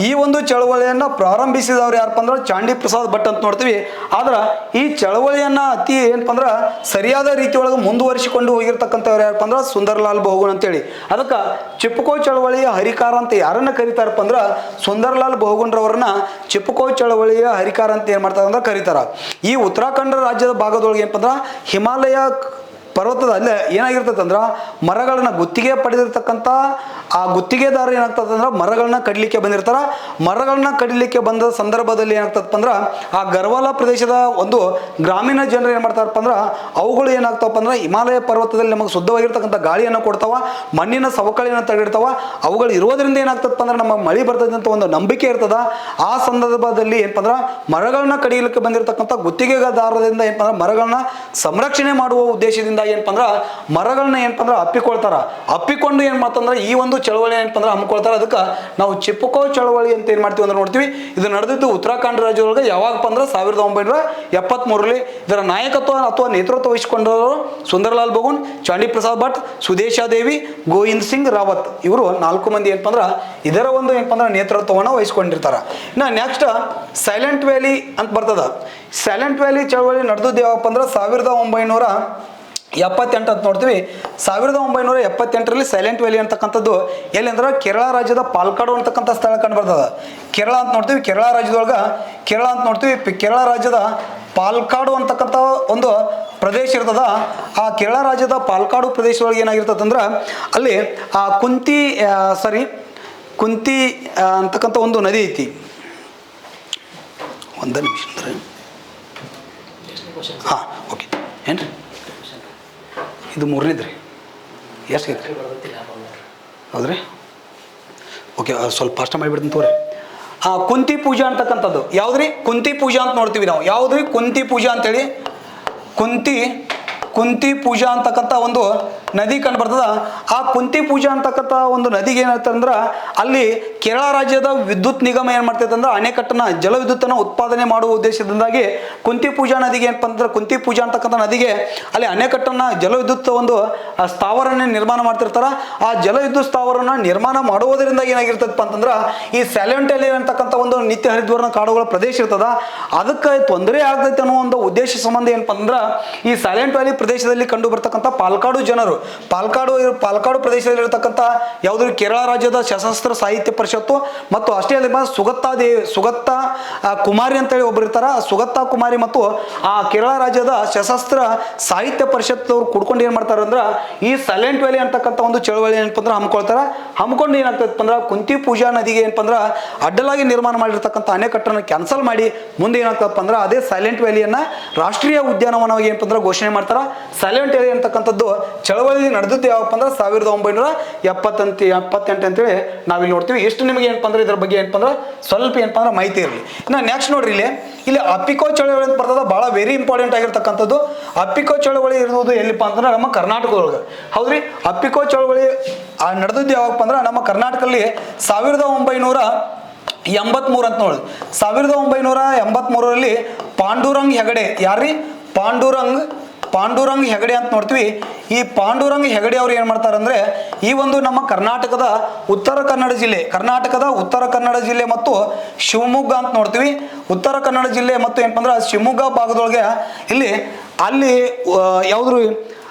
ಈ ಒಂದು ಚಳವಳಿಯನ್ನು ಪ್ರಾರಂಭಿಸಿದವರು ಯಾರಪ್ಪ ಅಂದ್ರೆ ಚಾಂಡಿ ಪ್ರಸಾದ್ ಭಟ್ ಅಂತ ನೋಡ್ತೀವಿ. ಆದ್ರೆ ಈ ಚಳವಳಿಯನ್ನು ಅತಿ ಏನಪ್ಪ ಅಂದ್ರೆ ಸರಿಯಾದ ರೀತಿಯೊಳಗೆ ಮುಂದುವರಿಸಿಕೊಂಡು ಹೋಗಿರ್ತಕ್ಕಂಥವ್ರು ಯಾರಪ್ಪ ಅಂದ್ರೆ ಸುಂದರ್ಲಾಲ್ ಬಹುಗುಣ್ ಅಂತೇಳಿ. ಅದಕ್ಕೆ ಚೆಪ್ಪುಕೋ ಚಳವಳಿಯ ಹರಿಕಾರ ಅಂತ ಯಾರನ್ನ ಕರೀತಾರಪ್ಪ ಅಂದ್ರೆ ಸುಂದರ್ಲಾಲ್ ಬಹುಗುಣ್ರವ್ರನ್ನ ಚೆಪ್ಪುಕೋ ಚಳವಳಿಯ ಹರಿಕಾರ ಅಂತ ಏನು ಮಾಡ್ತಾರೆ ಅಂದ್ರೆ ಕರೀತಾರ. ಈ ಉತ್ತರಾಖಂಡ ರಾಜ್ಯದ ಭಾಗದೊಳಗೆ ಏನಪ್ಪ ಅಂದ್ರೆ ಹಿಮಾಲಯ ಪರ್ವತದ ಅಲ್ಲೇ ಏನಾಗಿರ್ತದೆ ಅಂದ್ರೆ ಮರಗಳನ್ನ ಗುತ್ತಿಗೆ ಪಡೆದಿರ್ತಕ್ಕಂಥ ಆ ಗುತ್ತಿಗೆದಾರ ಏನಾಗ್ತದೆ ಅಂದ್ರೆ ಮರಗಳನ್ನ ಕಡಿಲಿಕ್ಕೆ ಬಂದಿರ್ತಾರ. ಮರಗಳನ್ನ ಕಡಿಲಿಕ್ಕೆ ಬಂದ ಸಂದರ್ಭದಲ್ಲಿ ಏನಾಗ್ತದಪ್ಪ ಅಂದ್ರೆ ಆ ಗರ್ವಾಲ ಪ್ರದೇಶದ ಒಂದು ಗ್ರಾಮೀಣ ಜನರು ಏನು ಮಾಡ್ತಾರಪ್ಪ ಅಂದ್ರೆ ಅವುಗಳು ಏನಾಗ್ತಾವಪ್ಪ ಅಂದ್ರೆ ಹಿಮಾಲಯ ಪರ್ವತದಲ್ಲಿ ನಮಗೆ ಶುದ್ಧವಾಗಿರ್ತಕ್ಕಂಥ ಗಾಳಿಯನ್ನು ಕೊಡ್ತಾವ, ಮಣ್ಣಿನ ಸವಕಳಿಯನ್ನು ತಡೆದಿರ್ತಾವ. ಅವುಗಳು ಇರೋದ್ರಿಂದ ಏನಾಗ್ತದಪ್ಪ ಅಂದ್ರೆ ನಮಗೆ ಮಳೆ ಬರ್ತದೆ ಅಂತ ಒಂದು ನಂಬಿಕೆ ಇರ್ತದ. ಆ ಸಂದರ್ಭದಲ್ಲಿ ಏನಪ್ಪ ಅಂದ್ರೆ ಮರಗಳನ್ನ ಕಡಿಯಲಿಕ್ಕೆ ಬಂದಿರತಕ್ಕಂಥ ಗುತ್ತಿಗೆದಾರರಿಂದ ಏನಪ್ಪ ಅಂದ್ರೆ ಮರಗಳನ್ನ ಸಂರಕ್ಷಣೆ ಮಾಡುವ ಉದ್ದೇಶದಿಂದ ಏನಪ್ಪ ಅಂದ್ರೆ ಮರಗಳನ್ನ ಏನಪ್ಪ ಅಂದ್ರೆ ಅಪ್ಪಿಕೊಂಡು ಏನ್ ಮಾಡ್ತಂದ್ರೆ ಈ ಒಂದು ಚಳವಳಿ ಏನಪ್ಪ ಅಂದ್ರೆ ಹಮ್ಮಿಕೊಳ್ತಾರೆ. ಅದಕ್ಕೆ ನಾವು ಚೆಪ್ಪುಕೋ ಚಳವಳಿ ಅಂತ ಏನ್ ಮಾಡ್ತೀವಿ ಅಂದ್ರೆ ನೋಡ್ತೀವಿ. ಇದು ನಡೆದಿದ್ದು ಉತ್ತರಾಖಂಡ ರಾಜ್ಯದೊಳಗೆ ಯಾವಾಗಪ್ಪ ಅಂದ್ರೆ 1973ರಲ್ಲಿ. ಇದರ ನಾಯಕತ್ವ ಅಥವಾ ನೇತೃತ್ವ ವಹಿಸಿಕೊಂಡವರು ಸುಂದರ್ಲಾಲ್ ಬಹುಗುಣ್, ಚಾಂಡಿ ಪ್ರಸಾದ್ ಭಟ್, ಸುದೇಶಾ ದೇವಿ, ಗೋವಿಂದ್ ಸಿಂಗ್ ರಾವತ್ ಇವರು 4 ಮಂದಿ ಏನಪ್ಪ ಅಂದ್ರೆ ಇದರ ಒಂದು ಏನಪ್ಪ ಅಂದ್ರೆ ನೇತೃತ್ವವನ್ನು ವಹಿಸ್ಕೊಂಡಿರ್ತಾರೆ. ಇನ್ನು ನೆಕ್ಸ್ಟ್ ಸೈಲೆಂಟ್ ವ್ಯಾಲಿ ಅಂತ ಬರ್ತದ. ಸೈಲೆಂಟ್ ವ್ಯಾಲಿ ಚಳವಳಿ ನಡೆದದ್ದು ಯಾವಪ್ಪ ಅಂದ್ರೆ 1978 ಅಂತ ನೋಡ್ತೀವಿ. 1978ರಲ್ಲಿ ಸೈಲೆಂಟ್ ವ್ಯಾಲಿ ಅಂತಕ್ಕಂಥದ್ದು ಎಲ್ಲಿ ಅಂದ್ರೆ ಕೇರಳ ರಾಜ್ಯದ ಪಾಲ್ಕಾಡು ಅಂತಕ್ಕಂಥ ಸ್ಥಳ ಕಂಡು ಬರ್ತದೆ. ಕೇರಳ ಅಂತ ನೋಡ್ತೀವಿ. ಕೇರಳ ರಾಜ್ಯದ ಪಾಲ್ಕಾಡು ಅಂತಕ್ಕಂಥ ಒಂದು ಪ್ರದೇಶ ಇರ್ತದ. ಆ ಕೇರಳ ರಾಜ್ಯದ ಪಾಲ್ಕಾಡು ಪ್ರದೇಶದೊಳಗೆ ಏನಾಗಿರ್ತದೆ ಅಂದ್ರೆ ಅಲ್ಲಿ ಆ ಕುಂತಿ ಅಂತಕ್ಕಂಥ ಒಂದು ನದಿ ಐತಿ. ಒಂದು ನಿಮಿಷ ಅಂದ್ರೆ ಹಾಂ ಓಕೆ ಏನ್ರಿ ಇದು 3ನೇದ್ರಿ ಎಷ್ಟು ಹೌದ್ರಿ ಓಕೆ ಸ್ವಲ್ಪ ಫಾಸ್ಟ್ ಮಾಡಿಬಿಡ್ತೀನಿ ತೋರಿ. ಕುಂತಿ ಪೂಜಾ ಅಂತಕ್ಕಂಥದ್ದು ಯಾವ್ದ್ರಿ? ಕುಂತಿ ಪೂಜಾ ಅಂತ ನೋಡ್ತೀವಿ ನಾವು. ಯಾವ್ದ್ರಿ? ಕುಂತಿ ಪೂಜಾ ಅಂತೇಳಿ ಕುಂತಿ ಪೂಜಾ ಅಂತಕ್ಕಂಥ ಒಂದು ನದಿ ಕಂಡು ಬರ್ತದ. ಆ ಕುಂತಿ ಪೂಜಾ ಅಂತಕ್ಕಂಥ ಒಂದು ನದಿಗೆ ಏನಾಗ್ತದೆ ಅಂದ್ರೆ ಅಲ್ಲಿ ಕೇರಳ ರಾಜ್ಯದ ವಿದ್ಯುತ್ ನಿಗಮ ಏನು ಮಾಡ್ತೈತೆ ಅಂದ್ರೆ ಅಣೆಕಟ್ಟನ್ನು ಜಲವಿದ್ಯುತ್ತನ್ನು ಉತ್ಪಾದನೆ ಮಾಡುವ ಉದ್ದೇಶದಿಂದಾಗಿ ಕುಂತಿ ಪೂಜಾ ನದಿಗೆ ಏನಪ್ಪ ಅಂದ್ರೆ ಕುಂತಿ ಪೂಜಾ ಅಂತಕ್ಕಂಥ ನದಿಗೆ ಅಲ್ಲಿ ಅಣೆಕಟ್ಟನ್ನು ಜಲವಿದ್ಯುತ್ ಒಂದು ಸ್ಥಾವರನ ನಿರ್ಮಾಣ ಮಾಡ್ತಿರ್ತಾರೆ. ಆ ಜಲವಿದ್ಯುತ್ ಸ್ಥಾವರನ ನಿರ್ಮಾಣ ಮಾಡುವುದರಿಂದ ಏನಾಗಿರ್ತದಪ್ಪ ಅಂತಂದ್ರೆ ಈ ಸೈಲೆಂಟ್ ವ್ಯಾಲಿ ಅಂತಕ್ಕಂಥ ಒಂದು ನಿತ್ಯ ಹರಿದ್ವರ್ಣ ಕಾಡುಗಳ ಪ್ರದೇಶ ಇರ್ತದ. ಅದಕ್ಕೆ ತೊಂದರೆ ಆಗ್ತೈತೆ ಅನ್ನೋ ಒಂದು ಉದ್ದೇಶ ಸಂಬಂಧ ಏನಪ್ಪ ಅಂದ್ರೆ ಈ ಸೈಲೆಂಟ್ ವ್ಯಾಲಿ ಪ್ರದೇಶದಲ್ಲಿ ಕಂಡು ಬರ್ತಕ್ಕಂಥ ಪಾಲ್ಕಾಡು ಜನರು ಪಾಲ್ಕಾಡು ಪ್ರದೇಶದಲ್ಲಿ ಇರತಕ್ಕಂಥ ಯಾವುದು ಕೇರಳ ರಾಜ್ಯದ ಸಶಸ್ತ್ರ ಸಾಹಿತ್ಯ ಪರಿಷತ್ತು ಮತ್ತು ಅಷ್ಟೇ ಅಲ್ಲ ಸುಗತ್ತಾ ಕುಮಾರಿ ಅಂತೇಳಿ ಒಬ್ಬರು ಇರ್ತಾರೆ. ಸುಗತ್ತಾ ಕುಮಾರಿ ಮತ್ತು ಆ ಕೇರಳ ರಾಜ್ಯದ ಸಶಸ್ತ್ರ ಸಾಹಿತ್ಯ ಪರಿಷತ್ ಅವ್ರು ಕುಡ್ಕೊಂಡು ಏನು ಮಾಡ್ತಾರೆ ಅಂದ್ರೆ ಈ ಸೈಲೆಂಟ್ ವ್ಯಾಲಿ ಅಂತಕ್ಕಂಥ ಒಂದು ಚಳವಳಿ ಏನಪ್ಪ ಅಂದ್ರೆ ಹಮ್ಮಿಕೊಂಡು ಏನಾಗ್ತದಪ್ಪ ಅಂದ್ರೆ ಕುಂತಿ ಪೂಜಾ ನದಿಗೆ ಏನಪ್ಪ ಅಂದ್ರೆ ಅಡ್ಡಲಾಗಿ ನಿರ್ಮಾಣ ಮಾಡಿರ್ತಕ್ಕಂಥ ಅಣೆಕಟ್ಟನ್ನು ಕ್ಯಾನ್ಸಲ್ ಮಾಡಿ ಮುಂದೆ ಏನಾಗ್ತದಪ್ಪ ಅಂದ್ರೆ ಅದೇ ಸೈಲೆಂಟ್ ವ್ಯಾಲಿಯನ್ನು ರಾಷ್ಟ್ರೀಯ ಉದ್ಯಾನವನವಾಗಿ ಏನಪ್ಪ ಅಂದ್ರೆ ಘೋಷಣೆ ಮಾಡ್ತಾರೆ. ಸೈಲೆಂಟ್ ವ್ಯಾಲಿ ಅಂತಕ್ಕಂಥದ್ದು ಚಳವಳಿ ನಡೆದದ್ದು ಯಾವಪ್ಪ ಅಂದ್ರೆ 1978 ಅಂತೇಳಿ ನಾವಿಲ್ಲಿ ನೋಡ್ತೀವಿ. ಎಷ್ಟು ನಿಮಗೆ ಏನಪ್ಪ ಅಂದ್ರೆ ಇದ್ರ ಬಗ್ಗೆ ಏನಪ್ಪ ಅಂದ್ರೆ ಸ್ವಲ್ಪ ಏನಪ್ಪ ಅಂದ್ರೆ ಮಾಹಿತಿ ಇರಲಿ. ಇನ್ನು ನೆಕ್ಸ್ಟ್ ನೋಡ್ರಿ ಇಲ್ಲಿ ಅಪ್ಪಿಕೋ ಚಳವಳಿ ಅಂತ ಬರ್ತದ. ಭಾಳ ವೆರಿ ಇಂಪಾರ್ಟೆಂಟ್ ಆಗಿರ್ತಕ್ಕಂಥದ್ದು. ಅಪ್ಪಿಕೋ ಚಳವಳಿ ಇರೋದು ಎಲ್ಲಿಪ್ಪ ಅಂತಂದ್ರೆ ನಮ್ಮ ಕರ್ನಾಟಕದೊಳಗೆ. ಹೌದ್ರಿ, ಅಪ್ಪಿಕೋ ಚಳವಳಿ ನಡೆದದ್ದು ಯಾವಪ್ಪ ಅಂದ್ರೆ ನಮ್ಮ ಕರ್ನಾಟಕದಲ್ಲಿ 1983 ಅಂತ ನೋಡಿ. 1983ರಲ್ಲಿ ಪಾಂಡುರಂಗ್ ಹೆಗಡೆ ಯಾರ್ರಿ? ಪಾಂಡುರಂಗ್ ಹೆಗಡೆ ಅಂತ ನೋಡ್ತೀವಿ. ಈ ಪಾಂಡುರಂಗ್ ಹೆಗಡೆ ಅವ್ರು ಏನು ಮಾಡ್ತಾರೆ ಅಂದರೆ ಈ ಒಂದು ನಮ್ಮ ಕರ್ನಾಟಕದ ಉತ್ತರ ಕನ್ನಡ ಜಿಲ್ಲೆ ಮತ್ತು ಶಿವಮೊಗ್ಗ ಅಂತ ನೋಡ್ತೀವಿ. ಉತ್ತರ ಕನ್ನಡ ಜಿಲ್ಲೆ ಮತ್ತು ಏನಪ್ಪ ಅಂದ್ರೆ ಶಿವಮೊಗ್ಗ ಭಾಗದೊಳಗೆ ಅಲ್ಲಿ ಯಾವುದ್ರು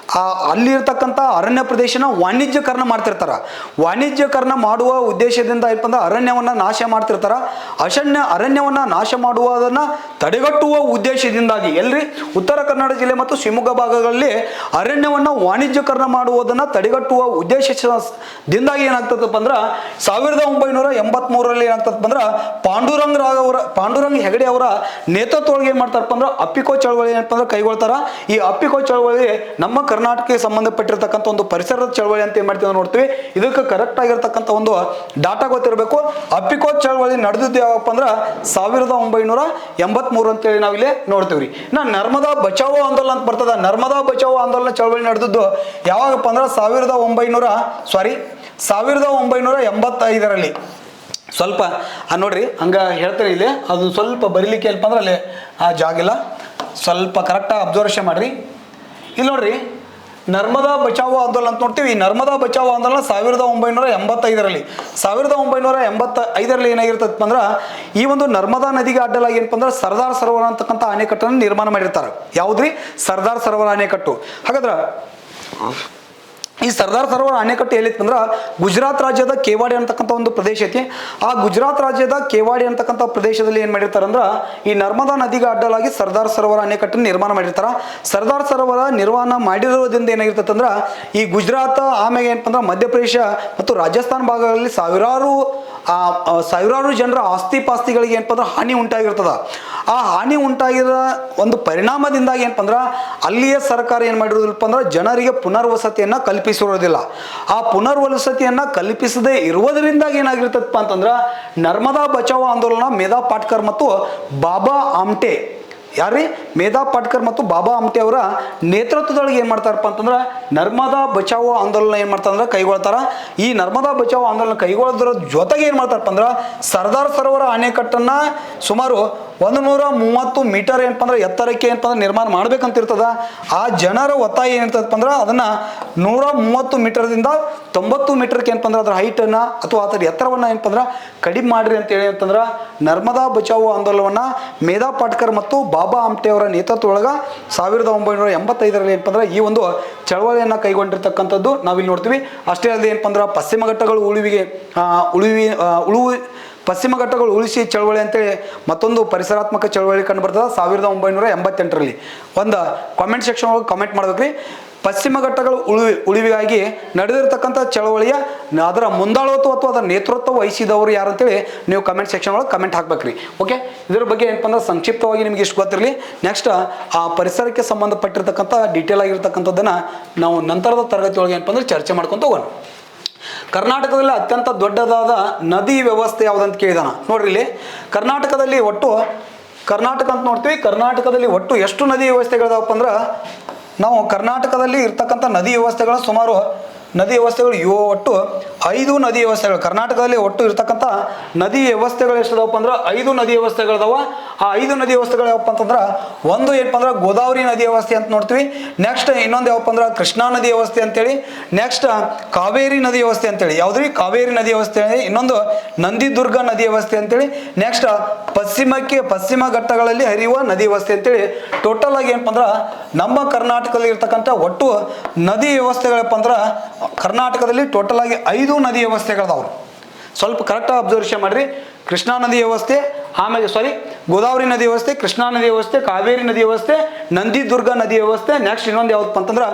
ಅಲ್ಲಿ ಇರ್ತಕ್ಕಂಥ ಅರಣ್ಯ ಪ್ರದೇಶನ ವಾಣಿಜ್ಯಕರಣ ಮಾಡ್ತಿರ್ತಾರೆ. ವಾಣಿಜ್ಯಕರಣ ಮಾಡುವ ಉದ್ದೇಶದಿಂದ ಏನಪ್ಪ ಅಂದ್ರೆ ಅರಣ್ಯವನ್ನು ನಾಶ ಮಾಡ್ತಿರ್ತಾರೆ. ಅರಣ್ಯವನ್ನು ನಾಶ ಮಾಡುವುದನ್ನು ತಡೆಗಟ್ಟುವ ಉದ್ದೇಶದಿಂದಾಗಿ ಎಲ್ರಿ ಉತ್ತರ ಕನ್ನಡ ಜಿಲ್ಲೆ ಮತ್ತು ಶಿವಮೊಗ್ಗ ಭಾಗಗಳಲ್ಲಿ ಅರಣ್ಯವನ್ನು ವಾಣಿಜ್ಯಕರಣ ಮಾಡುವುದನ್ನು ತಡೆಗಟ್ಟುವ ಉದ್ದೇಶದಿಂದಾಗಿ ಏನಾಗ್ತದಪ್ಪ ಅಂದ್ರೆ 1983ರಲ್ಲಿ ಏನಾಗ್ತದಪ್ಪ ಅಂದ್ರೆ ಪಾಂಡುರಂಗ್ ಹೆಗಡೆ ಅವರ ನೇತೃತ್ವದೊಳಗೆ ಏನು ಮಾಡ್ತಾರಪ್ಪ ಅಂದ್ರೆ ಅಪ್ಪಿಕೋ ಚಳವಳಿ ಏನಪ್ಪ ಅಂದ್ರೆ ಕೈಗೊಳ್ತಾರ. ಈ ಅಪ್ಪಿಕೋ ಚಳವಳಿ ನಮ್ಮ ಕರ್ನಾಟಕಕ್ಕೆ ಸಂಬಂಧಪಟ್ಟಿರ್ತಕ್ಕಂಥ ಒಂದು ಪರಿಸರದ ಚಳವಳಿ ಅಂತ ಏನ್ ಮಾಡ್ತೀವಿ ನೋಡ್ತೀವಿ. ಇದಕ್ಕೆ ಕರೆಕ್ಟ್ ಆಗಿರ್ತಕ್ಕಂಥ ಒಂದು ಡಾಟಾ ಗೊತ್ತಿರಬೇಕು. ಅಪ್ಪಿಕೋ ಚಳವಳಿ ನಡೆದಿದ್ದು ಯಾವಪ್ಪ ಅಂದ್ರೆ 1983 ಅಂತೇಳಿ ನಾವಿಲ್ಲಿ ನೋಡ್ತೀವ್ರಿ. ನರ್ಮದಾ ಬಚಾವೋ ಆಂದೋಲನ ಅಂತ ಬರ್ತದ. ನರ್ಮದಾ ಬಚಾವೋ ಆಂದೋಲನ ಚಳವಳಿ ನಡೆದಿದ್ದು ಯಾವಾಗಪ್ಪ ಅಂದ್ರೆ 1985ರಲ್ಲಿ ಸ್ವಲ್ಪ ನೋಡ್ರಿ ಹಂಗೆ ಹೇಳ್ತಾರೆ ಇಲ್ಲಿ ಅದು ಸ್ವಲ್ಪ ಬರೀಲಿಕ್ಕೆ ಏನಪ್ಪ ಅಂದ್ರೆ ಅಲ್ಲಿ ಆ ಜಾಗಿಲ್ಲ, ಸ್ವಲ್ಪ ಕರೆಕ್ಟಾಗಿ ಅಬ್ಸರ್ವೇಷನ್ ಮಾಡಿರಿ. ಇಲ್ಲಿ ನೋಡ್ರಿ ನರ್ಮದಾ ಬಚಾವೋ ಆಂದೋಲನ ಅಂತ ನೋಡ್ತೀವಿ. ಈ ನರ್ಮದಾ ಬಚಾವೋ ಆಂದೋಲನ 1985ರಲ್ಲಿ 1985ರಲ್ಲಿ ಏನಾಗಿರ್ತದಪ್ಪ ಅಂದ್ರೆ ಈ ಒಂದು ನರ್ಮದಾ ನದಿಗೆ ಅಡ್ಡಲಾಗಿ ಏನಪ್ಪ ಅಂದ್ರೆ ಸರ್ದಾರ್ ಸರೋವರ ಅಂತಕ್ಕಂಥ ಅಣೆಕಟ್ಟನ್ನು ನಿರ್ಮಾಣ ಮಾಡಿರ್ತಾರೆ. ಯಾವುದ್ರಿ? ಸರ್ದಾರ್ ಸರೋವರ ಅಣೆಕಟ್ಟು. ಹಾಗಾದ್ರೆ ಈ ಸರ್ದಾರ್ ಸರೋವರ ಅಣೆಕಟ್ಟು ಎಲ್ಲಿತ್ತು ಅಂದ್ರೆ ಗುಜರಾತ್ ರಾಜ್ಯದ ಕೇವಾಡಿ ಅಂತಕ್ಕಂಥ ಒಂದು ಪ್ರದೇಶ ಐತಿ. ಆ ಗುಜರಾತ್ ರಾಜ್ಯದ ಕೇವಾಡಿ ಅಂತಕ್ಕಂಥ ಪ್ರದೇಶದಲ್ಲಿ ಏನು ಮಾಡಿರ್ತಾರೆ ಅಂದ್ರೆ ಈ ನರ್ಮದಾ ನದಿಗೆ ಅಡ್ಡಲಾಗಿ ಸರ್ದಾರ್ ಸರೋವರ ಅಣೆಕಟ್ಟನ್ನು ನಿರ್ಮಾಣ ಮಾಡಿರ್ತಾರೆ. ಸರ್ದಾರ್ ಸರೋವರ ನಿರ್ಮಾಣ ಮಾಡಿರೋದ್ರಿಂದ ಏನಾಗಿರ್ತದೆ ಅಂದ್ರೆ ಈ ಗುಜರಾತ್ ಆಮೇಲೆ ಏನಪ್ಪ ಅಂದ್ರೆ ಮಧ್ಯಪ್ರದೇಶ ಮತ್ತು ರಾಜಸ್ಥಾನ ಭಾಗಗಳಲ್ಲಿ ಸಾವಿರಾರು ಜನರ ಆಸ್ತಿ ಪಾಸ್ತಿಗಳಿಗೆ ಏನಪ್ಪ ಅಂದ್ರೆ ಹಾನಿ ಉಂಟಾಗಿರ್ತದ. ಆ ಹಾನಿ ಉಂಟಾಗಿರೋ ಒಂದು ಪರಿಣಾಮದಿಂದಾಗಿ ಏನಪ್ಪ ಅಂದ್ರೆ ಅಲ್ಲಿಯ ಸರ್ಕಾರ ಏನು ಮಾಡಿರೋದಿಲ್ಲಪ್ಪ ಅಂದ್ರೆ ಜನರಿಗೆ ಪುನರ್ವಸತಿಯನ್ನು ಕಲ್ಪಿಸಿರೋದಿಲ್ಲ. ಆ ಪುನರ್ವಸತಿಯನ್ನು ಕಲ್ಪಿಸದೇ ಇರುವುದರಿಂದಾಗಿ ಏನಾಗಿರ್ತದಪ್ಪ ಅಂತಂದ್ರೆ ನರ್ಮದಾ ಬಚಾವೋ ಆಂದೋಲನ ಮೇಧಾ ಪಾಟ್ಕರ್ ಮತ್ತು ಬಾಬಾ ಆಮ್ಟೆ, ಯಾರೀ ಮೇಧಾ ಪಾಟ್ಕರ್ ಮತ್ತು ಬಾಬಾ ಆಮ್ಟೆ ಅವರ ನೇತೃತ್ವದೊಳಗೆ ಏನು ಮಾಡ್ತಾರಪ್ಪ ಅಂತಂದ್ರೆ ನರ್ಮದಾ ಬಚಾವೋ ಆಂದೋಲನ ಏನು ಮಾಡ್ತಾರೆ ಅಂದ್ರೆ ಕೈಗೊಳ್ತಾರ. ಈ ನರ್ಮದಾ ಬಚಾವೋ ಆಂದೋಲನ ಕೈಗೊಳ್ಳೋದ್ರ ಜೊತೆಗೆ ಏನು ಮಾಡ್ತಾರಪ್ಪ ಅಂದ್ರೆ ಸರ್ದಾರ್ ಸರೋವರ ಅಣೆಕಟ್ಟನ್ನು ಸುಮಾರು 130 ಮೀಟರ್ ಏನಪ್ಪ ಅಂದ್ರೆ ಎತ್ತರಕ್ಕೆ ಏನಪ್ಪ ಅಂದ್ರೆ ನಿರ್ಮಾಣ ಮಾಡ್ಬೇಕಂತ ಇರ್ತದ. ಆ ಜನರ ಒತ್ತಾಯ ಏನಿರ್ತದಪ್ಪ ಅಂದ್ರೆ ಅದನ್ನು 130 ಮೀಟರ್ದಿಂದ 90 ಮೀಟರ್ಗೆ ಏನಪ್ಪ ಅಂದ್ರೆ ಅದರ ಹೈಟನ್ನು ಅಥವಾ ಅದರ ಎತ್ತರವನ್ನು ಏನಪ್ಪ ಅಂದ್ರೆ ಕಡಿಮೆ ಮಾಡಿರಿ ಅಂತೇಳಿ ಅಂತಂದ್ರೆ ನರ್ಮದಾ ಬಚಾವೋ ಆಂದೋಲನವನ್ನು ಮೇಧಾ ಪಾಟ್ಕರ್ ಮತ್ತು ಬಾಬಾ ಆಮ್ಟೆ ಅವರ ನೇತೃತ್ವದೊಳಗೆ 1985ರಲ್ಲಿ ಏನಪ್ಪ ಅಂದ್ರೆ ಈ ಒಂದು ಚಳವಳಿಯನ್ನು ಕೈಗೊಂಡಿರ್ತಕ್ಕಂಥದ್ದು ನಾವಿಲ್ಲಿ ನೋಡ್ತೀವಿ. ಅಷ್ಟೇ ಅಲ್ಲದೆ ಏನಪ್ಪ ಅಂದ್ರೆ ಪಶ್ಚಿಮ ಘಟ್ಟಗಳು ಪಶ್ಚಿಮ ಘಟ್ಟಗಳು ಉಳಿಸಿ ಚಳವಳಿ ಅಂತೇಳಿ ಮತ್ತೊಂದು ಪರಿಸರಾತ್ಮಕ ಚಳವಳಿ ಕಂಡು ಬರ್ತದೆ 1988ರಲ್ಲಿ. ಒಂದು ಕಾಮೆಂಟ್ ಸೆಕ್ಷನ್ ಒಳಗೆ ಕಾಮೆಂಟ್ ಮಾಡ್ಬೇಕ್ರಿ. ಪಶ್ಚಿಮ ಘಟ್ಟಗಳು ಉಳಿವಿಗಾಗಿ ನಡೆದಿರ್ತಕ್ಕಂಥ ಚಳವಳಿಯ ಅದರ ಮುಂದಾಳತ್ವ ಅಥವಾ ಅದರ ನೇತೃತ್ವ ವಹಿಸಿದವರು ಯಾರು ಅಂತೇಳಿ ನೀವು ಕಮೆಂಟ್ ಸೆಕ್ಷನ್ ಒಳಗೆ ಕಮೆಂಟ್ ಹಾಕ್ಬೇಕ್ರಿ. ಓಕೆ, ಇದ್ರ ಬಗ್ಗೆ ಏನಪ್ಪ ಅಂದ್ರೆ ಸಂಕ್ಷಿಪ್ತವಾಗಿ ನಿಮ್ಗೆ ಇಷ್ಟು ಗೊತ್ತಿರಲಿ. ನೆಕ್ಸ್ಟ್ ಆ ಪರಿಸರಕ್ಕೆ ಸಂಬಂಧಪಟ್ಟಿರ್ತಕ್ಕಂಥ ಡೀಟೇಲ್ ಆಗಿರ್ತಕ್ಕಂಥದ್ದನ್ನು ನಾವು ನಂತರದ ತರಗತಿ ಒಳಗೆ ಏನಪ್ಪ ಅಂದ್ರೆ ಚರ್ಚೆ ಮಾಡ್ಕೊಂತ ಹೋಗೋಣ. ಕರ್ನಾಟಕದಲ್ಲಿ ಅತ್ಯಂತ ದೊಡ್ಡದಾದ ನದಿ ವ್ಯವಸ್ಥೆ ಯಾವುದಂತ ಕೇಳಿದಾನ. ನೋಡ್ರಿ ಇಲ್ಲಿ ಕರ್ನಾಟಕದಲ್ಲಿ ಒಟ್ಟು ಕರ್ನಾಟಕ ಅಂತ ನೋಡ್ತೀವಿ. ಕರ್ನಾಟಕದಲ್ಲಿ ಒಟ್ಟು ಎಷ್ಟು ನದಿ ವ್ಯವಸ್ಥೆಗಳಿದಾವಪ್ಪ ಅಂದ್ರೆ ನಾವು ಕರ್ನಾಟಕದಲ್ಲಿ ಇರ್ತಕ್ಕಂಥ ನದಿ ವ್ಯವಸ್ಥೆಗಳು ಸುಮಾರು ಒಟ್ಟು 5 ನದಿ ವ್ಯವಸ್ಥೆಗಳು. ಕರ್ನಾಟಕದಲ್ಲಿ ಒಟ್ಟು ಇರ್ತಕ್ಕಂಥ ನದಿ ವ್ಯವಸ್ಥೆಗಳು ಎಷ್ಟಿದಾವಪ್ಪ ಅಂದ್ರೆ 5 ನದಿ ವ್ಯವಸ್ಥೆಗಳಿದಾವ. ಆ 5 ನದಿ ವ್ಯವಸ್ಥೆಗಳು ಯಾವಪ್ಪ ಅಂತಂದ್ರೆ ಒಂದು ಏನಪ್ಪ ಅಂದ್ರೆ ಗೋದಾವರಿ ನದಿ ವ್ಯವಸ್ಥೆ ಅಂತ ನೋಡ್ತೀವಿ. ನೆಕ್ಸ್ಟ್ ಇನ್ನೊಂದು ಯಾವಪ್ಪ ಅಂದ್ರೆ ಕೃಷ್ಣಾ ನದಿ ವ್ಯವಸ್ಥೆ ಅಂತೇಳಿ, ನೆಕ್ಸ್ಟ್ ಕಾವೇರಿ ನದಿ ವ್ಯವಸ್ಥೆ ಅಂತೇಳಿ, ಯಾವ್ದ್ರಿ ಕಾವೇರಿ ನದಿ ವ್ಯವಸ್ಥೆ, ಇನ್ನೊಂದು ನಂದಿದುರ್ಗ ನದಿ ವ್ಯವಸ್ಥೆ ಅಂತೇಳಿ, ನೆಕ್ಸ್ಟ್ ಪಶ್ಚಿಮ ಘಟ್ಟಗಳಲ್ಲಿ ಹರಿಯುವ ನದಿ ವ್ಯವಸ್ಥೆ ಅಂತೇಳಿ ಟೋಟಲ್ ಆಗಿ ಏನಪ್ಪ ಅಂದ್ರೆ ನಮ್ಮ ಕರ್ನಾಟಕದಲ್ಲಿ ಇರ್ತಕ್ಕಂಥ ಒಟ್ಟು ನದಿ ವ್ಯವಸ್ಥೆಗಳಪ್ಪ ಅಂದ್ರೆ ಕರ್ನಾಟಕದಲ್ಲಿ ಟೋಟಲ್ ಆಗಿ 5 ನದಿ ವ್ಯವಸ್ಥೆಗಳದಾವ್ರು. ಸ್ವಲ್ಪ ಕರೆಕ್ಟಾಗಿ ಅಬ್ಸರ್ವೇಷನ್ ಮಾಡಿರಿ. ಕೃಷ್ಣಾ ನದಿ ವ್ಯವಸ್ಥೆ, ಆಮೇಲೆ ಗೋದಾವರಿ ನದಿ ವ್ಯವಸ್ಥೆ, ಕೃಷ್ಣಾ ನದಿ ವ್ಯವಸ್ಥೆ, ಕಾವೇರಿ ನದಿ ವ್ಯವಸ್ಥೆ, ನಂದಿದುರ್ಗ ನದಿ ವ್ಯವಸ್ಥೆ, ನೆಕ್ಸ್ಟ್ ಇನ್ನೊಂದು ಯಾವ್ದಪ್ಪ ಅಂತಂದ್ರೆ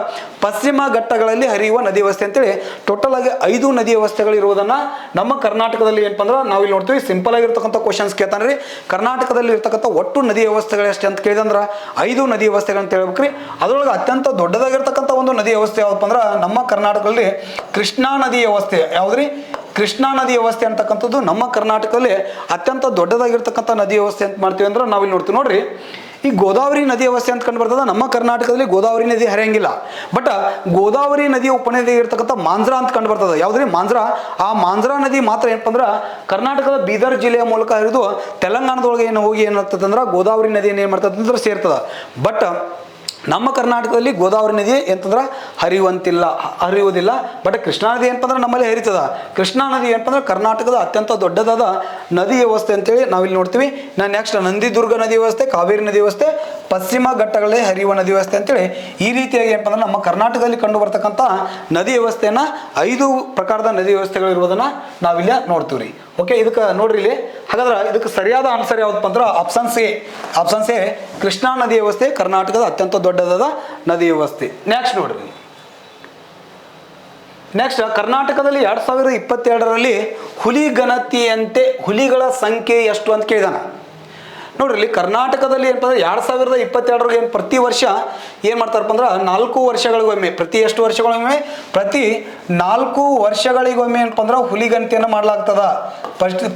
ಪಶ್ಚಿಮ ಘಟ್ಟಗಳಲ್ಲಿ ಹರಿಯುವ ನದಿ ವ್ಯವಸ್ಥೆ ಅಂತೇಳಿ ಟೋಟಲ್ ಆಗಿ 5 ನದಿ ವ್ಯವಸ್ಥೆಗಳು ಇರುವುದನ್ನು ನಮ್ಮ ಕರ್ನಾಟಕದಲ್ಲಿ ಏನಪ್ಪ ಅಂದ್ರೆ ನಾವಿಲ್ಲಿ ನೋಡ್ತೀವಿ. ಸಿಂಪಲ್ ಆಗಿರ್ತಕ್ಕಂಥ ಕ್ವಶನ್ಸ್ ಕೇಳ್ತಾನೆ ರೀ. ಕರ್ನಾಟಕದಲ್ಲಿ ಇರ್ತಕ್ಕಂಥ ಒಟ್ಟು ನದಿ ವ್ಯವಸ್ಥೆಗಳು ಎಷ್ಟು ಅಂತ ಕೇಳಿದಂದ್ರೆ 5 ನದಿ ವ್ಯವಸ್ಥೆಗಳು ಅಂತ ಹೇಳ್ಬೇಕ್ರಿ. ಅದರೊಳಗೆ ಅತ್ಯಂತ ದೊಡ್ಡದಾಗಿರ್ತಕ್ಕಂಥ ಒಂದು ನದಿ ವ್ಯವಸ್ಥೆ ಯಾವಪ್ಪ ಅಂದ್ರೆ ನಮ್ಮ ಕರ್ನಾಟಕದಲ್ಲಿ ಕೃಷ್ಣಾ ನದಿ ವ್ಯವಸ್ಥೆ. ಯಾವ್ದ್ರಿ? ಕೃಷ್ಣಾ ನದಿ ವ್ಯವಸ್ಥೆ ಅಂತಕ್ಕಂಥದ್ದು ನಮ್ಮ ಕರ್ನಾಟಕದಲ್ಲಿ ಅತ್ಯಂತ ದೊಡ್ಡದಾಗಿರ್ತಕ್ಕಂಥ ನದಿ ವ್ಯವಸ್ಥೆ ಅಂತ ಮಾಡ್ತೀವಿ ಅಂದ್ರೆ ನಾವಿಲ್ಲಿ ನೋಡ್ತೀವಿ. ನೋಡ್ರಿ ಈ ಗೋದಾವರಿ ನದಿ ವ್ಯವಸ್ಥೆ ಅಂತ ಕಂಡು ಬರ್ತದೆ. ನಮ್ಮ ಕರ್ನಾಟಕದಲ್ಲಿ ಗೋದಾವರಿ ನದಿ ಹರಿಯಂಗಿಲ್ಲ, ಬಟ್ ಗೋದಾವರಿ ನದಿಯ ಉಪನದಿ ಇರ್ತಕ್ಕಂಥ ಮಾಂಜ್ರಾ ಅಂತ ಕಂಡು ಬರ್ತದೆ. ಯಾವ್ದ್ರಿ? ಮಾಂಜ್ರಾ. ಆ ಮಾಂಜ್ರಾ ನದಿ ಮಾತ್ರ ಏನಪ್ಪ ಅಂದ್ರೆ ಕರ್ನಾಟಕದ ಬೀದರ್ ಜಿಲ್ಲೆಯ ಮೂಲಕ ಹರಿದು ತೆಲಂಗಾಣದೊಳಗೆ ಏನು ಹೋಗಿ ಏನಾಗ್ತದೆ ಅಂದ್ರೆ ಗೋದಾವರಿ ನದಿಯನ್ನು ಏನು ಮಾಡ್ತದೆ ಅಂದ್ರೆ ಸೇರ್ತದೆ. ಬಟ್ ನಮ್ಮ ಕರ್ನಾಟಕದಲ್ಲಿ ಗೋದಾವರಿ ನದಿ ಅಂತಂದ್ರೆ ಹರಿಯುವುದಿಲ್ಲ. ಬಟ್ ಕೃಷ್ಣಾ ನದಿ ಏನಪ್ಪ ಅಂದ್ರೆ ನಮ್ಮಲ್ಲಿ ಹರಿತದ. ಕೃಷ್ಣಾ ನದಿ ಏನಪ್ಪ ಅಂದ್ರೆ ಕರ್ನಾಟಕದ ಅತ್ಯಂತ ದೊಡ್ಡದಾದ ನದಿ ವ್ಯವಸ್ಥೆ ಅಂತೇಳಿ ನಾವಿಲ್ಲಿ ನೋಡ್ತೀವಿ. ನೆಕ್ಸ್ಟ್ ನಂದಿದುರ್ಗ ನದಿ ವ್ಯವಸ್ಥೆ, ಕಾವೇರಿ ನದಿ ವ್ಯವಸ್ಥೆ, ಪಶ್ಚಿಮ ಘಟ್ಟಗಳಲ್ಲಿ ಹರಿಯುವ ನದಿ ವ್ಯವಸ್ಥೆ ಅಂತೇಳಿ ಈ ರೀತಿಯಾಗಿ ಏನಪ್ಪ ಅಂದ್ರೆ ನಮ್ಮ ಕರ್ನಾಟಕದಲ್ಲಿ ಕಂಡು ಬರ್ತಕ್ಕಂಥ ನದಿ ವ್ಯವಸ್ಥೆಯನ್ನು 5 ಪ್ರಕಾರದ ನದಿ ವ್ಯವಸ್ಥೆಗಳು ಇರುವುದನ್ನು ನಾವಿಲ್ಲಿ ನೋಡ್ತೀವಿ ರೀ. ಓಕೆ, ಇದಕ್ಕೆ ನೋಡ್ರಿ ಇಲ್ಲಿ. ಹಾಗಾದ್ರೆ ಇದಕ್ಕೆ ಸರಿಯಾದ ಆನ್ಸರ್ ಯಾವ್ದಪ್ಪ ಅಂದ್ರೆ ಆಪ್ಷನ್ ಎ ಕೃಷ್ಣಾ ನದಿ ವ್ಯವಸ್ಥೆ ಕರ್ನಾಟಕದ ಅತ್ಯಂತ ದೊಡ್ಡದಾದ ನದಿ ವ್ಯವಸ್ಥೆ. ನೆಕ್ಸ್ಟ್ ನೋಡ್ರಿ, ನೆಕ್ಸ್ಟ್ ಕರ್ನಾಟಕದಲ್ಲಿ 2022ರಲ್ಲಿ ಹುಲಿ ಗಣತಿಯಂತೆ ಹುಲಿಗಳ ಸಂಖ್ಯೆ ಎಷ್ಟು ಅಂತ ಕೇಳಿದಾನ. ನೋಡ್ರಿ ಇಲ್ಲಿ ಕರ್ನಾಟಕದಲ್ಲಿ ಏನಪ್ಪ ಅಂದ್ರೆ 2022 ಏನು ಪ್ರತಿ ವರ್ಷ ಏನು ಮಾಡ್ತಾರಪ್ಪ ಅಂದ್ರೆ 4 ವರ್ಷಗಳಿಗೊಮ್ಮೆ ಪ್ರತಿ ಎಷ್ಟು ವರ್ಷಗಳಿಗೊಮ್ಮೆ ಪ್ರತಿ 4 ವರ್ಷಗಳಿಗೊಮ್ಮೆ ಏನಪ್ಪ ಅಂದ್ರೆ ಹುಲಿಗಣತಿಯನ್ನು ಮಾಡಲಾಗ್ತದ.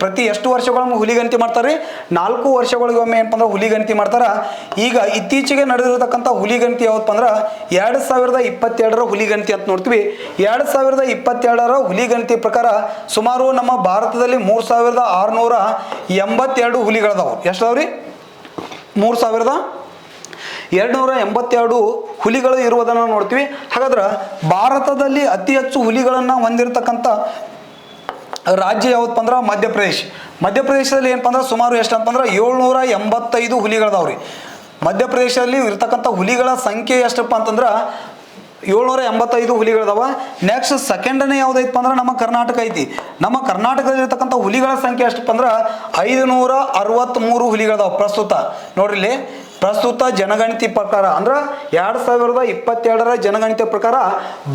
ಪ್ರತಿ ಎಷ್ಟು ವರ್ಷಗೊಮ್ಮೆ ಹುಲಿಗಣತಿ ಮಾಡ್ತಾರೆ? 4 ವರ್ಷಗಳಿಗೊಮ್ಮೆ ಏನಪ್ಪ ಅಂದ್ರೆ ಹುಲಿಗಣತಿ ಮಾಡ್ತಾರ. ಈಗ ಇತ್ತೀಚೆಗೆ ನಡೆದಿರತಕ್ಕಂಥ ಹುಲಿಗಣತಿ ಯಾವತ್ತಪ್ಪ ಅಂದ್ರೆ 2022 ಹುಲಿಗಣತಿ ಅಂತ ನೋಡ್ತೀವಿ. 2022 ಹುಲಿಗಣತಿ ಪ್ರಕಾರ ಸುಮಾರು ನಮ್ಮ ಭಾರತದಲ್ಲಿ 3682 ಹುಲಿಗಳದಾವು. ಎಷ್ಟದವ್ರಿ? 3282 ಹುಲಿಗಳು ಇರುವುದನ್ನು ನೋಡ್ತೀವಿ. ಹಾಗಾದ್ರೆ ಭಾರತದಲ್ಲಿ ಅತಿ ಹೆಚ್ಚು ಹುಲಿಗಳನ್ನು ಹೊಂದಿರತಕ್ಕಂಥ ರಾಜ್ಯ ಯಾವತ್ತಪ್ಪ ಅಂದ್ರೆ ಮಧ್ಯಪ್ರದೇಶ. ಮಧ್ಯಪ್ರದೇಶದಲ್ಲಿ ಏನಪ್ಪ ಅಂದ್ರೆ ಸುಮಾರು ಎಷ್ಟು ಅಂತಂದ್ರೆ 785 ಹುಲಿಗಳದಾವ್ರಿ. ಮಧ್ಯಪ್ರದೇಶದಲ್ಲಿ ಇರ್ತಕ್ಕಂಥ ಹುಲಿಗಳ ಸಂಖ್ಯೆ ಎಷ್ಟಪ್ಪ ಅಂತಂದ್ರೆ 785 ಹುಲಿಗಳದಾವ. ನೆಕ್ಸ್ಟ್ ಸೆಕೆಂಡನೇ ಯಾವುದೈತಪ್ಪ ಅಂದ್ರೆ ನಮ್ಮ ಕರ್ನಾಟಕ ಐತಿ. ನಮ್ಮ ಕರ್ನಾಟಕದಲ್ಲಿ ಇರ್ತಕ್ಕಂಥ ಹುಲಿಗಳ ಸಂಖ್ಯೆ ಎಷ್ಟಪ್ಪ ಅಂದ್ರೆ 563 ಹುಲಿಗಳದಾವ ಪ್ರಸ್ತುತ. ನೋಡ್ರಿ ಪ್ರಸ್ತುತ ಜನಗಣತಿ ಪ್ರಕಾರ ಅಂದ್ರೆ 2022 ಜನಗಣತಿ ಪ್ರಕಾರ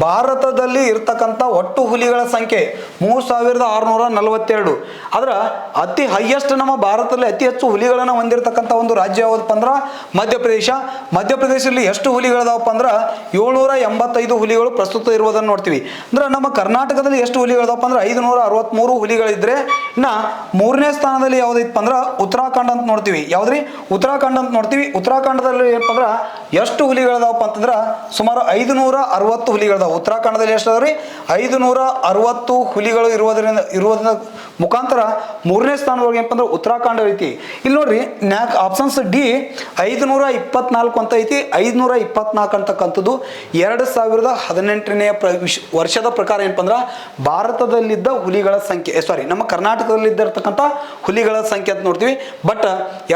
ಭಾರತದಲ್ಲಿ ಇರ್ತಕ್ಕಂಥ ಒಟ್ಟು ಹುಲಿಗಳ ಸಂಖ್ಯೆ 3642. ಆದ್ರೆ ಅತಿ ಹೈಯೆಸ್ಟ್ ನಮ್ಮ ಭಾರತದಲ್ಲಿ ಅತಿ ಹೆಚ್ಚು ಹುಲಿಗಳನ್ನು ಹೊಂದಿರತಕ್ಕಂಥ ಒಂದು ರಾಜ್ಯ ಯಾವುದಪ್ಪ ಅಂದ್ರೆ ಮಧ್ಯಪ್ರದೇಶ. ಮಧ್ಯಪ್ರದೇಶದಲ್ಲಿ ಎಷ್ಟು ಹುಲಿಗಳದಾವಪ್ಪ ಅಂದ್ರೆ 785 ಹುಲಿಗಳು ಪ್ರಸ್ತುತ ಇರುವುದನ್ನು ನೋಡ್ತೀವಿ. ಅಂದ್ರೆ ನಮ್ಮ ಕರ್ನಾಟಕದಲ್ಲಿ ಎಷ್ಟು ಹುಲಿಗಳದಾವಪ್ಪ ಅಂದ್ರೆ 563 ಹುಲಿಗಳಿದ್ರೆ ಇನ್ನ 3ನೇ ಸ್ಥಾನದಲ್ಲಿ ಯಾವುದೈತಪ್ಪ ಅಂದ್ರೆ ಉತ್ತರಾಖಂಡ್ ಅಂತ ನೋಡ್ತೀವಿ. ಯಾವ್ದ್ರಿ? ಉತ್ತರಾಖಂಡ್ ಅಂತ ನೋಡ್ತೀವಿ. ಉತ್ತರಾಖಂಡದಲ್ಲಿ ಏನಪ್ಪ ಅಂದ್ರೆ ಎಷ್ಟು ಹುಲಿಗಳದಾವಪ್ಪ ಅಂತಂದ್ರೆ ಸುಮಾರು 560 ಹುಲಿಗಳದಾವ. ಉತ್ತರಾಖಂಡದಲ್ಲಿ ಎಷ್ಟು ಅದಾವ್ರಿ? 560 ಹುಲಿಗಳು ಇರುವುದರಿಂದ ಮುಖಾಂತರ 3ನೇ ಸ್ಥಾನದೊಳಗೆ ಏನಪ್ಪ ಅಂದ್ರೆ ಉತ್ತರಾಖಂಡ ಐತಿ. ಇಲ್ಲಿ ನೋಡ್ರಿ ಆಪ್ಷನ್ಸ್ ಡಿ 524 ಅಂತ ಐತಿ. 524 ಅಂತಕ್ಕಂಥದ್ದು 2018ನೇ ವರ್ಷದ ಪ್ರಕಾರ ಏನಪ್ಪ ಅಂದ್ರೆ ಭಾರತದಲ್ಲಿದ್ದ ಹುಲಿಗಳ ಸಂಖ್ಯೆ ನಮ್ಮ ಕರ್ನಾಟಕದಲ್ಲಿದ್ದಿರ್ತಕ್ಕಂಥ ಹುಲಿಗಳ ಸಂಖ್ಯೆ ಅಂತ ನೋಡ್ತೀವಿ. ಬಟ್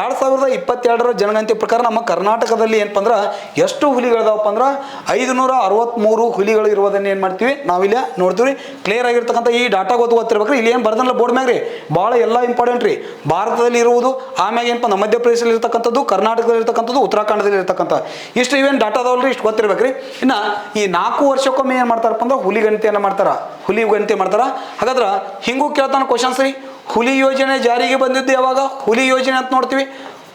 2022 ಜನಗಣತಿ ಪ್ರಕಾರ ನಮ್ಮ ಕರ್ನಾಟಕದಲ್ಲಿ ಏನಪ್ಪ ಅಂದ್ರೆ ಎಷ್ಟು ಹುಲಿಗಳದಾವಪ್ಪ ಅಂದ್ರೆ 563 ಹುಲಿಗಳು ಇರುವುದನ್ನು ಏನು ಮಾಡ್ತೀವಿ ನಾವಿಲ್ಲಿ ನೋಡ್ತೀವಿ. ಕ್ಲಿಯರ್ ಆಗಿರ್ತಕ್ಕಂಥ ಈ ಡಾಟಾ ಗೊತ್ತಿರ್ಬೇಕ್ರಿ. ಇಲ್ಲಿ ಏನು ಬರ್ದಲ್ಲ ಬೋರ್ಡ್ ಮ್ಯಾಗ ರೀ ಭಾಳ ಎಲ್ಲ ಇಂಪಾರ್ಟೆಂಟ್ ರೀ. ಭಾರತದಲ್ಲಿ ಇರುವುದು, ಆಮ್ಯಾಗ ಏನಪ್ಪ ಮಧ್ಯಪ್ರದೇಶದಲ್ಲಿ ಇರ್ತಕ್ಕಂಥದ್ದು, ಕರ್ನಾಟಕದಲ್ಲಿ ಇರ್ತಕ್ಕಂಥದ್ದು, ಉತ್ತರಾಖಂಡದಲ್ಲಿ ಇರ್ತಕ್ಕಂಥ ಇಷ್ಟು ಇವೇನು ಡಾಟಾ ಅದಾವಲ್ರಿ ಇಷ್ಟು ಗೊತ್ತಿರ್ಬೇಕ್ರಿ. ಇನ್ನು ಈ 4 ವರ್ಷಕ್ಕೊಮ್ಮೆ ಏನು ಮಾಡ್ತಾರಪ್ಪ ಅಂದ್ರೆ ಹುಲಿ ಗಣತಿಯನ್ನು ಮಾಡ್ತಾರ. ಹುಲಿ ಗಣತಿ ಮಾಡ್ತಾರ. ಹಾಗಾದ್ರೆ ಹಿಂಗೂ ಕೇಳ್ತಾನೆ ಕ್ವಶನ್ಸ್ ರೀ. ಹುಲಿ ಯೋಜನೆ ಜಾರಿಗೆ ಬಂದಿದ್ದು ಯಾವಾಗ? ಹುಲಿ ಯೋಜನೆ ಅಂತ ನೋಡ್ತೀವಿ.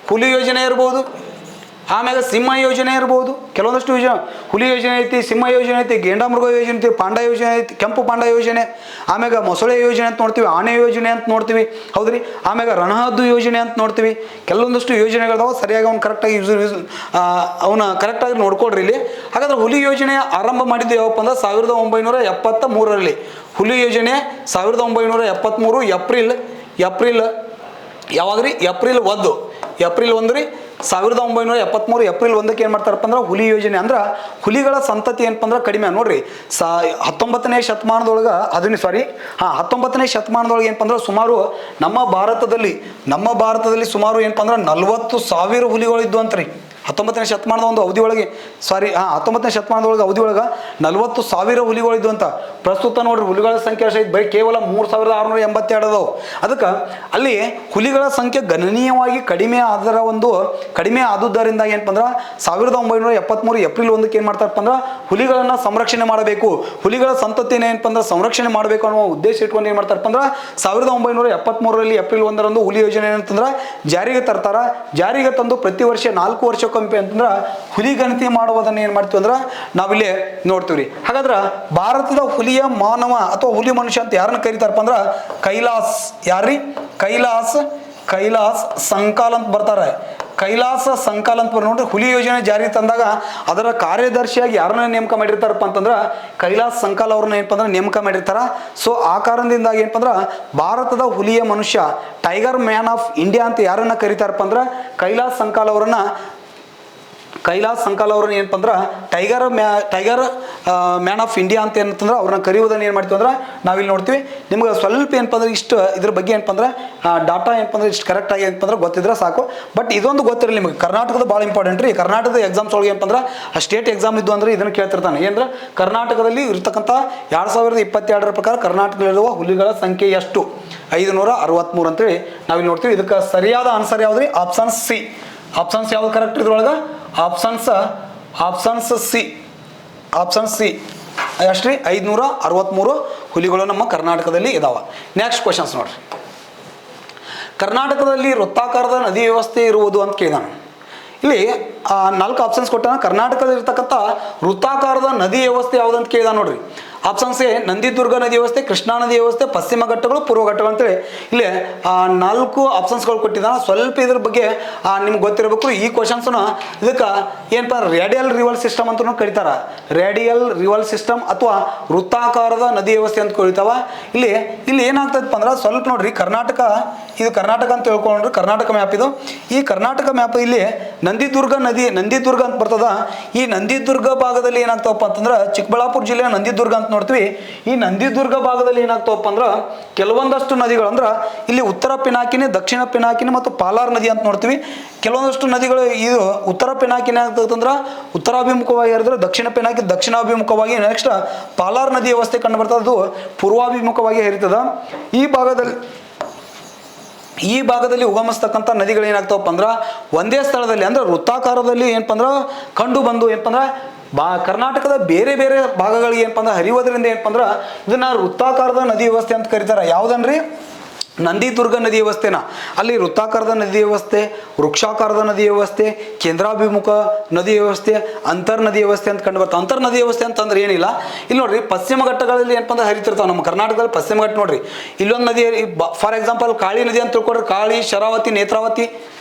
ಹುಲಿ ಯೋಜನೆ ಇರ್ಬೋದು, ಆಮ್ಯಾಗ ಸಿಂಹ ಯೋಜನೆ ಇರ್ಬೋದು. ಕೆಲವೊಂದಷ್ಟು ಯೋಜನೆ ಹುಲಿ ಯೋಜನೆ ಐತಿ, ಸಿಂಹ ಯೋಜನೆ ಐತಿ, ಗೇಂಡಾಮೃಗ ಯೋಜನೆ ಐತಿ, ಪಾಂಡ ಯೋಜನೆ ಐತಿ, ಕೆಂಪು ಪಾಂಡ ಯೋಜನೆ, ಆಮ್ಯಾಗ ಮೊಸಳೆ ಯೋಜನೆ ಅಂತ ನೋಡ್ತೀವಿ, ಆನೆ ಯೋಜನೆ ಅಂತ ನೋಡ್ತೀವಿ. ಹೌದ್ರಿ. ಆಮ್ಯಾಗ ರಣಹದ್ದು ಯೋಜನೆ ಅಂತ ನೋಡ್ತೀವಿ. ಕೆಲವೊಂದಷ್ಟು ಯೋಜನೆಗಳದಾವ. ಸರಿಯಾಗಿ ಅವ್ನು ಕರೆಕ್ಟಾಗಿ ಅವನ್ನ ಕರೆಕ್ಟಾಗಿ ನೋಡ್ಕೊಡ್ರಿ ಇಲ್ಲಿ. ಹಾಗಾದ್ರೆ ಹುಲಿ ಯೋಜನೆ ಆರಂಭ ಮಾಡಿದ್ದು ಯಾವಪ್ಪ ಅಂದ್ರೆ 1973ರಲ್ಲಿ. ಹುಲಿ ಯೋಜನೆ 1973 ಏಪ್ರಿಲ್ ಯಾವಾಗ್ರಿ? ಏಪ್ರಿಲ್ 1 ರೀ 1973 ಏಪ್ರಿಲ್ 1ಕ್ಕೆ ಏನು ಮಾಡ್ತಾರಪ್ಪ ಅಂದ್ರೆ ಹುಲಿ ಯೋಜನೆ. ಅಂದ್ರೆ ಹುಲಿಗಳ ಸಂತತಿ ಏನಪ್ಪ ಅಂದ್ರೆ ಕಡಿಮೆ. ನೋಡ್ರಿ 19ನೇ ಶತಮಾನದೊಳಗೆ 19ನೇ ಶತಮಾನದೊಳಗೆ ಏನಪ್ಪ ಅಂದ್ರೆ ಸುಮಾರು ನಮ್ಮ ಭಾರತದಲ್ಲಿ ಸುಮಾರು ಏನಪ್ಪ ಅಂದ್ರೆ 40,000 ಹುಲಿಗಳು ಇದ್ವು ಅಂತ್ರಿ. 19ನೇ ಶತಮಾನದ ಒಂದು ಅವಧಿ ಒಳಗೆ 19ನೇ ಶತಮಾನದೊಳಗೆ ಅವಧಿ ಒಳಗೆ 40,000 ಹುಲಿಗಳು ಇದ್ವು ಅಂತ. ಪ್ರಸ್ತುತ ನೋಡ್ರಿ ಹುಲಿಗಳ ಸಂಖ್ಯೆ ಸಹಿತ ಬರೀ ಕೇವಲ 3682 ಅದಾವು. ಅದಕ್ಕೆ ಅಲ್ಲಿ ಹುಲಿಗಳ ಸಂಖ್ಯೆ ಗಣನೀಯವಾಗಿ ಕಡಿಮೆ ಆದುದರಿಂದ ಏನಪ್ಪ ಅಂದ್ರೆ 1973 ಏಪ್ರಿಲ್ 1ಕ್ಕೆ ಏನು ಮಾಡ್ತಾರಪ್ಪ ಅಂದ್ರೆ ಹುಲಿಗಳನ್ನು ಸಂರಕ್ಷಣೆ ಮಾಡಬೇಕು, ಹುಲಿಗಳ ಸಂತತಿನ ಏನಪ್ಪ ಅಂದ್ರೆ ಸಂರಕ್ಷಣೆ ಮಾಡಬೇಕು ಅನ್ನೋ ಉದ್ದೇಶ ಇಟ್ಕೊಂಡು ಏನು ಮಾಡ್ತಾರಪ್ಪ ಅಂದ್ರೆ 1973ರಲ್ಲಿ ಏಪ್ರಿಲ್ 1ರಂದು ಹುಲಿ ಯೋಜನೆ ಏನಂತಂದ್ರೆ ಜಾರಿಗೆ ತರ್ತಾರ. ಜಾರಿಗೆ ತಂದು ಪ್ರತಿ ವರ್ಷ 4 ವರ್ಷ ಅಂತಂದ್ರ ಹುಲಿ ಗಣತಿ ಮಾಡುವುದನ್ನ ಏನ್ ಮಾಡ್ತೀವಿ ಅಂದ್ರ ನಾವಿಲ್ಲಿ ನೋಡ್ತೀವ್ರಿ. ಹಾಗಾದ್ರ ಭಾರತದ ಹುಲಿಯ ಮಾನವ ಅಥವಾ ಹುಲಿ ಮನುಷ್ಯ ಅಂತ ಯಾರನ್ನ ಕರೀತಾರಪ್ಪ ಅಂದ್ರ ಕೈಲಾಸ್. ಯಾರ್ರಿ? ಕೈಲಾಸ್ ಸಂಕಾಲ್ ಅಂತ ಬರ್ತಾರೆ. ಕೈಲಾಸ ಸಂಕಾಲ್ ಅಂತ ನೋಡ್ರಿ. ಹುಲಿ ಯೋಜನೆ ಜಾರಿ ತಂದಾಗ ಅದರ ಕಾರ್ಯದರ್ಶಿಯಾಗಿ ಯಾರನ್ನ ನೇಮಕ ಮಾಡಿರ್ತಾರಪ್ಪ ಅಂತಂದ್ರ ಕೈಲಾಸ್ ಸಂಕಾಲ್ ಅವ್ರನ್ನ ಏನಪ್ಪ ಅಂದ್ರೆ ನೇಮಕ ಮಾಡಿರ್ತಾರ. ಸೊ ಆ ಕಾರಣದಿಂದಾಗಿ ಏನಪ್ಪ ಅಂದ್ರೆ ಭಾರತದ ಹುಲಿಯ ಮನುಷ್ಯ, ಟೈಗರ್ ಮ್ಯಾನ್ ಆಫ್ ಇಂಡಿಯಾ ಅಂತ ಯಾರನ್ನ ಕರೀತಾರಪ್ಪ ಅಂದ್ರೆ ಕೈಲಾಸ್ ಸಂಕಾಲ್ ಅವ್ರನ್ನ ಏನಪ್ಪ ಅಂದ್ರೆ ಟೈಗರ್ ಮ್ಯಾನ್ ಆಫ್ ಇಂಡಿಯಾ ಅಂತ ಏನಂತಂದ್ರೆ ಅವ್ರನ್ನ ಕರೆಯುವುದನ್ನು ಏನು ಮಾಡ್ತೀವಿ ಅಂದ್ರೆ ನಾವಿಲ್ಲಿ ನೋಡ್ತೀವಿ. ನಿಮ್ಗೆ ಸ್ವಲ್ಪ ಏನಪ್ಪ ಅಂದ್ರೆ ಇಷ್ಟು ಇದ್ರ ಬಗ್ಗೆ ಏನಪ್ಪ ಅಂದ್ರೆ ಡಾಟಾ ಏನಪ್ಪ ಅಂದ್ರೆ ಇಷ್ಟು ಕರೆಕ್ಟಾಗಿ ಏನಪ್ಪ ಅಂದ್ರೆ ಗೊತ್ತಿದ್ರೆ ಸಾಕು. ಬಟ್ ಇದೊಂದು ಗೊತ್ತಿರಲಿ ನಿಮಗೆ, ಕರ್ನಾಟಕದ ಭಾಳ ಇಂಪಾರ್ಟೆಂಟ್ ರೀ. ಕರ್ನಾಟಕದ ಎಕ್ಸಾಮ್ಸ್ ಒಳಗೆ ಏನಪ್ಪ ಅಂದ್ರೆ ಸ್ಟೇಟ್ ಎಕ್ಸಾಮ್ ಇದ್ದು ಅಂದ್ರೆ ಇದನ್ನು ಕೇಳ್ತಿರ್ತಾನೆ. ಏನಂದ್ರೆ ಕರ್ನಾಟಕದಲ್ಲಿ ಇರ್ತಕ್ಕಂಥ 2022 ಪ್ರಕಾರ ಕರ್ನಾಟಕದಲ್ಲಿರುವ ಹುಲಿಗಳ ಸಂಖ್ಯೆ ಎಷ್ಟು? 563 ಅಂತೇಳಿ ನಾವಿಲ್ಲಿ ನೋಡ್ತೀವಿ. ಇದಕ್ಕೆ ಸರಿಯಾದ ಆನ್ಸರ್ ಯಾವ್ದು ರೀ? Option C. ಆಪ್ಷನ್ಸ್ ಯಾವ್ದು ಕರೆಕ್ಟ್ ಇದ್ರೊಳಗೆ? ಆಪ್ಷನ್ಸ್ ಸಿ ಎಷ್ಟ್ರಿ? 563 ಹುಲಿಗಳು ನಮ್ಮ ಕರ್ನಾಟಕದಲ್ಲಿ ಇದಾವ. ನೆಕ್ಸ್ಟ್ ಕ್ವಶನ್ಸ್ ನೋಡ್ರಿ. ಕರ್ನಾಟಕದಲ್ಲಿ ವೃತ್ತಾಕಾರದ ನದಿ ವ್ಯವಸ್ಥೆ ಇರುವುದು ಅಂತ ಕೇಳಿದಾನೆ. ಇಲ್ಲಿ 4 ಆಪ್ಷನ್ಸ್ ಕೊಟ್ಟಾನ. ಕರ್ನಾಟಕದಲ್ಲಿ ಇರ್ತಕ್ಕಂಥ ವೃತ್ತಾಕಾರದ ನದಿ ವ್ಯವಸ್ಥೆ ಯಾವುದಂತ ಕೇಳಿದ ನೋಡ್ರಿ. ಆಪ್ಷನ್ಸ್ ಎ ನಂದಿದುರ್ಗ ನದಿ ವ್ಯವಸ್ಥೆ, ಕೃಷ್ಣಾ ನದಿ ವ್ಯವಸ್ಥೆ, ಪಶ್ಚಿಮ ಘಟ್ಟಗಳು, ಪೂರ್ವ ಘಟ್ಟಗಳು ಅಂತೇಳಿ ಇಲ್ಲಿ 4 ಆಪ್ಷನ್ಸ್ಗಳು ಕೊಟ್ಟಿದ್ದಾನೆ. ಸ್ವಲ್ಪ ಇದ್ರ ಬಗ್ಗೆ ನಿಮ್ಗೆ ಗೊತ್ತಿರಬೇಕು. ಈ ಕ್ವಶನ್ಸ್ನ ಇದಕ್ಕೆ ಏನಪ್ಪ ರೇಡಿಯಲ್ ರಿವಲ್ ಸಿಸ್ಟಮ್ ಅಂತ ಕರೀತಾರೆ. ರೇಡಿಯಲ್ ರಿವಲ್ ಸಿಸ್ಟಮ್ ಅಥವಾ ವೃತ್ತಾಕಾರದ ನದಿ ವ್ಯವಸ್ಥೆ ಅಂತ ಕರೀತಾವ. ಇಲ್ಲಿ ಏನಾಗ್ತದಪ್ಪ ಅಂದ್ರೆ ಸ್ವಲ್ಪ ನೋಡ್ರಿ, ಕರ್ನಾಟಕ ಇದು ಕರ್ನಾಟಕ ಅಂತ ತಿಳ್ಕೊಂಡ್ರಿ. ಕರ್ನಾಟಕ ಮ್ಯಾಪ್ ಇದು. ಈ ಕರ್ನಾಟಕ ಮ್ಯಾಪ್ ಇಲ್ಲಿ ನಂದಿದುರ್ಗ ಅಂತ ಬರ್ತದ. ಈ ನಂದಿದುರ್ಗ ಭಾಗದಲ್ಲಿ ಏನಾಗ್ತಾವಪ್ಪ ಅಂತಂದ್ರೆ ಚಿಕ್ಕಬಳ್ಳಾಪುರ ಜಿಲ್ಲೆಯ ನಂದಿದುರ್ಗ ಅಂತ ನೋಡ್ತೀವಿ. ಈ ನಂದಿದುರ್ಗ ಭಾಗದಲ್ಲಿ ಏನಾಗ್ತಾವಪ್ಪ ಅಂದ್ರೆ ಕೆಲವೊಂದಷ್ಟು ನದಿಗಳು ಅಂದ್ರೆ ಇಲ್ಲಿ ಉತ್ತರ ಪಿನಾಕಿನಿ, ದಕ್ಷಿಣ ಪಿನಾಕಿನಿ ಮತ್ತು ಪಾಲಾರ್ ನದಿ ಅಂತ ನೋಡ್ತೀವಿ. ಕೆಲವೊಂದಷ್ಟು ನದಿಗಳು ಇದು ಉತ್ತರ ಪಿನಾಕಿನಿ ಆಗ್ತದಂದ್ರೆ ಉತ್ತರಾಭಿಮುಖವಾಗಿ ಹರಿದ್ರೆ, ದಕ್ಷಿಣ ಪಿನಾಕಿ ದಕ್ಷಿಣಾಭಿಮುಖವಾಗಿ, ನೆಕ್ಸ್ಟ್ ಪಾಲಾರ್ ನದಿ ವ್ಯವಸ್ಥೆ ಕಂಡು ಬರ್ತದೆ, ಅದು ಪೂರ್ವಾಭಿಮುಖವಾಗಿ ಹರಿತದ. ಈ ಭಾಗದಲ್ಲಿ ಉಗಮಿಸ್ತಕ್ಕಂಥ ನದಿಗಳು ಏನಾಗ್ತಾವಪ್ಪ ಅಂದ್ರೆ ಒಂದೇ ಸ್ಥಳದಲ್ಲಿ ಅಂದ್ರೆ ವೃತ್ತಾಕಾರದಲ್ಲಿ ಏನಪ್ಪ ಅಂದ್ರೆ ಕಂಡು ಬಂದು ಏನಪ್ಪ ಅಂದ್ರೆ ಕರ್ನಾಟಕದ ಬೇರೆ ಬೇರೆ ಭಾಗಗಳಿಗೆ ಏನಪ್ಪ ಅಂದ್ರೆ ಹರಿಯೋದ್ರಿಂದ ಏನಪ್ಪ ಅಂದ್ರೆ ಇದನ್ನ ವೃತ್ತಾಕಾರದ ನದಿ ವ್ಯವಸ್ಥೆ ಅಂತ ಕರೀತಾರೆ. ಯಾವುದನ್ರಿ? ನಂದಿದುರ್ಗ ನದಿ ವ್ಯವಸ್ಥೆನ. ಅಲ್ಲಿ ವೃತ್ತಾಕಾರದ ನದಿ ವ್ಯವಸ್ಥೆ, ವೃಕ್ಷಾಕಾರದ ನದಿ ವ್ಯವಸ್ಥೆ, ಕೇಂದ್ರಾಭಿಮುಖ ನದಿ ವ್ಯವಸ್ಥೆ, ಅಂತರ್ ನದಿ ವ್ಯವಸ್ಥೆ ಅಂತ ಕಂಡು ಬರ್ತಾವೆ. ಅಂತರ್ ನದಿ ವ್ಯವಸ್ಥೆ ಅಂತಂದ್ರೆ ಏನಿಲ್ಲ, ಇಲ್ಲಿ ನೋಡ್ರಿ ಪಶ್ಚಿಮ ಘಟ್ಟಗಳಲ್ಲಿ ಏನಪ್ಪ ಅಂದ್ರೆ ಹರಿತಿರ್ತಾವೆ. ನಮ್ಮ ಕರ್ನಾಟಕದಲ್ಲಿ ಪಶ್ಚಿಮ ಘಟ್ಟ ನೋಡ್ರಿ, ಇಲ್ಲೊಂದು ನದಿ ಫಾರ್ ಎಕ್ಸಾಂಪಲ್ ಕಾಳಿ ನದಿ ಅಂತ ತಿಳ್ಕೊಡ್ರಿ. ಕಾಳಿ, ಶರಾವತಿ, ನೇತ್ರಾವತಿ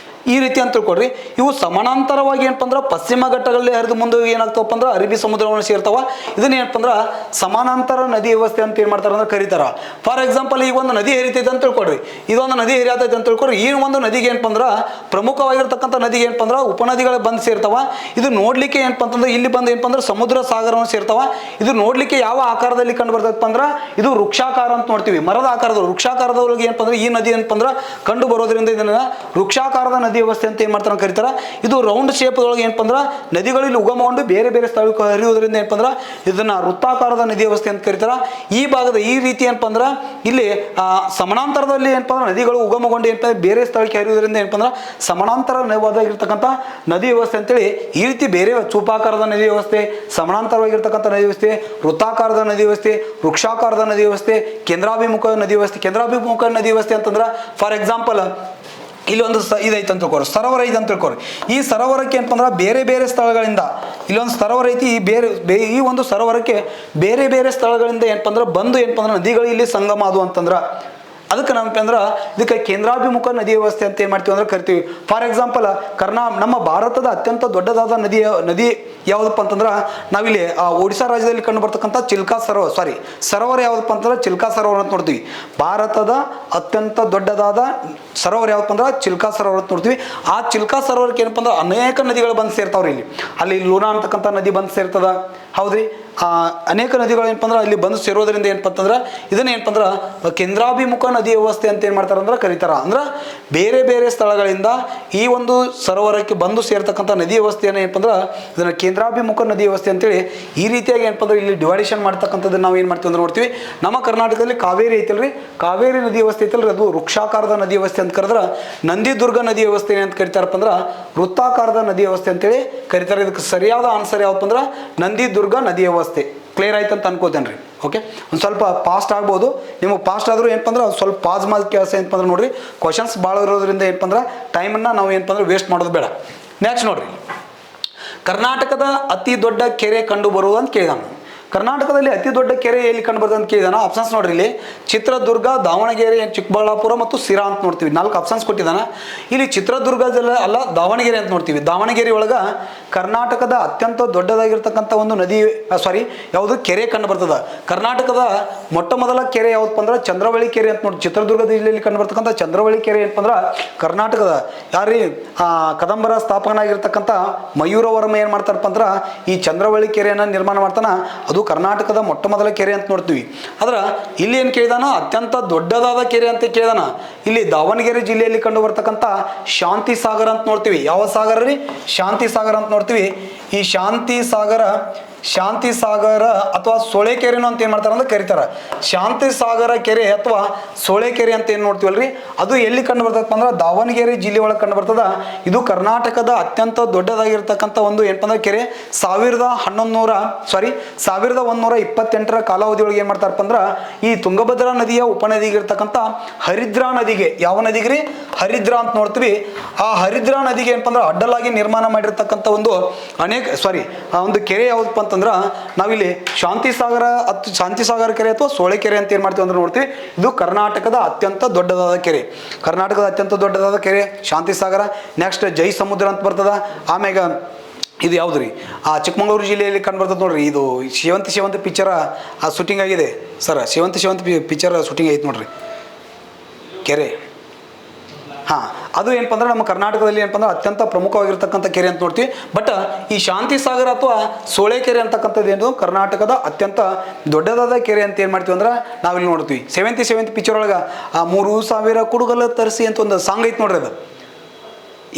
ಈ ರೀತಿ ಅಂತ ತಿಳ್ಕೊಡ್ರಿ. ಇವು ಸಮಾನಾಂತರವಾಗಿ ಏನಪ್ಪ ಅಂದ್ರೆ ಪಶ್ಚಿಮ ಘಟ್ಟಗಳಲ್ಲಿ ಹರಿದು ಮುಂದೆ ಏನಾಗ್ತಾವಪ್ಪ ಅಂದ್ರೆ ಅರಬ್ಬಿ ಸಮುದ್ರವನ್ನು ಸೇರ್ತಾವ. ಇದನ್ನ ಏನಪ್ಪ ಅಂದ್ರೆ ಸಮಾನಾಂತರ ನದಿ ವ್ಯವಸ್ಥೆ ಅಂತ ಏನು ಮಾಡ್ತಾರೆ ಅಂದ್ರೆ ಕರೀತಾರ. ಫಾರ್ ಎಕ್ಸಾಂಪಲ್ ಈಗ ಒಂದು ನದಿ ಹರಿತೈತೆ ಅಂತ ತಿಳ್ಕೊಡ್ರಿ, ಇದೊಂದು ನದಿ ಹರಿಯತೈತೆ ಅಂತ ತಿಳ್ಕೊಡ್ರಿ. ಈ ಒಂದು ನದಿಗೆ ಏನಪ್ಪ ಅಂದ್ರೆ ಪ್ರಮುಖವಾಗಿರ್ತಕ್ಕಂಥ ನದಿಗೆ ಏನಪ್ಪ ಅಂದ್ರೆ ಉಪನದಿಗಳು ಬಂದು ಸೇರ್ತಾವ. ಇದು ನೋಡ್ಲಿಕ್ಕೆ ಏನಪ್ಪ ಅಂತಂದ್ರೆ ಇಲ್ಲಿ ಬಂದು ಏನಪ್ಪ ಅಂದ್ರೆ ಸಮುದ್ರ ಸಾಗರವನ್ನು ಸೇರ್ತಾವ. ಇದು ನೋಡ್ಲಿಕ್ಕೆ ಯಾವ ಆಕಾರದಲ್ಲಿ ಕಂಡು ಬರ್ತೈತಪ್ಪ ಅಂದ್ರೆ ಇದು ವೃಕ್ಷಾಕಾರ ಅಂತ ನೋಡ್ತೀವಿ. ಮರದ ಆಕಾರದ ವೃಕ್ಷಾಕಾರದೊಳಗೆ ಏನಪ್ಪ ಅಂದ್ರೆ ಈ ನದಿ ಏನಪ್ಪ ಅಂದ್ರೆ ಕಂಡು ಬರೋದ್ರಿಂದ ಇದನ್ನ ವೃಕ್ಷಾಕಾರದ ನದಿ ವ್ಯವಸ್ಥೆ ಅಂತ ಏನ್ ಮಾಡ್ತಾರೆ ಕರೀತಾರ. ಇದು ರೌಂಡ್ ಶೇಪ್ ಒಳಗೆ ಏನಪ್ಪ ಅಂದ್ರೆ ನದಿಗಳಲ್ಲಿ ಉಗಮಗೊಂಡು ಬೇರೆ ಬೇರೆ ಸ್ಥಳಕ್ಕೆ ಹರಿಯುವುದರಿಂದ ಏನಪ್ಪ ಅಂದ್ರೆ ಇದನ್ನ ವೃತ್ತಾಕಾರದ ನದಿ ವ್ಯವಸ್ಥೆ ಅಂತ ಕರೀತಾರ. ಈ ಭಾಗದ ಈ ರೀತಿ ಏನಪ್ಪ ಅಂದ್ರೆ ಇಲ್ಲಿ ಸಮಾನಾಂತರದಲ್ಲಿ ಏನಪ್ಪ ಅಂದ್ರೆ ನದಿಗಳು ಉಗಮಗೊಂಡು ಏನಪ್ಪ ಬೇರೆ ಸ್ಥಳಕ್ಕೆ ಹರಿಯುವುದರಿಂದ ಏನಪ್ಪ ಅಂದ್ರೆ ಸಮಾನಾಂತರವಾಗಿರ್ತಕ್ಕಂಥ ನದಿ ವ್ಯವಸ್ಥೆ ಅಂತೇಳಿ ಈ ರೀತಿ ಬೇರೆ ಚೂಪಾಕಾರದ ನದಿ ವ್ಯವಸ್ಥೆ, ಸಮಾನಾಂತರವಾಗಿರ್ತಕ್ಕಂಥ ನದಿ ವ್ಯವಸ್ಥೆ, ವೃತ್ತಾಕಾರದ ನದಿ ವ್ಯವಸ್ಥೆ, ವೃಕ್ಷಾಕಾರದ ನದಿ ವ್ಯವಸ್ಥೆ, ಕೇಂದ್ರಾಭಿಮುಖ ನದಿ ವ್ಯವಸ್ಥೆ. ಕೇಂದ್ರಾಭಿಮುಖ ನದಿ ವ್ಯವಸ್ಥೆ ಅಂತಂದ್ರೆ ಫಾರ್ ಎಕ್ಸಾಂಪಲ್ ಇಲ್ಲಿ ಒಂದು ಇದೈತೆ ಅಂತ ತಿಳ್ಕೊರಿ, ಸರೋವರ ಐತೆ ಅಂತ ತಿಳ್ಕೊರಿ. ಈ ಸರೋವರಕ್ಕೆ ಏನಪ್ಪ ಅಂದ್ರೆ ಬೇರೆ ಬೇರೆ ಸ್ಥಳಗಳಿಂದ ಇಲ್ಲೊಂದು ಸರೋವರ ಐತಿ. ಈ ಒಂದು ಸರೋವರಕ್ಕೆ ಬೇರೆ ಬೇರೆ ಸ್ಥಳಗಳಿಂದ ಏನಪ್ಪ ಅಂದ್ರೆ ಬಂದು ಏನಪ್ಪ ಅಂದ್ರೆ ನದಿಗಳು ಇಲ್ಲಿ ಸಂಗಮ ಅದು ಅಂತಂದ್ರೆ ಅದಕ್ಕೆ ನಮ್ಗೆ ಅಂದ್ರೆ ಇದಕ್ಕೆ ಕೇಂದ್ರಾಭಿಮುಖ ನದಿ ವ್ಯವಸ್ಥೆ ಅಂತ ಏನು ಮಾಡ್ತೀವಿ ಅಂದ್ರೆ ಕರಿತೀವಿ. ಫಾರ್ ಎಕ್ಸಾಂಪಲ್ ನಮ್ಮ ಭಾರತದ ಅತ್ಯಂತ ದೊಡ್ಡದಾದ ನದಿ ಯಾವುದಪ್ಪ ಅಂತಂದ್ರೆ ನಾವಿಲ್ಲಿ ಒಡಿಶಾ ರಾಜ್ಯದಲ್ಲಿ ಕಂಡು ಬರ್ತಕ್ಕಂಥ ಚಿಲ್ಕಾ ಸರೋವರ ಯಾವುದಪ್ಪ ಅಂತಂದ್ರೆ ಚಿಲ್ಕಾ ಸರೋವರ ಅಂತ ನೋಡ್ತೀವಿ. ಭಾರತದ ಅತ್ಯಂತ ದೊಡ್ಡದಾದ ಸರೋವರ ಯಾವಪ್ಪ ಅಂದ್ರೆ ಚಿಲ್ಕಾ ಸರೋವರ ಅಂತ ನೋಡ್ತೀವಿ. ಆ ಚಿಲ್ಕಾ ಸರೋವರಕ್ಕೆ ಏನಪ್ಪ ಅಂದ್ರೆ ಅನೇಕ ನದಿಗಳು ಬಂದು ಸೇರ್ತಾವ್ರಿ. ಅಲ್ಲಿ ಲೂನಾ ಅಂತಕ್ಕಂಥ ನದಿ ಬಂದು ಸೇರ್ತದ, ಹೌದ್ರಿ. ಅನೇಕ ನದಿಗಳು ಏನಪ್ಪ ಅಂದ್ರೆ ಅಲ್ಲಿ ಬಂದು ಸೇರೋದ್ರಿಂದ ಏನಪ್ಪ ಅಂತಂದ್ರೆ ಇದನ್ನ ಏನಪ್ಪ ಅಂದ್ರೆ ಕೇಂದ್ರಾಭಿಮುಖ ನದಿ ವ್ಯವಸ್ಥೆ ಅಂತ ಏನು ಮಾಡ್ತಾರೆ ಅಂದ್ರೆ ಕರೀತಾರ. ಅಂದ್ರೆ ಬೇರೆ ಬೇರೆ ಸ್ಥಳಗಳಿಂದ ಈ ಒಂದು ಸರೋವರಕ್ಕೆ ಬಂದು ಸೇರ್ತಕ್ಕಂಥ ನದಿ ವ್ಯವಸ್ಥೆಯನ್ನು ಏನಪ್ಪ ಅಂದ್ರೆ ಇದನ್ನ ಕೇಂದ್ರಾಭಿಮುಖ ನದಿ ವ್ಯವಸ್ಥೆ ಅಂತೇಳಿ ಈ ರೀತಿಯಾಗಿ ಏನಪ್ಪ ಅಂದ್ರೆ ಇಲ್ಲಿ ಡಿವೈಡೇಷನ್ ಮಾಡ್ತಕ್ಕಂಥದ್ದನ್ನು ನಾವು ಏನು ಮಾಡ್ತೀವಿ ಅಂದ್ರೆ ನೋಡ್ತೀವಿ. ನಮ್ಮ ಕರ್ನಾಟಕದಲ್ಲಿ ಕಾವೇರಿ ಐತಲ್ರಿ, ಕಾವೇರಿ ನದಿ ವ್ಯವಸ್ಥೆ ಐತಲ್ರಿ, ಅದು ವೃಕ್ಷಾಕಾರದ ನದಿ ವ್ಯವಸ್ಥೆ ಅಂತ ಕರೆದ್ರೆ ನಂದಿದುರ್ಗ ನದಿ ವ್ಯವಸ್ಥೆ ಅಂತ ಕರಿತಾರಪ್ಪ ಅಂದ್ರೆ ವೃತ್ತಾಕಾರದ ನದಿ ವ್ಯವಸ್ಥೆ ಅಂತೇಳಿ ಕರಿತಾರೆ. ಇದಕ್ಕೆ ಸರಿಯಾದ ಆನ್ಸರ್ ಯಾವಪ್ಪ ಅಂದ್ರೆ ನಂದಿದುರ್ಗ ನದಿ ವ್ಯವಸ್ಥೆ. ಕ್ಲಿಯರ್ ಆಯ್ತು ಅಂತ ಅನ್ಕೋತೇನೆ ರೀ. ಓಕೆ, ಒಂದು ಸ್ವಲ್ಪ ಫಾಸ್ಟ್ ಆಗ್ಬೋದು ನಿಮಗೆ. ಫಾಸ್ಟ್ ಆದರೂ ಏನಪ್ಪ ಅಂದ್ರೆ ಸ್ವಲ್ಪ ಪಾಸ್ ಮಾಡಿ ಕೆಲಸ ಏನಪ್ಪ ಅಂದ್ರೆ ನೋಡ್ರಿ, ಕ್ವಶನ್ಸ್ ಭಾಳ ಇರೋದ್ರಿಂದ ಏನಪ್ಪ ಅಂದ್ರೆ ಟೈಮನ್ನು ನಾವು ಏನಪ್ಪ ಅಂದ್ರೆ ವೇಸ್ಟ್ ಮಾಡೋದು ಬೇಡ. ನೆಕ್ಸ್ಟ್ ನೋಡ್ರಿ, ಕರ್ನಾಟಕದ ಅತಿ ದೊಡ್ಡ ಕೆರೆ ಕಂಡು ಬರುವುದು ಅಂತ ಕೇಳಿದ. ಕರ್ನಾಟಕದಲ್ಲಿ ಅತಿ ದೊಡ್ಡ ಕೆರೆ ಎಲ್ಲಿ ಕಂಡು ಬರ್ತದೆ ಅಂತ ಕೇಳಿದಾನ. ಆಪ್ಷನ್ಸ್ ನೋಡ್ರಿ, ಇಲ್ಲಿ ಚಿತ್ರದುರ್ಗ, ದಾವಣಗೆರೆ, ಚಿಕ್ಕಬಳ್ಳಾಪುರ ಮತ್ತು ಸಿರಾ ಅಂತ ನೋಡ್ತೀವಿ. 4 ಆಪ್ಷನ್ಸ್ ಕೊಟ್ಟಿದ್ದಾನ. ಇಲ್ಲಿ ಚಿತ್ರದುರ್ಗ ಜಿಲ್ಲೆ ಅಲ್ಲ, ದಾವಣಗೆರೆ ಅಂತ ನೋಡ್ತೀವಿ. ದಾವಣಗೆರೆ ಒಳಗೆ ಕರ್ನಾಟಕದ ಅತ್ಯಂತ ದೊಡ್ಡದಾಗಿರ್ತಕ್ಕಂಥ ಒಂದು ನದಿ ಯಾವುದು ಕೆರೆ ಕಂಡು ಬರ್ತದ. ಕರ್ನಾಟಕದ ಮೊಟ್ಟ ಮೊದಲ ಕೆರೆ ಯಾವ್ದಪ್ಪ ಅಂದ್ರೆ ಚಂದ್ರವಳ್ಳಿ ಕೆರೆ ಅಂತ ನೋಡಿ. ಚಿತ್ರದುರ್ಗ ಜಿಲ್ಲೆಯಲ್ಲಿ ಕಂಡು ಬರ್ತಕ್ಕಂಥ ಚಂದ್ರವಳ್ಳಿ ಕೆರೆ ಏನಪ್ಪ ಅಂದ್ರೆ ಕರ್ನಾಟಕದ ಯಾರೀ ಕದಂಬರ ಸ್ಥಾಪಕನಾಗಿರ್ತಕ್ಕಂಥ ಮಯೂರವರ್ಮ ಏನು ಮಾಡ್ತಾರಪ್ಪ ಅಂದ್ರೆ ಈ ಚಂದ್ರವಳ್ಳಿ ಕೆರೆಯನ್ನು ನಿರ್ಮಾಣ ಮಾಡ್ತಾನ. ಅದು ಕರ್ನಾಟಕದ ಮೊಟ್ಟ ಮೊದಲ ಕೆರೆ ಅಂತ ನೋಡ್ತೀವಿ. ಆದ್ರೆ ಇಲ್ಲಿ ಏನು ಕೇಳಿದಾನ, ಅತ್ಯಂತ ದೊಡ್ಡದಾದ ಕೆರೆ ಅಂತ ಕೇಳಿದಾನ. ಇಲ್ಲಿ ದಾವಣಗೆರೆ ಜಿಲ್ಲೆಯಲ್ಲಿ ಕಂಡು ಬರ್ತಕ್ಕಂಥ ಶಾಂತಿ ಸಾಗರ ಅಂತ ನೋಡ್ತೀವಿ. ಯಾವ ಸಾಗರ ರೀ? ಶಾಂತಿ ಸಾಗರ ಅಂತ ನೋಡ್ತೀವಿ. ಈ ಶಾಂತಿ ಸಾಗರ ಶಾಂತಿ ಸಾಗರ ಅಥವಾ ಸೊಳೆಕೆರೆನೋ ಅಂತ ಏನು ಮಾಡ್ತಾರೆ ಅಂದ್ರೆ ಕರೀತಾರೆ. ಶಾಂತಿ ಸಾಗರ ಕೆರೆ ಅಥವಾ ಸೊಳೆಕೆರೆ ಅಂತ ಏನು ನೋಡ್ತೀವಲ್ರಿ, ಅದು ಎಲ್ಲಿ ಕಂಡು ಬರ್ತದಪ್ಪ ಅಂದ್ರೆ ದಾವಣಗೆರೆ ಜಿಲ್ಲೆ ಒಳಗೆ ಕಂಡು ಬರ್ತದ. ಇದು ಕರ್ನಾಟಕದ ಅತ್ಯಂತ ದೊಡ್ಡದಾಗಿರ್ತಕ್ಕಂಥ ಒಂದು ಏನಪ್ಪ ಅಂದ್ರೆ ಕೆರೆ. 1128ರ ಕಾಲಾವಧಿ ಒಳಗೆ ಏನು ಮಾಡ್ತಾರಪ್ಪ ಅಂದ್ರೆ ಈ ತುಂಗಭದ್ರಾ ನದಿಯ ಉಪನದಿಗಿರ್ತಕ್ಕಂಥ ಹರಿದ್ರಾ ನದಿಗೆ, ಯಾವ ನದಿಗೆ? ಹರಿದ್ರಾ ಅಂತ ನೋಡ್ತೀವಿ. ಆ ಹರಿದ್ರಾ ನದಿಗೆ ಏನಪ್ಪ ಅಂದ್ರೆ ಅಡ್ಡಲಾಗಿ ನಿರ್ಮಾಣ ಮಾಡಿರ್ತಕ್ಕಂಥ ಒಂದು ಒಂದು ಕೆರೆ ಯಾವ್ದಪ್ಪ ಅಂತಂದ್ರೆ ನಾವಿಲ್ಲಿ ಶಾಂತಿ ಸಾಗರ ಕೆರೆ ಅಥವಾ ಸೊಳೆಕೆರೆ ಅಂತ ಏನು ಮಾಡ್ತೀವಿ ಅಂದ್ರೆ ನೋಡ್ತೀವಿ. ಇದು ಕರ್ನಾಟಕದ ಅತ್ಯಂತ ದೊಡ್ಡದಾದ ಕೆರೆ ಶಾಂತಿ ಸಾಗರ. ನೆಕ್ಸ್ಟ್ ಜೈ ಸಮುದ್ರ ಅಂತ ಬರ್ತದ. ಆಮ್ಯಾಗ ಇದು ಯಾವ್ದು ರೀ, ಆ ಚಿಕ್ಕಮಗಳೂರು ಜಿಲ್ಲೆಯಲ್ಲಿ ಕಂಡು ಬರ್ತದೆ ನೋಡ್ರಿ. ಇದು ಶಿವಂತಿ ಪಿಕ್ಚರ್ ಶೂಟಿಂಗ್ ಆಗಿದೆ ಸರ್. ಶಿವಂತಿ ಪಿಕ್ಚರ್ ಶೂಟಿಂಗ್ ಐತೆ ನೋಡ್ರಿ ಕೆರೆ. ಅದು ಏನಪ್ಪ ಅಂದ್ರೆ ನಮ್ಮ ಕರ್ನಾಟಕದಲ್ಲಿ ಏನಪ್ಪ ಅಂದ್ರೆ ಅತ್ಯಂತ ಪ್ರಮುಖವಾಗಿರ್ತಕ್ಕಂಥ ಕೆರೆ ಅಂತ ನೋಡ್ತೀವಿ. ಬಟ್ ಈ ಶಾಂತಿ ಸಾಗರ ಅಥವಾ ಸೊಳೆಕೆರೆ ಅಂತಕ್ಕಂಥದ್ದು ಏನು ಕರ್ನಾಟಕದ ಅತ್ಯಂತ ದೊಡ್ಡದಾದ ಕೆರೆ ಅಂತ ಏನು ಮಾಡ್ತೀವಿ ಅಂದ್ರೆ ನಾವಿಲ್ಲಿ ನೋಡ್ತೀವಿ. 70 ಪಿಕ್ಚರ್ ಒಳಗೆ 3000 ಕುಡುಗಲ ತರಿಸಿ ಅಂತ ಒಂದು ಸಾಂಗ್ ಐತೆ ನೋಡ್ರಿ. ಅದು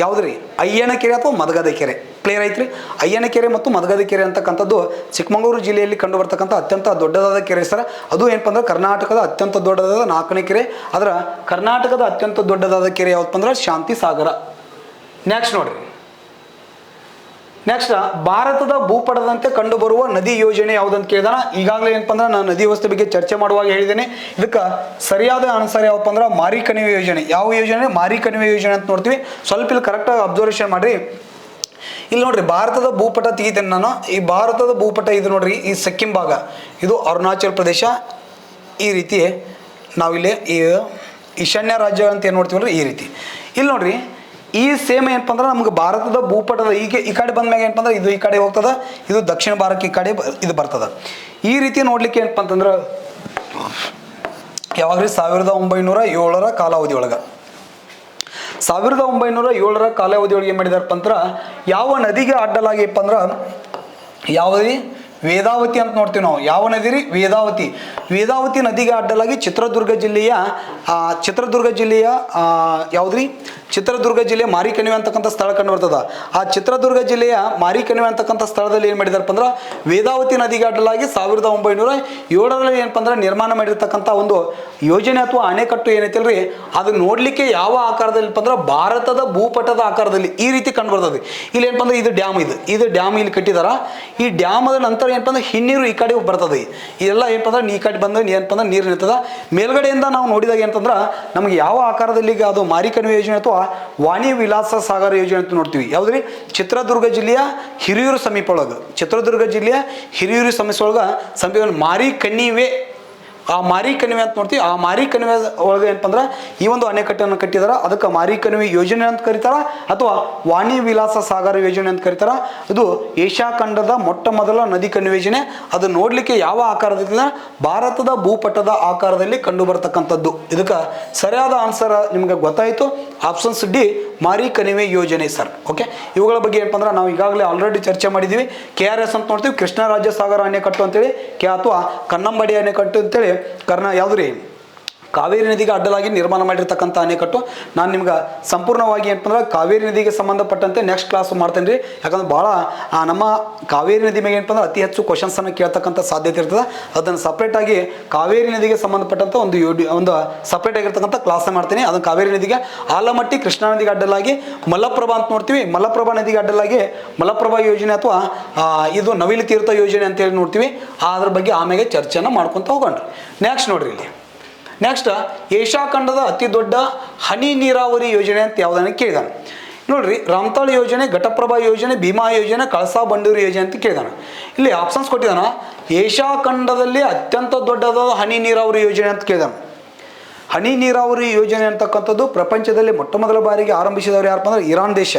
ಯಾವುದ್ರಿ? ಅಯ್ಯನ ಕೆರೆ ಅಥವಾ ಮದಗದ ಕೆರೆ. ಕ್ಲಿಯರ್ ಐತ್ರಿ? ಅಯ್ಯನ ಕೆರೆ ಮತ್ತು ಮದಗದ ಕೆರೆ ಅಂತಕ್ಕಂಥದ್ದು ಚಿಕ್ಕಮಗಳೂರು ಜಿಲ್ಲೆಯಲ್ಲಿ ಕಂಡು ಬರ್ತಕ್ಕಂಥ ಅತ್ಯಂತ ದೊಡ್ಡದಾದ ಕೆರೆ ಸರ್. ಅದು ಏನಪ್ಪ ಅಂದ್ರೆ ಕರ್ನಾಟಕದ ಅತ್ಯಂತ ದೊಡ್ಡದಾದ 4ನೇ ಕೆರೆ. ಅದರ ಕರ್ನಾಟಕದ ಅತ್ಯಂತ ದೊಡ್ಡದಾದ ಕೆರೆ ಯಾವತ್ತಪ್ಪ ಅಂದ್ರೆ ಶಾಂತಿ ಸಾಗರ. ನೆಕ್ಸ್ಟ್ ನೋಡ್ರಿ, ನೆಕ್ಸ್ಟ್ ಭಾರತದ ಭೂಪಟದಂತೆ ಕಂಡು ಬರುವ ನದಿ ಯೋಜನೆ ಯಾವುದಂತ ಕೇಳಿದಾನ. ಈಗಾಗಲೇ ಏನಪ್ಪ ಅಂದ್ರೆ ನಾನು ನದಿ ವ್ಯವಸ್ಥೆ ಬಗ್ಗೆ ಚರ್ಚೆ ಮಾಡುವಾಗ ಹೇಳಿದ್ದೇನೆ. ಇದಕ್ಕೆ ಸರಿಯಾದ ಆನ್ಸರ್ ಯಾವಪ್ಪ ಅಂದ್ರೆ ಮಾರಿ ಕಣಿವೆ ಯೋಜನೆ. ಯಾವ ಯೋಜನೆ? ಮಾರಿ ಕಣಿವೆ ಯೋಜನೆ ಅಂತ ನೋಡ್ತೀವಿ. ಸ್ವಲ್ಪ ಇಲ್ಲಿ ಕರೆಕ್ಟಾಗಿ ಅಬ್ಸರ್ವೇಷನ್ ಮಾಡ್ರಿ. ಇಲ್ಲಿ ನೋಡ್ರಿ, ಭಾರತದ ಭೂಪಟ ತೆಗಿತೇನೆ ನಾನು. ಈ ಭಾರತದ ಭೂಪಟ ಇದು ನೋಡ್ರಿ, ಈ ಸಿಕ್ಕಿಂ ಭಾಗ, ಇದು ಅರುಣಾಚಲ ಪ್ರದೇಶ. ಈ ರೀತಿ ನಾವಿಲ್ಲಿ ಈ ಈಶಾನ್ಯ ರಾಜ್ಯ ಅಂತ ಏನು ನೋಡ್ತೀವಲ್ರಿ, ಈ ರೀತಿ. ಇಲ್ಲಿ ನೋಡ್ರಿ, ಈ ಸೇಮ್ ಏನಪ್ಪ ಅಂದ್ರೆ ನಮ್ಗೆ ಭಾರತದ ಭೂಪಟದ ಈ ಕಡೆ ಬಂದ್ಮ್ಯಾಗ ಏನಪ್ಪ ಅಂದ್ರೆ ಇದು ಈ ಕಡೆ ಹೋಗ್ತದ, ಇದು ದಕ್ಷಿಣ ಭಾರತಕ್ಕೆ ಈ ಕಡೆ ಇದು ಬರ್ತದ. ಈ ರೀತಿ ನೋಡ್ಲಿಕ್ಕೆ ಏನಪ್ಪ ಅಂತಂದ್ರೆ ಯಾವಾಗ್ರಿ 1907ರ ಕಾಲಾವಧಿ ಒಳಗೆ 1907ರ ಕಾಲಾವಧಿ ಒಳಗೆ ಏನು ಮಾಡಿದಾರಪ್ಪ ಅಂದ್ರೆ ಯಾವ ನದಿಗೆ ಅಡ್ಡಲಾಗಿಪ್ಪ ಅಂದ್ರೆ ಯಾವುದೇ ವೇದಾವತಿ ಅಂತ ನೋಡ್ತೀವಿ ನಾವು. ಯಾವ ನದಿ ರೀ? ವೇದಾವತಿ ನದಿಗೆ ಅಡ್ಡಲಾಗಿ ಚಿತ್ರದುರ್ಗ ಜಿಲ್ಲೆಯ ಯಾವುದ್ರಿ? ಚಿತ್ರದುರ್ಗ ಜಿಲ್ಲೆಯ ಮಾರಿಕಣಿವೆ ಅಂತಕ್ಕಂಥ ಸ್ಥಳ ಕಂಡು ಬರ್ತದ. ಆ ಚಿತ್ರದುರ್ಗ ಜಿಲ್ಲೆಯ ಮಾರಿಕಣಿವೆ ಅಂತಕ್ಕಂಥ ಸ್ಥಳದಲ್ಲಿ ಏನು ಮಾಡಿದಾರಪ್ಪ ಅಂದ್ರೆ ವೇದಾವತಿ ನದಿಗೆ ಅಡ್ಡಲಾಗಿ 1907ರಲ್ಲಿ ಏನಪ್ಪ ಅಂದ್ರೆ ನಿರ್ಮಾಣ ಮಾಡಿರ್ತಕ್ಕಂಥ ಒಂದು ಯೋಜನೆ ಅಥವಾ ಅಣೆಕಟ್ಟು ಏನೈತಿಲ್ರಿ, ಅದು ನೋಡ್ಲಿಕ್ಕೆ ಯಾವ ಆಕಾರದಲ್ಲಿ ಅಂದ್ರೆ ಭಾರತದ ಭೂಪಟದ ಆಕಾರದಲ್ಲಿ ಈ ರೀತಿ ಕಂಡು ಬರ್ತದೆ. ಇಲ್ಲಿ ಏನಪ್ಪ ಅಂದ್ರೆ ಇದು ಡ್ಯಾಮ್ ಇಲ್ಲಿ ಕಟ್ಟಿದಾರ. ಈ ಡ್ಯಾಮದ ನಂತರ ಏನಪ್ಪ ಅಂದ್ರೆ ಹಿನ್ನೀರು ಈ ಕಡೆ ಬರ್ತದೆ. ಇದೆಲ್ಲ ಏನಪ್ಪ ಅಂದ್ರೆ ಈ ಕಡೆ ಬಂದು ಏನಪ್ಪ ಅಂದ್ರೆ ನೀರು ನಿಂತದ. ಮೇಲ್ಗಡೆಯಿಂದ ನಾವು ನೋಡಿದಾಗ ಏನಂತಂದ್ರೆ ನಮಗೆ ಯಾವ ಆಕಾರದಲ್ಲಿ ಅದು ಮಾರಿಕಣಿವೆ ಯೋಜನೆ ಅಥವಾ ವಾಣಿ ವಿಲಾಸ ಸಾಗರ ಯೋಜನೆ ಅಂತ ನೋಡ್ತೀವಿ. ಯಾವ್ದ್ರಿ? ಚಿತ್ರದುರ್ಗ ಜಿಲ್ಲೆಯ ಹಿರಿಯೂರು ಸಮೀಪ ಒಳಗೆ ಮಾರಿಕಣಿವೆ. ಆ ಮಾರಿಕಣಿವೆ ಅಂತ ನೋಡ್ತೀವಿ. ಆ ಮಾರಿಕಣಿವೆ ಒಳಗೆ ಏನಪ್ಪ ಅಂದ್ರೆ ಈ ಒಂದು ಅಣೆಕಟ್ಟನ್ನು ಕಟ್ಟಿದಾರ. ಅದಕ್ಕೆ ಮಾರಿಕಣಿವೆ ಯೋಜನೆ ಅಂತ ಕರೀತಾರ ಅಥವಾ ವಾಣಿ ವಿಲಾಸ ಸಾಗರ ಯೋಜನೆ ಅಂತ ಕರೀತಾರ. ಇದು ಏಷ್ಯಾ ಖಂಡದ ಮೊಟ್ಟ ಮೊದಲ ನದಿ ಕಣಿವೆ ಯೋಜನೆ. ಅದು ನೋಡ್ಲಿಕ್ಕೆ ಯಾವ ಆಕಾರದಲ್ಲಿ? ಭಾರತದ ಭೂಪಟದ ಆಕಾರದಲ್ಲಿ ಕಂಡು ಬರ್ತಕ್ಕಂಥದ್ದು. ಇದಕ್ಕೆ ಸರಿಯಾದ ಆನ್ಸರ್ ನಿಮ್ಗೆ ಗೊತ್ತಾಯಿತು. ಆಪ್ಷನ್ಸ್ ಡಿ, ಮಾರಿ ಕಣಿವೆ ಯೋಜನೆ ಸರ್. ಓಕೆ, ಇವುಗಳ ಬಗ್ಗೆ ಏನಪ್ಪ ಅಂದ್ರೆ ನಾವು ಈಗಾಗಲೇ ಆಲ್ರೆಡಿ ಚರ್ಚೆ ಮಾಡಿದ್ದೀವಿ. KRS ಅಂತ ನೋಡ್ತೀವಿ, ಕೃಷ್ಣ ರಾಜ್ಯ ಸಾಗರ ಅಣೆಕಟ್ಟು ಅಂತೇಳಿ, ಅಥವಾ ಕನ್ನಂಬಾಡಿ ಅಣೆಕಟ್ಟು ಅಂತೇಳಿ ಯಾವ್ದು ರೀ? ಕಾವೇರಿ ನದಿಗೆ ಅಡ್ಡಲಾಗಿ ನಿರ್ಮಾಣ ಮಾಡಿರ್ತಕ್ಕಂಥ ಅಣೆಕಟ್ಟು. ನಾನು ನಿಮ್ಗೆ ಸಂಪೂರ್ಣವಾಗಿ ಏನಪ್ಪ ಅಂದ್ರೆ ಕಾವೇರಿ ನದಿಗೆ ಸಂಬಂಧಪಟ್ಟಂತೆ ನೆಕ್ಸ್ಟ್ ಕ್ಲಾಸ್ ಮಾಡ್ತೇನೆ ರೀ. ಯಾಕಂದ್ರೆ ಭಾಳ ನಮ್ಮ ಕಾವೇರಿ ನದಿ ಮೇಲೆ ಏನಪ್ಪ ಅಂದ್ರೆ ಅತಿ ಹೆಚ್ಚು ಕ್ವಶನ್ಸನ್ನು ಕೇಳ್ತಕ್ಕಂಥ ಸಾಧ್ಯತೆ ಇರ್ತದೆ. ಅದನ್ನು ಸಪ್ರೇಟಾಗಿ ಕಾವೇರಿ ನದಿಗೆ ಸಂಬಂಧಪಟ್ಟಂಥ ಒಂದು ಸಪ್ರೇಟ್ ಆಗಿರ್ತಕ್ಕಂಥ ಕ್ಲಾಸ್ ಮಾಡ್ತೀನಿ. ಅದನ್ನು ಕಾವೇರಿ ನದಿಗೆ ಆಲಮಟ್ಟಿ ಕೃಷ್ಣಾ ನದಿಗೆ ಅಡ್ಡಲಾಗಿ ಮಲಪ್ರಭಾ ಅಂತ ನೋಡ್ತೀವಿ. ಮಲಪ್ರಭಾ ನದಿಗೆ ಅಡ್ಡಲಾಗಿ ಮಲಪ್ರಭಾ ಯೋಜನೆ ಅಥವಾ ಇದು ನವಿಲು ತೀರ್ಥ ಯೋಜನೆ ಅಂತೇಳಿ ನೋಡ್ತೀವಿ. ಅದ್ರ ಬಗ್ಗೆ ಆಮೇಲೆ ಚರ್ಚೆಯನ್ನು ಮಾಡ್ಕೊತ ಹೋಗೋಣ. ನೆಕ್ಸ್ಟ್ ನೋಡ್ರಿ, ಇಲ್ಲಿ ನೆಕ್ಸ್ಟ್ ಏಷ್ಯಾ ಖಂಡದ ಅತಿ ದೊಡ್ಡ ಹನಿ ನೀರಾವರಿ ಯೋಜನೆ ಅಂತ ಯಾವುದನ್ನು ಕೇಳಿದಾನೆ ನೋಡ್ರಿ. ರಾಮ್ತಾಳ್ ಯೋಜನೆ, ಘಟಪ್ರಭಾ ಯೋಜನೆ, ಭೀಮಾ ಯೋಜನೆ, ಕಳಸಾ ಬಂಡೂರಿ ಯೋಜನೆ ಅಂತ ಕೇಳಿದಾನ. ಇಲ್ಲಿ ಆಪ್ಷನ್ಸ್ ಕೊಟ್ಟಿದಾನ. ಏಷ್ಯಾ ಖಂಡದಲ್ಲಿ ಅತ್ಯಂತ ದೊಡ್ಡದಾದ ಹನಿ ನೀರಾವರಿ ಯೋಜನೆ ಅಂತ ಕೇಳಿದಾನ. ಹನಿ ನೀರಾವರಿ ಯೋಜನೆ ಅಂತಕ್ಕಂಥದ್ದು ಪ್ರಪಂಚದಲ್ಲಿ ಮೊಟ್ಟ ಮೊದಲ ಬಾರಿಗೆ ಆರಂಭಿಸಿದವರು ಯಾರಪ್ಪ ಅಂದ್ರೆ ಇರಾನ್ ದೇಶ.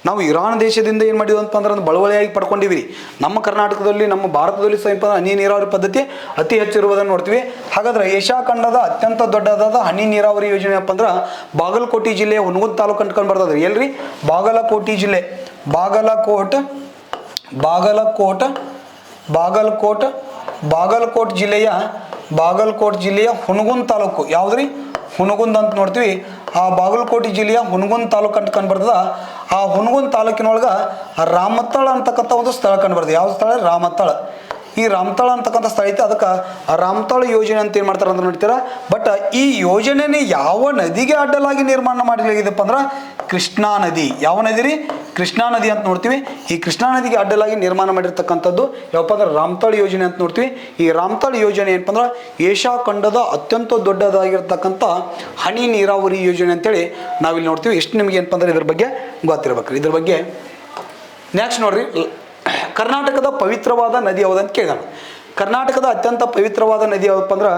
ನಾವು ಇರಾನ್ ದೇಶದಿಂದ ಏನು ಮಾಡಿದ್ವಿ ಅಂತಂದ್ರೆ ಒಂದು ಬಳವಳಿಯಾಗಿ ಪಡ್ಕೊಂಡಿವಿ. ನಮ್ಮ ಕರ್ನಾಟಕದಲ್ಲಿ, ನಮ್ಮ ಭಾರತದಲ್ಲಿ ಸಹ ಹನಿ ನೀರಾವರಿ ಪದ್ಧತಿ ಅತಿ ಹೆಚ್ಚಿರುವುದನ್ನು ನೋಡ್ತೀವಿ. ಹಾಗಾದ್ರೆ ಏಷ್ಯಾ ಖಂಡದ ಅತ್ಯಂತ ದೊಡ್ಡದಾದ ಹನಿ ನೀರಾವರಿ ಯೋಜನೆ ಏನಪ್ಪ ಅಂದ್ರೆ ಬಾಗಲಕೋಟೆ ಜಿಲ್ಲೆಯ ಹುನಗುಂದ ತಾಲೂಕು ಅಂಟ್ಕೊಂಡು ಬರ್ತದೆ. ಎಲ್ರಿ? ಬಾಗಲಕೋಟೆ ಜಿಲ್ಲೆ, ಬಾಗಲಕೋಟೆ ಜಿಲ್ಲೆಯ ಹುನಗುಂದ ತಾಲೂಕು. ಯಾವ್ದ್ರಿ? ಹುನಗುಂದ ಅಂತ ನೋಡ್ತೀವಿ. ಆ ಬಾಗಲಕೋಟೆ ಜಿಲ್ಲೆಯ ಹುನಗುಂದ ತಾಲೂಕು ಅಂತ ಕಂಡುಬರ್ತದ. ಆ ಹುನಗುಂದ ತಾಲೂಕಿನೊಳಗೆ ರಾಮತ್ತಳ ಅಂತಕ್ಕಂಥ ಒಂದು ಸ್ಥಳ ಕಂಡುಬರ್ತದೆ. ಯಾವ ಸ್ಥಳ? ರಾಮತ್ತಳ. ಈ ರಾಮತಾಳ ಅಂತಕ್ಕಂಥ ಸ್ಥಳ ಐತೆ, ಅದಕ್ಕೆ ರಾಮತಾಳ ಯೋಜನೆ ಅಂತ ಏನು ಮಾಡ್ತಾರೆ ಅಂತ ನೋಡ್ತೀರಾ. ಬಟ್ ಈ ಯೋಜನೆನೇ ಯಾವ ನದಿಗೆ ಅಡ್ಡಲಾಗಿ ನಿರ್ಮಾಣ ಮಾಡಲಾಗಿದೆಪ್ಪ ಅಂದ್ರೆ ಕೃಷ್ಣಾ ನದಿ. ಯಾವ ನದಿ ರೀ? ಕೃಷ್ಣಾ ನದಿ ಅಂತ ನೋಡ್ತೀವಿ. ಈ ಕೃಷ್ಣಾ ನದಿಗೆ ಅಡ್ಡಲಾಗಿ ನಿರ್ಮಾಣ ಮಾಡಿರ್ತಕ್ಕಂಥದ್ದು ಯಾವಪ್ಪ ಅಂದ್ರೆ ರಾಮತಾಳ ಯೋಜನೆ ಅಂತ ನೋಡ್ತೀವಿ. ಈ ರಾಮತಾಳ ಯೋಜನೆ ಏನಪ್ಪ ಅಂದ್ರೆ ಏಷ್ಯಾ ಖಂಡದ ಅತ್ಯಂತ ದೊಡ್ಡದಾಗಿರ್ತಕ್ಕಂಥ ಹನಿ ನೀರಾವರಿ ಯೋಜನೆ ಅಂತೇಳಿ ನಾವಿಲ್ಲಿ ನೋಡ್ತೀವಿ. ಇಷ್ಟು ನಿಮ್ಗೆ ಏನಪ್ಪ ಅಂದ್ರೆ ಇದ್ರ ಬಗ್ಗೆ ಗೊತ್ತಿರ್ಬೇಕ್ರಿ. ಇದ್ರ ಬಗ್ಗೆ ನೆಕ್ಸ್ಟ್ ನೋಡ್ರಿ, ಕರ್ನಾಟಕದ ಪವಿತ್ರವಾದ ನದಿ ಯಾವುದಂತ ಕೇಳೋಣ. ಕರ್ನಾಟಕದ ಅತ್ಯಂತ ಪವಿತ್ರವಾದ ನದಿ ಯಾವುದಪ್ಪ ಅಂದ್ರೆ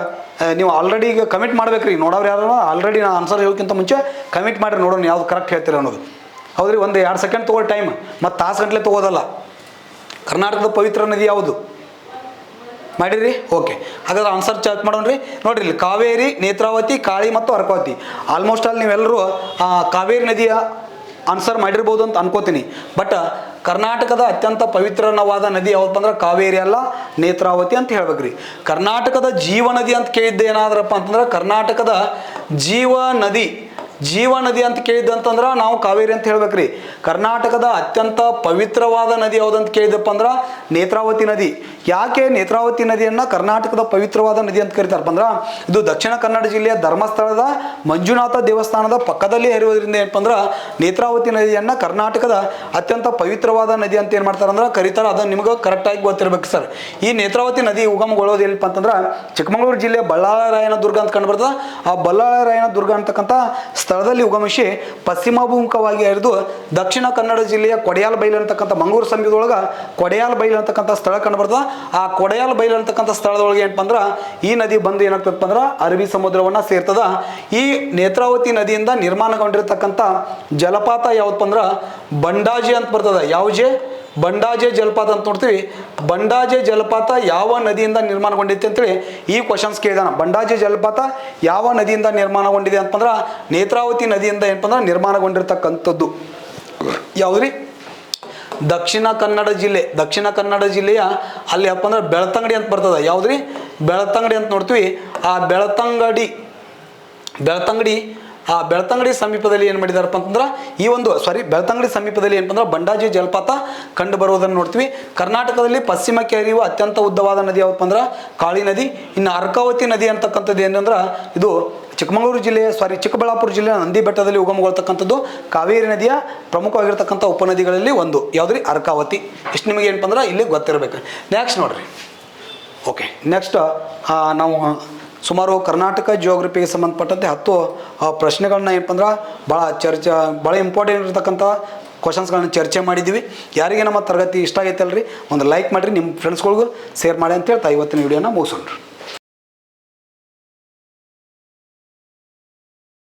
ನೀವು ಆಲ್ರೆಡಿ ಈಗ ಕಮಿಟ್ ಮಾಡ್ಬೇಕ್ರಿ. ನೋಡೋರು ಯಾರು ಆಲ್ರೆಡಿ ನಾನು ಆನ್ಸರ್ ಹೇಳೋಕ್ಕಿಂತ ಮುಂಚೆ ಕಮಿಟ್ ಮಾಡಿರಿ, ನೋಡೋಣ ಯಾವ್ದು ಕರೆಕ್ಟ್ ಹೇಳ್ತೀರ ಅನ್ನೋದು. ಹೌದ್ರಿ, ಒಂದು 2 ಸೆಕೆಂಡ್ ತೊಗೊಳ್ಳೋ ಟೈಮ್, ಮತ್ತು ತಾಸು ಗಂಟಲೆ ತೊಗೋದಲ್ಲ. ಕರ್ನಾಟಕದ ಪವಿತ್ರ ನದಿ ಯಾವುದು ಮಾಡಿರಿ? ಓಕೆ, ಹಾಗಾದ್ರೆ ಆನ್ಸರ್ ಚೆಕ್ ಮಾಡೋಣ್ರಿ. ನೋಡ್ರಿ, ಇಲ್ಲಿ ಕಾವೇರಿ, ನೇತ್ರಾವತಿ, ಕಾಳಿ ಮತ್ತು ಅರ್ಕಾವತಿ. ಆಲ್ಮೋಸ್ಟ್ ಆಲ್ ನೀವೆಲ್ಲರೂ ಕಾವೇರಿ ನದಿಯ ಆನ್ಸರ್ ಮಾಡಿರ್ಬೋದು ಅಂತ ಅನ್ಕೋತೀನಿ. ಬಟ್ ಕರ್ನಾಟಕದ ಅತ್ಯಂತ ಪವಿತ್ರವಾದ ನದಿ ಯಾವಪ್ಪ ಅಂದ್ರೆ ಕಾವೇರಿ ಅಲ್ಲ, ನೇತ್ರಾವತಿ ಅಂತ ಹೇಳ್ಬೇಕ್ರಿ. ಕರ್ನಾಟಕದ ಜೀವ ನದಿ ಅಂತ ಕೇಳಿದ್ದೆ ಏನಾದ್ರಪ್ಪ ಅಂತಂದ್ರೆ ಕರ್ನಾಟಕದ ಜೀವ ನದಿ ಅಂತ ಕೇಳಿದ್ದು ಅಂತಂದ್ರೆ ನಾವು ಕಾವೇರಿ ಅಂತ ಹೇಳ್ಬೇಕ್ರಿ. ಕರ್ನಾಟಕದ ಅತ್ಯಂತ ಪವಿತ್ರವಾದ ನದಿ ಯಾವುದಂತ ಕೇಳಿದಪ್ಪ ಅಂದ್ರೆ ನೇತ್ರಾವತಿ ನದಿ. ಯಾಕೆ ನೇತ್ರಾವತಿ ನದಿಯನ್ನು ಕರ್ನಾಟಕದ ಪವಿತ್ರವಾದ ನದಿ ಅಂತ ಕರೀತಾರಪ್ಪ ಅಂದ್ರೆ ಇದು ದಕ್ಷಿಣ ಕನ್ನಡ ಜಿಲ್ಲೆಯ ಧರ್ಮಸ್ಥಳದ ಮಂಜುನಾಥ ದೇವಸ್ಥಾನದ ಪಕ್ಕದಲ್ಲಿ ಹರಿಯೋದ್ರಿಂದ ಏನಪ್ಪ ಅಂದ್ರೆ ನೇತ್ರಾವತಿ ನದಿಯನ್ನು ಕರ್ನಾಟಕದ ಅತ್ಯಂತ ಪವಿತ್ರವಾದ ನದಿ ಅಂತ ಏನು ಮಾಡ್ತಾರೆ ಅಂದ್ರೆ ಕರೀತಾರೆ. ಅದನ್ನು ನಿಮಗೆ ಕರೆಕ್ಟಾಗಿ ಗೊತ್ತಿರ್ಬೇಕು ಸರ್. ಈ ನೇತ್ರಾವತಿ ನದಿ ಉಗಮಗೊಳ್ಳೋದು ಎಲ್ಲಿಪ್ಪ ಅಂತಂದ್ರೆ ಚಿಕ್ಕಮಗಳೂರು ಜಿಲ್ಲೆಯ ಬಳ್ಳಾರಾಯನ ದುರ್ಗ ಅಂತ ಕಂಡು ಬರ್ತದೆ. ಆ ಬಳ್ಳಾರಾಯನ ದುರ್ಗ ಅಂತಕ್ಕಂಥ ಸ್ಥಳದಲ್ಲಿ ಉಗಮಿಸಿ ಪಶ್ಚಿಮಾಭಿಮುಖವಾಗಿ ಹರಿದು ದಕ್ಷಿಣ ಕನ್ನಡ ಜಿಲ್ಲೆಯ ಕೊಡೆಯಾಲ ಬೈಲು ಅಂತಕ್ಕಂಥ ಮಂಗಳೂರು ಸಮೀಪದೊಳಗೆ ಕೊಡೆಯಾಲ ಬೈಲು ಅಂತಕ್ಕಂಥ ಸ್ಥಳ ಕಂಡು ಬರ್ತದೆ. ಆ ಕೊಡೆಯಾಲ ಬೈಲು ಅಂತಕ್ಕಂಥ ಸ್ಥಳದೊಳಗೆ ಏನಪ್ಪ ಅಂದ್ರೆ ಈ ನದಿ ಬಂದು ಏನಾಗ್ತದಪ್ಪ ಅಂದ್ರೆ ಅರಬ್ಬಿ ಸಮುದ್ರವನ್ನು ಸೇರ್ತದ. ಈ ನೇತ್ರಾವತಿ ನದಿಯಿಂದ ನಿರ್ಮಾಣಗೊಂಡಿರ್ತಕ್ಕಂಥ ಜಲಪಾತ ಯಾವತ್ತಪ್ಪ ಅಂದ್ರೆ ಬಂಡಾಜೆ ಅಂತ ಬರ್ತದೆ. ಯಾವ್ಜೆ? ಬಂಡಾಜೆ ಜಲಪಾತ ಅಂತ ನೋಡ್ತೀವಿ. ಬಂಡಾಜೆ ಜಲಪಾತ ಯಾವ ನದಿಯಿಂದ ನಿರ್ಮಾಣಗೊಂಡಿದೆ ಅಂತೇಳಿ ಈ ಕ್ವಶನ್ಸ್ ಕೇಳಿದಾನ. ಬಂಡಾಜೆ ಜಲಪಾತ ಯಾವ ನದಿಯಿಂದ ನಿರ್ಮಾಣಗೊಂಡಿದೆ ಅಂತಂದ್ರೆ ನೇತ್ರಾವತಿ ನದಿಯಿಂದ ಏನಪ್ಪ ಅಂದ್ರೆ ನಿರ್ಮಾಣಗೊಂಡಿರ್ತಕ್ಕಂಥದ್ದು. ಯಾವುದ್ರಿ? ದಕ್ಷಿಣ ಕನ್ನಡ ಜಿಲ್ಲೆಯ ಅಲ್ಲಿ ಅಪ್ಪ ಅಂದ್ರೆ ಬೆಳ್ತಂಗಡಿ ಅಂತ ಬರ್ತದೆ. ಯಾವುದ್ರಿ? ಬೆಳ್ತಂಗಡಿ ಅಂತ ನೋಡ್ತೀವಿ. ಆ ಬೆಳ್ತಂಗಡಿ ಸಮೀಪದಲ್ಲಿ ಏನು ಮಾಡಿದಾರಪ್ಪ ಅಂತಂದ್ರೆ ಬೆಳ್ತಂಗಡಿ ಸಮೀಪದಲ್ಲಿ ಏನಪ್ಪ ಅಂದ್ರೆ ಬಂಡಾಜೆ ಜಲಪಾತ ಕಂಡು ಬರುವುದನ್ನು ನೋಡ್ತೀವಿ. ಕರ್ನಾಟಕದಲ್ಲಿ ಪಶ್ಚಿಮಕ್ಕೆ ಹರಿಯುವ ಅತ್ಯಂತ ಉದ್ದವಾದ ನದಿ ಯಾವಪ್ಪ ಅಂದ್ರೆ ಕಾಳಿ ನದಿ. ಇನ್ನು ಅರ್ಕಾವತಿ ನದಿ ಅಂತಕ್ಕಂಥದ್ದು ಏನಂದ್ರೆ ಇದು ಚಿಕ್ಕಬಳ್ಳಾಪುರ ಜಿಲ್ಲೆಯ ನಂದಿ ಬೆಟ್ಟದಲ್ಲಿ ಉಗಮಗೊಳ್ತಕ್ಕಂಥದ್ದು ಕಾವೇರಿ ನದಿಯ ಪ್ರಮುಖವಾಗಿರ್ತಕ್ಕಂಥ ಉಪನದಿಗಳಲ್ಲಿ ಒಂದು. ಯಾವುದ್ರಿ? ಅರ್ಕಾವತಿ. ಇಷ್ಟು ನಿಮಗೆ ಏನಪ್ಪ ಅಂದ್ರೆ ಇಲ್ಲಿ ಗೊತ್ತಿರಬೇಕು. ನೆಕ್ಸ್ಟ್ ನೋಡ್ರಿ. ಓಕೆ, ನೆಕ್ಸ್ಟ್ ನಾವು ಸುಮಾರು ಕರ್ನಾಟಕ ಜಿಯೋಗ್ರಫಿಗೆ ಸಂಬಂಧಪಟ್ಟಂತೆ 10 ಪ್ರಶ್ನೆಗಳನ್ನ ಏನಪ್ಪ ಅಂದ್ರೆ ಭಾಳ ಇಂಪಾರ್ಟೆಂಟ್ ಇರತಕ್ಕಂಥ ಕ್ವಶನ್ಸ್ಗಳನ್ನ ಚರ್ಚೆ ಮಾಡಿದ್ದೀವಿ. ಯಾರಿಗೆ ನಮ್ಮ ತರಗತಿ ಇಷ್ಟ ಆಗೈತಲ್ರಿ ಒಂದು ಲೈಕ್ ಮಾಡಿರಿ, ನಿಮ್ಮ ಫ್ರೆಂಡ್ಸ್ಗಳಿಗೂ ಶೇರ್ ಮಾಡಿ ಅಂತ ಹೇಳ್ತಾ ಇವತ್ತಿನ ವಿಡಿಯೋನ ಮುಗಿಸೋಣ್ರಿ.